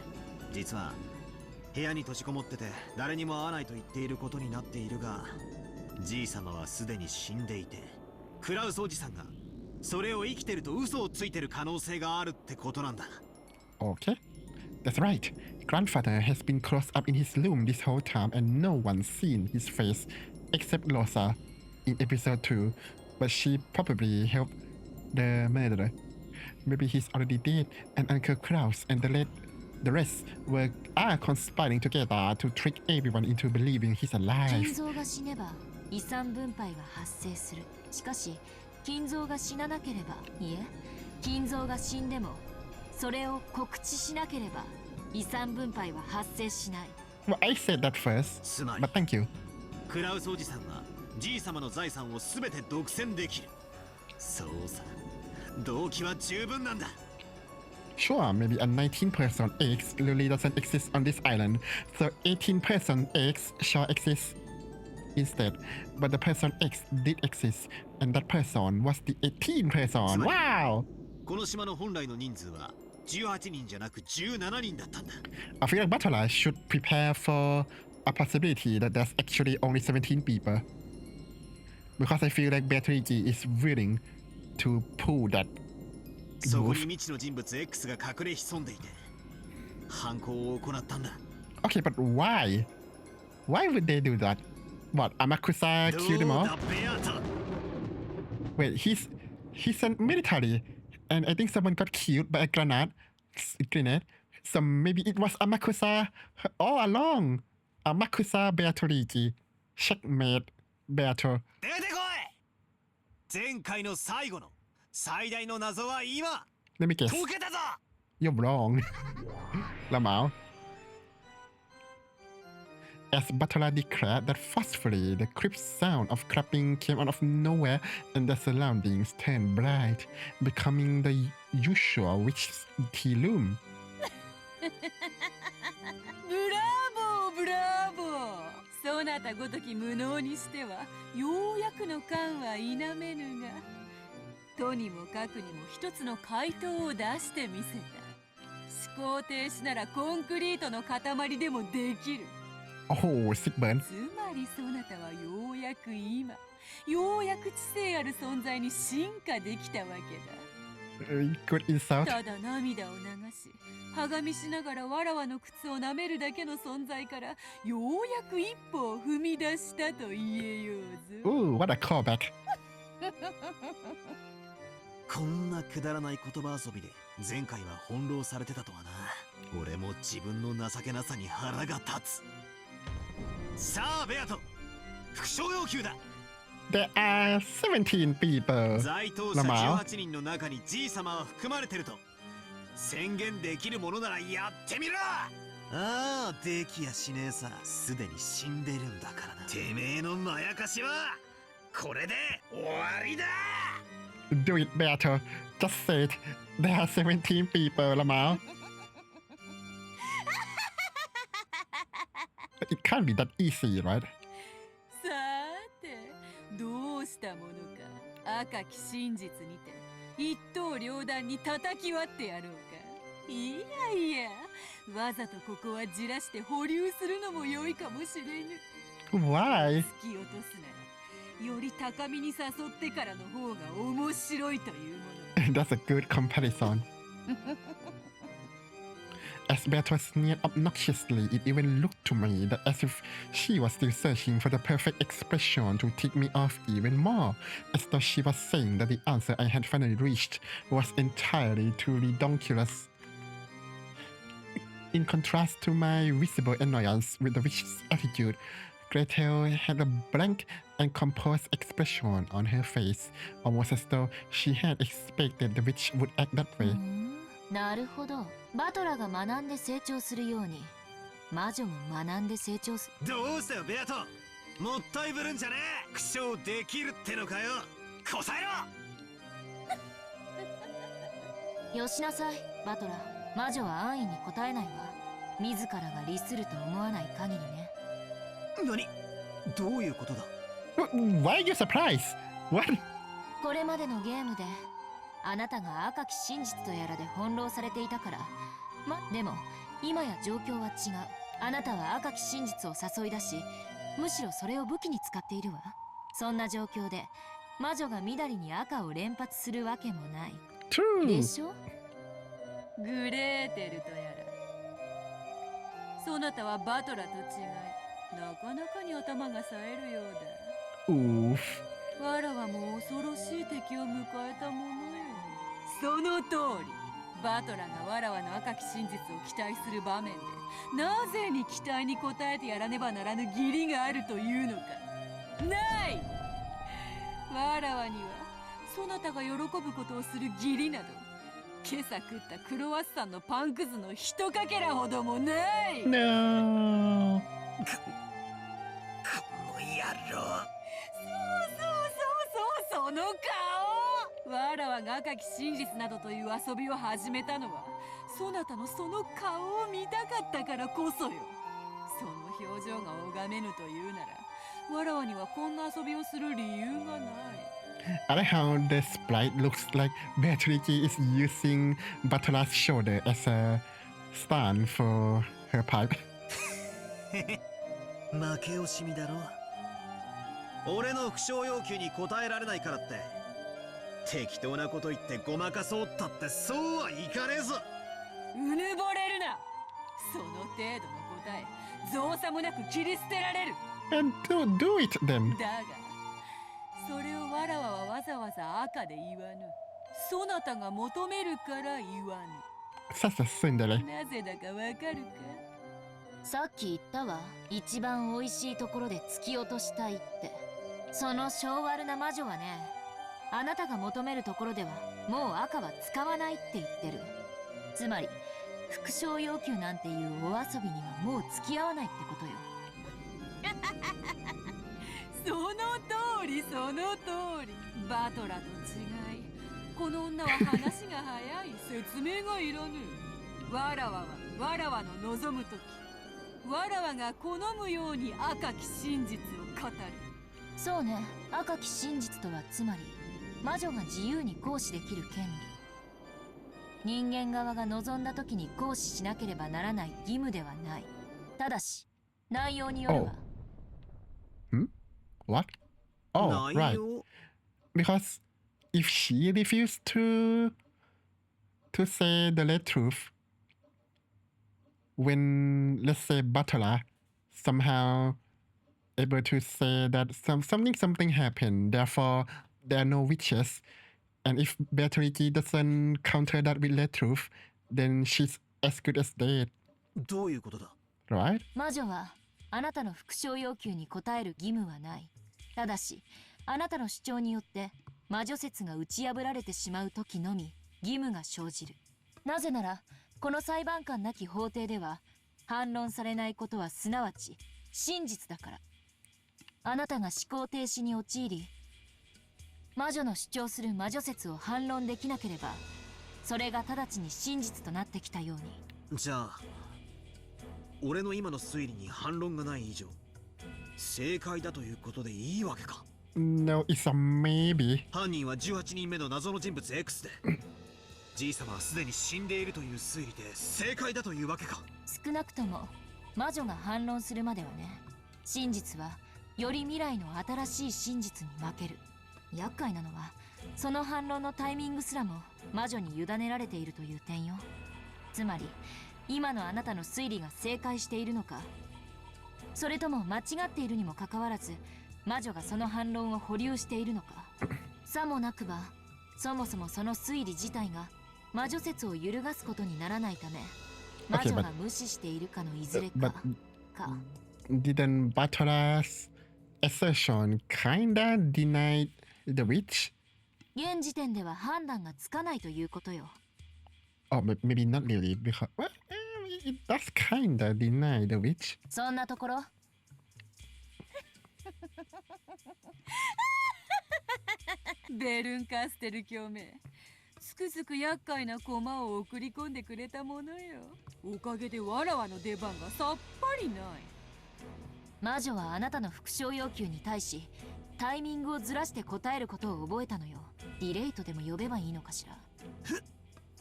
実は部屋に閉じこもってて誰にも会わないと言っていることになっているが、じいさまはすでに死んでいて、クラウスおじさんがそれを生きてると嘘をついてる可能性があるってことなんだ。Okay, that's right. Grandfather has been closed up in his room this whole time and no one's seen his face except Rosa in episode 2, but she probably helped the murderer. Maybe he's already dead and Uncle Klaus and the rest are conspiring together to trick everyone into believing he's alive. 金蔵が死ねば遺産分配が発生する。しかし金蔵が死ななければ、いえ、金蔵が死んでもそれを告知しなければ遺産分配は発生しない。Well, I said that first, but thank you. クラウスおじさんはじいさまの財産をすべて独占できる。そうさ、動機は十分なんだ。Sure, maybe a 19-person X really doesn't exist on this island, so 18-person X shall exist instead. But the person X did exist, and that person was the 18 person. Wow! この島の本来の人数は18人じゃなく17人だったんだ。I feel like Butler should prepare for a possibility that there's actually only 17 people. Because I feel like Beatrice is willing to pull that そこに未知の人物 X が隠れ潜んでいて犯行を行ったんだ。Okay, but why? Why would they do that? What, Amakusa killed them all? Wait, he's in military, and I think someone got killed by a grenade. So maybe it was Amakusa all along. Amakusa Beatrice. Checkmate Beatrice. 出てこい。前回の最後の最大の謎は今 Let me guess. 解けたぞ。 You're wrong. Lamau. As Butler declared that forcefully, the crisp sound of clapping came out of nowhere and the surroundings turned bright, becoming the usual witch's tea room. ブラボーブラボー。そなたごとき無能にしてはようやくの感は否めぬが、とにもかくにも一つの回答を出してみせた。思考停止ならコンクリートの塊でもできる。Oh, sick burn. つまりそなたはようやく今ようやく知性ある存在に進化できたわけだ。 Good insult. ただ涙を流し、はがみしながらわらわの靴を舐めるだけの存在からようやく一歩を踏み出したと言えようぞ。 Ooh, what a callback. こんなくだらない言葉遊びで前回は翻弄されてたとはな。俺も自分の情けなさに腹が立つ。さあベアト、副賞要求だ。 There are 17 people. 在当者18人の中にじい様は含まれてると宣言できるものならやってみろ。ああ、できやしねえさ。すでに死んでるんだからな。てめえのまやかしはこれで終わりだ。 Do it better. Just say it. There are 17 people, Lamau. It can't be that easy, right? さて、どうしたものか。赤き真実にて一刀両断に叩き割ってやろうか。いやいや、わざとここはじらして保留するのも良いかもしれぬ。 Why? 突き落とすならより高みに誘ってからの方が面白いというもの。 That's a good comparison. As Beatrice sneered obnoxiously, it even looked to me that as if she was still searching for the perfect expression to tick me off even more, as though she was saying that the answer I had finally reached was entirely too ridiculous. In contrast to my visible annoyance with the witch's attitude, Gretel had a blank and composed expression on her face, almost as though she had expected the witch would act that way. なるほど。バトラが学んで成長するように、魔女も学んで成長する。どうしたよベアト、もったいぶるんじゃねえ。苦笑できるってのかよ。こさえろ。よしなさい、バトラ。魔女は安易に答えないわ。自らが利すると思わない限りね。何？どういうことだ？ Why are you surprised? What? これまでのゲームであなたが赤き真実とやらで翻弄されていたから。でも今や状況は違う。あなたは赤き真実を誘い出し、むしろそれを武器に使っているわ。そんな状況で魔女が緑に赤を連発するわけもない。 True. でしょ。グレーテルとやら。そなたはバトラと違い、なかなかに頭が冴えるようだ。 Oof. わらわも恐ろしい敵を迎えたものよ。その通り。バトラがわらわの赤き真実を期待する場面で、なぜに期待に応えてやらねばならぬ義理があるというのか。ない。わらわにはそなたが喜ぶことをする義理など、今朝食ったクロワッサンのパンくずのひとかけらほどもない。 No. この野郎。その顔。わらわが赤き真実などという遊びを始めたのは、そなたのその顔を見たかったからこそよ。その表情が拝めぬというなら、わらわにはこんな遊びをする理由がない。 I like how the sprite looks like Beatrice is using Battola's shoulder as a stand for her pipe. 負け惜しみだろ。俺の副賞要求に応えられないからって適当なこと言ってごまかそうったってそうはいかねえぞ。うぬぼれるな。その程度の答え、造作もなく切り捨てられる。 And do it then. だがそれをわらわはわざわざ赤で言わぬ。そなたが求めるから言わぬ。 Such a tsundere. なぜだかわかるか。さっき言ったわ。一番美味しいところで突き落としたいって。その性悪な魔女はね、あなたが求めるところではもう赤は使わないって言ってる。つまり副賞要求なんていうお遊びにはもう付き合わないってことよ。その通りその通り。バトラと違い、この女は話が早い。説明がいらぬ。わらわはわらわの望むとき、わらわが好むように赤き真実を語る。そうね。赤き真実とはつまり魔女が自由に行使できる権利。人間側が望んだ時に行使しなければならない義務ではない。ただし内容によれば。 What? Oh, right. Because if she refused to say the red truth, when let's say Butler somehow able to say that something happened, therefore there are no witches, and if Beatrice doesn't counter that with red truth, then she's as good as dead. どういうことだ Right? 魔女はあなたの復唱要求に応える義務はない。ただし、あなたの主張によって魔女説が打ち破られてしまう時のみ義務が生じる。なぜなら、この裁判官なき法廷では反論されないことはすなわち真実だから。あなたが思考停止に陥り、魔女の主張する魔女説を反論できなければ、それが直ちに真実となってきたように。じゃあ俺の今の推理に反論がない以上正解だということでいいわけか No, it's a maybe. 犯人は18人目の謎の人物 X でじいさまはすでに死んでいるという推理で正解だというわけか少なくとも魔女が反論するまではね。真実はより未来の新しい真実に負ける。厄介なのはその反論のタイミングすらも魔女に委ねられているという点よ。つまり今のあなたの推理が正解しているのか、それとも間違っているにもかかわらず魔女がその反論を保留しているのか。さもなくばそもそもその推理自体が魔女説を揺るがすことにならないため、魔女が無視しているかのいずれか。Didn't Butler's assertion kinda denied the witch? 現時点では判断がつかないということよ。Oh, maybe not really, because well, it does kinda deny the witch. そんなところベルンカステル教名、つくづく厄介な駒を送り込んでくれたものよ。おかげでわらわの出番がさっぱりない。魔女はあなたの復唱要求に対しタイミングをずらして答えることを覚えたのよ。ディレイトでも呼べばいいのかしら。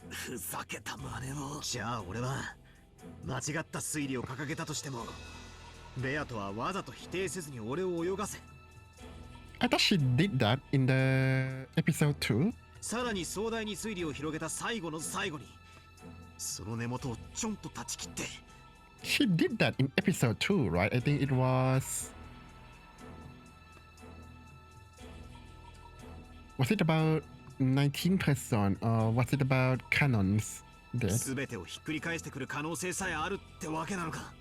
ふざけた真似を。じゃあ俺は間違った推理を掲げたとしてもベアとはわざと否定せずに俺を泳がせ。I thought she did that in the episode 2. さらに壮大に推理を広げた最後の最後にその根元をちょんと断ち切って。 She did that in episode 2, right? I think it was it about 19 person or was it about canons? 全てをひっくり返してくる可能性さえあるってわけなのか。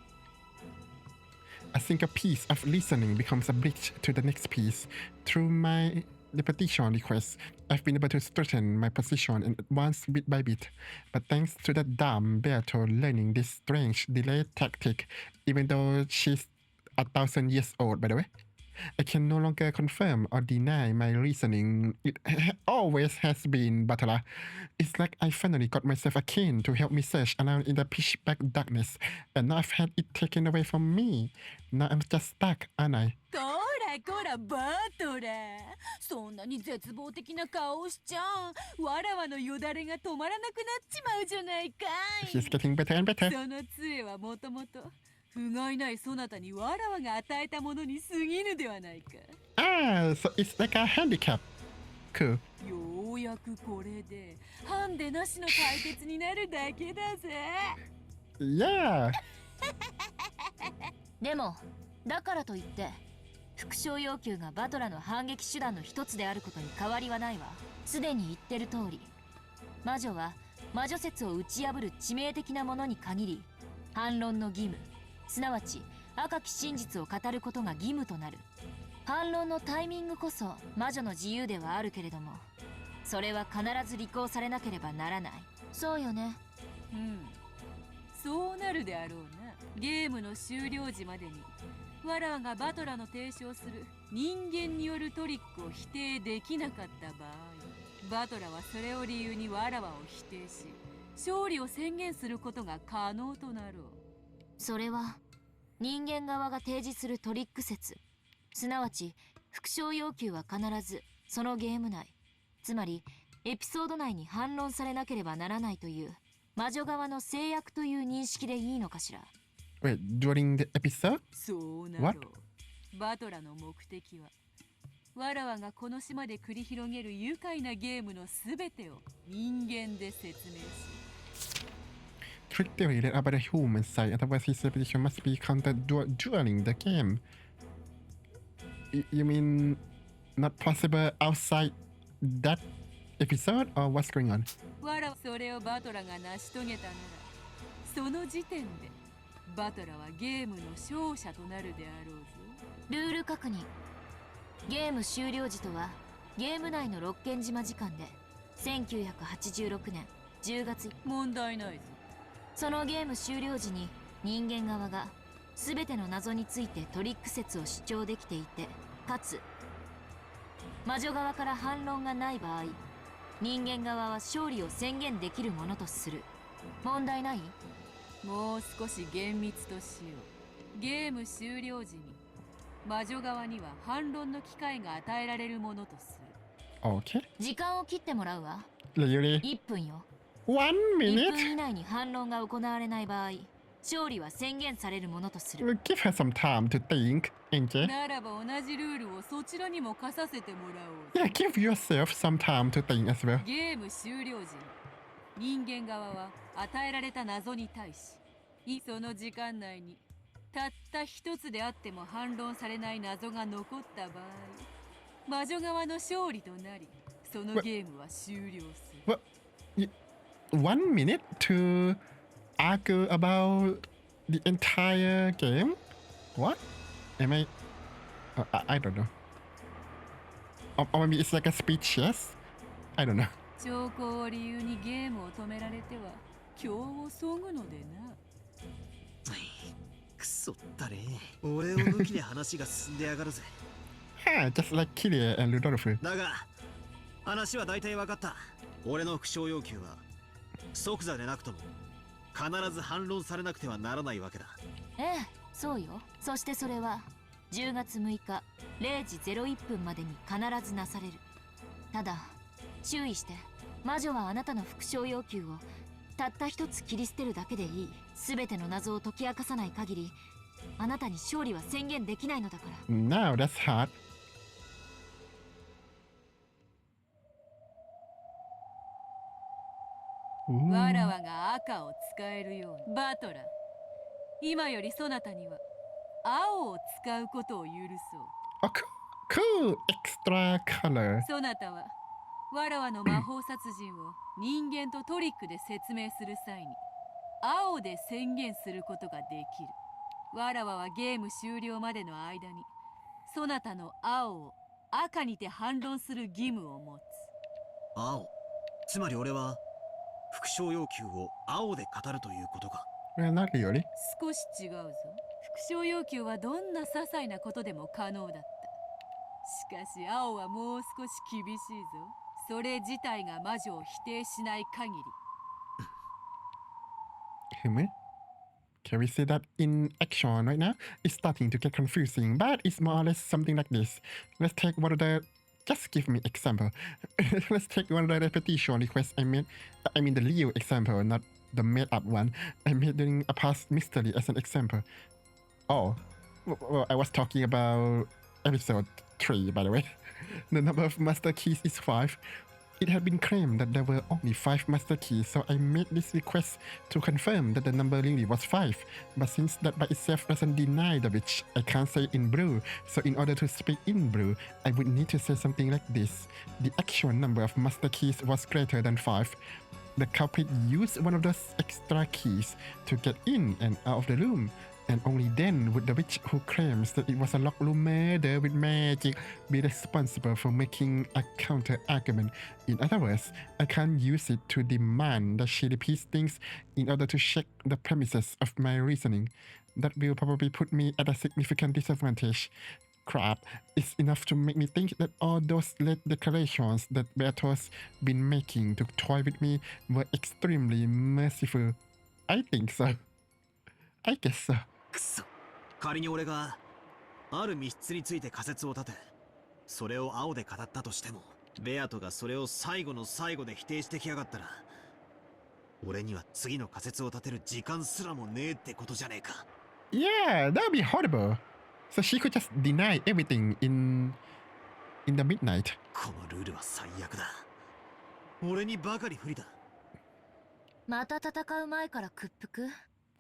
I think a piece of listening becomes a bridge to the next piece. Through my repetition requests, I've been able to strengthen my position and advance bit by bit. But thanks to that dumb Beato learning this strange delay tactic, even though she's 1,000 years old, by the way, I can no longer confirm or deny my reasoning. It always has been Butler. It's like I finally got myself a cane to help me search around in the pitch black darkness, and now I've had it taken away from me. Now I'm just stuck, aren't I? こらこらバトラー、そんなに絶望的な顔しちゃう。わらわのよだれが止まらなくなっちまうじゃないかい。 She's getting better and better. その杖はもともと不甲斐ないそなたにわらわが与えたものに過ぎぬではないか。Ah, so it's like a handicap. Cool. ようやくこれでハンデなしの対決になるだけだぜ。Yeah. でもだからといって復唱要求がバトラの反撃手段の一つであることに変わりはないわ。すでに言ってる通り、魔女は魔女説を打ち破る致命的なものに限り反論の義務、すなわち赤き真実を語ることが義務となる。反論のタイミングこそ魔女の自由ではあるけれども、それは必ず履行されなければならない。そうよね。うん、そうなるであろうな。ゲームの終了時までにわらわがバトラの提唱する人間によるトリックを否定できなかった場合、バトラはそれを理由にわらわを否定し勝利を宣言することが可能となろう。それは人間側が提示するトリック説、すなわち復唱要求は必ずそのゲーム内、つまりエピソード内に反論されなければならないという魔女側の制約という認識でいいのかしら。Wait, during the episode? そうなろう。バトラの目的はわらわがこの島で繰り広げる愉快なゲームのすべてを人間で説明し Trick theory that about the human side, otherwise his repetition must be counted during the game. You mean not possible outside that episode, or what's going on? わらそれをバトラが成し遂げたなら、その時点でバトラはゲームの勝者となるであろうぞ。ルール確認。ゲーム終了時とはゲーム内の六軒島時間で1986年10月。問題ないぞ。そのゲーム終了時に人間側が全ての謎についてトリック説を主張できていて、かつ魔女側から反論がない場合、人間側は勝利を宣言できるものとする。問題ない？もう少し厳密としよう。ゲーム終了時に魔女側には反論の機会が与えられるものとする。Okay. 時間を切ってもらうわ。Really? 1分よ。1 minute? 1分以内に反論が行われない場合、勝利は宣言されるものとする。Give her some time to think, Angel. ならば同じルールをそちらにも課させてもらおう。Yeah, give yourself some time to think as well. ゲーム終了時に人間側は与えられた謎に対し、その時間内にたった一つであっても反論されない謎が残った場合、魔女側の勝利となり、そのゲームは終了する。 1 minute to argue about the entire game? What? Am I? I don't know. Or maybe it's like a speech, yes? I don't know. 兆候を理由にゲームを止められては今日をそぐのでな。くそったれ。俺を武器で話が進んでやがるぜ。Just like Kiria and Ludolf. だが、話は大体分かった。俺の副賞要求は即座でなくとも必ず反論されなくてはならないわけだ。ええ、そうよ。そしてそれは10月6日0時01分までに必ずなされる。ただ注意して、魔女はあなたの副賞要求をたった一つ切り捨てるだけでいい。全ての謎を解き明かさない限り、あなたに勝利は宣言できないのだから。 Now that's hard. わらわが赤を使えるように。バトラ、今よりそなたには青を使うことを許そう。Cool extra color. そなたはわらわの魔法殺人を人間とトリックで説明する際に青で宣言することができる。わらわはゲーム終了までの間にそなたの青を赤にて反論する義務を持つ。青、つまり俺は副賞要求を青で語るということか。Not really. 少し違うぞ。副賞要求はどんな些細なことでも可能だった。しかし青はもう少し厳しいぞ。それ自体が魔女を否定しない限り。Can we say that in action right now? It's starting to get confusing, but it's more or less something like this. Let's take one of the... Just give me example. Let's take one of the repetition requests I made. I mean the real example, not the made up one. I made during a past mystery as an example. Oh, well, I was talking about episode 3, by the way. The number of master keys is 5. It had been claimed that there were only 5 master keys, so I made this request to confirm that the number really was 5. But since that by itself doesn't deny the witch, I can't say in blue. So in order to speak in blue, I would need to say something like this. The actual number of master keys was greater than 5. The culprit used one of those extra keys to get in and out of the room. And only then would the witch who claims that it was a locked room murder with magic be responsible for making a counter-argument. In other words, I can't use it to demand that she repeats things in order to check the premises of my reasoning. That will probably put me at a significant disadvantage. Crap, it's enough to make me think that all those late declarations that Beatrice's been making to toy with me were extremely merciful. I think so. I guess so. くそ、仮に俺がある密室について仮説を立て、それを青で語ったとしても、ベアトがそれを最後の最後で否定してきやがったら、俺には次の仮説を立てる時間すらもねえってことじゃねえか。Yeah, that would be horrible. So she could just deny everything in in the midnight. このルールは最悪だ。俺にばかり不利だ。また戦う前から屈服。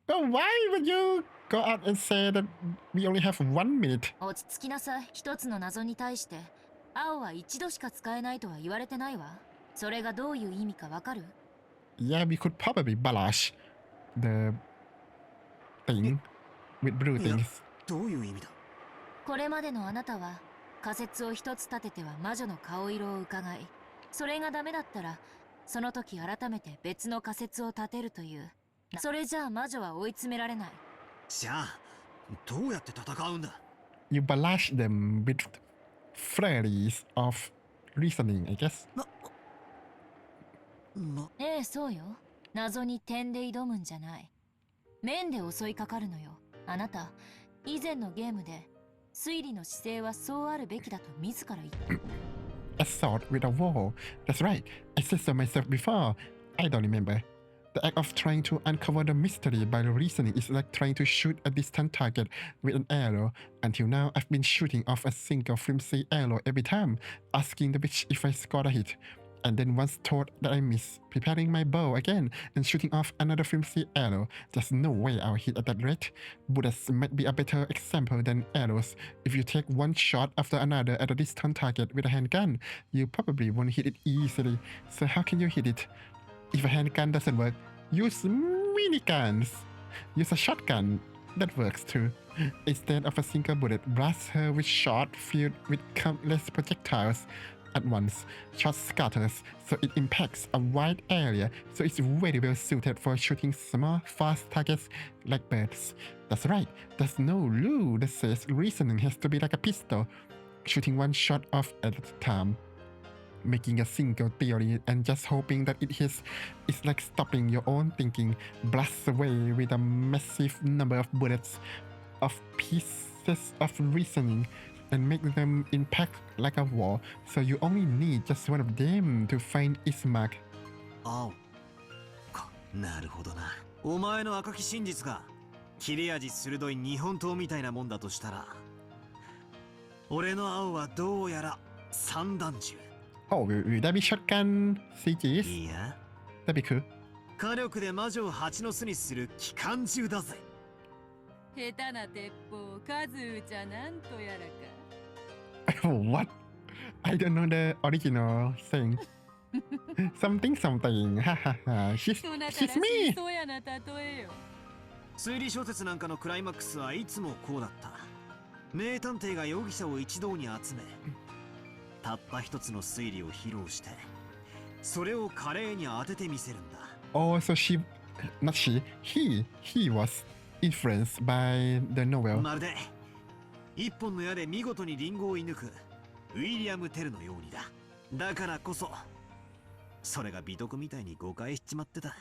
Well, why would you go out and say that we only have 1 minute? 落ち着きなさい。一つの謎に対して青は一度しか使えないとは言われてないわ。それがどういう意味かわかる？ Yeah, we could probably balash the thing with blue things. どういう意味だ？これまでのあなたは仮説を一つ立てては魔女の顔色を伺い、それがダメだったらその時改めて別の仮説を立てるという。それじゃあ魔女は追い詰められない。じゃあどうやって戦うんだ？ You balash them with flurries of reasoning, I guess. ええ、そうよ。謎に点で挑むんじゃない。面で襲いかかるのよ。あなた、以前のゲームで推理の姿勢はそうあるべきだと自ら言った。Assault with a wall. That's right. I said so myself before. I don't remember. The act of trying to uncover the mystery by reasoning is like trying to shoot a distant target with an arrow. Until now, I've been shooting off a single flimsy arrow every time, asking the witch if I scored a hit. And then once told that I miss, preparing my bow again and shooting off another flimsy arrow. There's no way I'll hit at that rate. Bullets might be a better example than arrows. If you take one shot after another at a distant target with a handgun, you probably won't hit it easily. So how can you hit it? If a handgun doesn't work, use miniguns. Use a shotgun. That works too. Instead of a single bullet, blast her with shot filled with countless projectiles at once. Shot scatters, so it impacts a wide area, so it's very well suited for shooting small, fast targets like birds. That's right, there's no rule that says reasoning has to be like a pistol, shooting one shot off at a time. Making a single theory and just hoping that it hits is like stopping your own thinking, blasts away with a massive number of bullets, of pieces of reasoning, and make them impact like a wall, so you only need just one of them to find its mark. 青か、なるほどな。お前の赤き真実が切れ味鋭い日本刀みたいなもんだとしたら、俺の青はどうやら散弾銃。Oh, will that be shotgun CGs? いや、that'd be cool. 火力で魔女を蜂の巣にする機関銃だぜ。下手な鉄砲、数打ちゃなんとやらか。What? I don't know the original thing. Something something. Ha ha ha. She's me. そうやな例えよ。推理小説なんかのクライマックスはいつもこうだった。名探偵が容疑者を一堂に集め、たった一つの推理を披露して、それを華麗に当ててみせるんだ。Oh, so not she, he was influenced by the novel. まるで一本の矢で見事にリンゴを射抜くウィリアム・テルのようにだ。だからこそそれが美徳みたいに誤解しちまってた。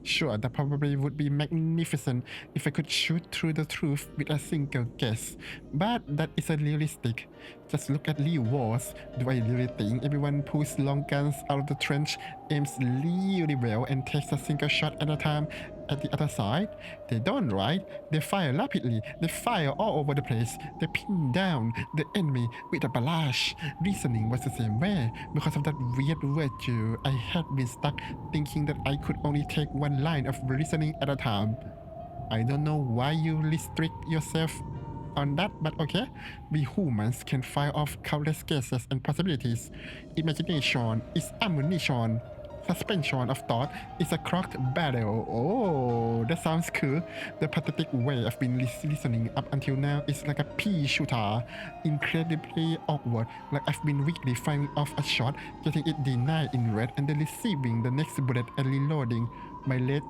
Sure, that probably would be magnificent if I could shoot through the truth with a single guess. But that isn't realistic. Just look at Lee Wars. Do I really think everyone pulls long guns out of the trench, aims really well, and takes a single shot at a time at the other side? They don't, right? They fire rapidly. They fire all over the place. They pin down the enemy with a barrage. Reasoning was the same way. Because of that weird virtue, I had been stuck thinking that I could only take one line of reasoning at a time. I don't know why you restrict yourself on that, but okay. We humans can fire off countless guesses and possibilities. Imagination is ammunition. Suspension of thought is a crocked barrel. Oh, that sounds cool. The pathetic way I've been listening up until now is like a pea shooter. Incredibly awkward, like I've been weakly firing off a shot, getting it denied in red, and then receiving the next bullet and reloading my lead.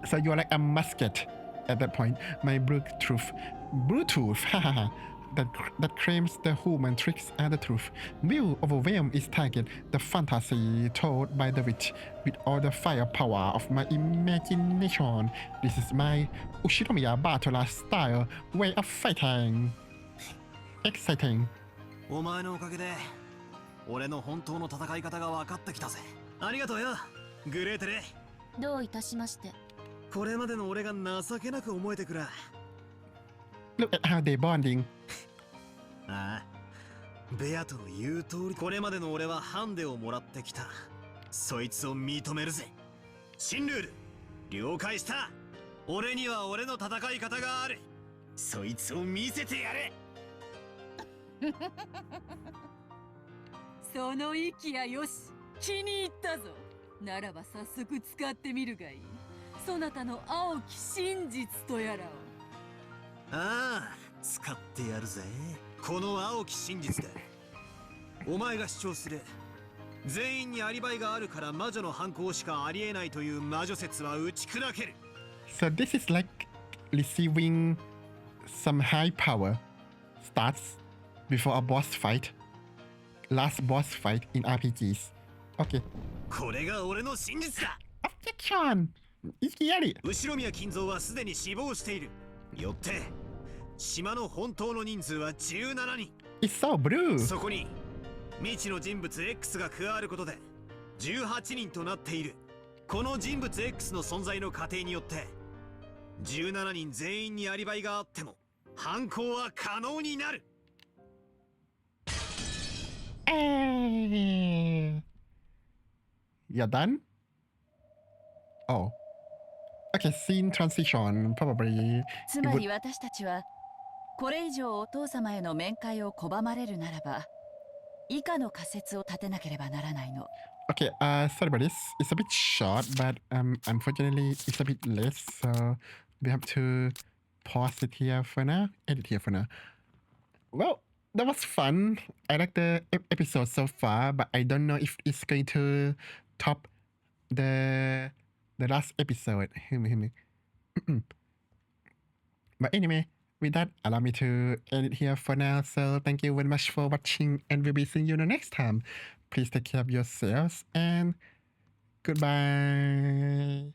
So you're like a musket at that point. My Bluetooth, haha. That claims the human tricks are the truth. Will overwhelm its target, the fantasy told by the witch, with all the firepower of my imagination. This is my Ushinomiya Battle style way of fighting. Exciting. お前のおかげで俺の本当の戦い方が分かってきたぜ。ありがとうよ、グレーテレ。どういたしまして。これまでの俺が情けなく思えてくら。 Look at how they bonding. ああ、ベアトの言う通り、これまでの俺はハンデをもらってきた。そいつを認めるぜ。新ルール了解した。俺には俺の戦い方がある。そいつを見せてやれ。その息やよし、気に入ったぞ。ならば早速使ってみるがいい。そなたの青き真実とやらを。ああ、使ってやるぜ。この青き真実でお前が主張する全員にアリバイがあるから魔女の犯行しかありえないという魔女説は打ち砕ける。 So this is like receiving some high power starts before a boss fight. Last boss fight in RPGs. Okay. これが俺の真実だ。 Objection! いきなり後宮金蔵はすでに死亡している。よって島の本当の人数は17人。 It's so blue. そこに未知の人物 X が加わることで18人となっている。この人物 X の存在の過程によって17人全員にアリバイがあっても犯行は可能になる。You're done? Oh. Okay, scene transition. Probably. つまり私たちはこれ以上お父様への面会を拒まれるならば以下の仮説を立てなければならないの。Okay, sorry about this. It's a bit short, but unfortunately it's a bit less, so we have to pause it here for now. Edit here for now. Well, that was fun. I like the episode so far, but I don't know if it's going to top the last episode. But anyway, with that, allow me to end it here for now. So thank you very much for watching, and we'll be seeing you the next time. Please take care of yourselves, and goodbye.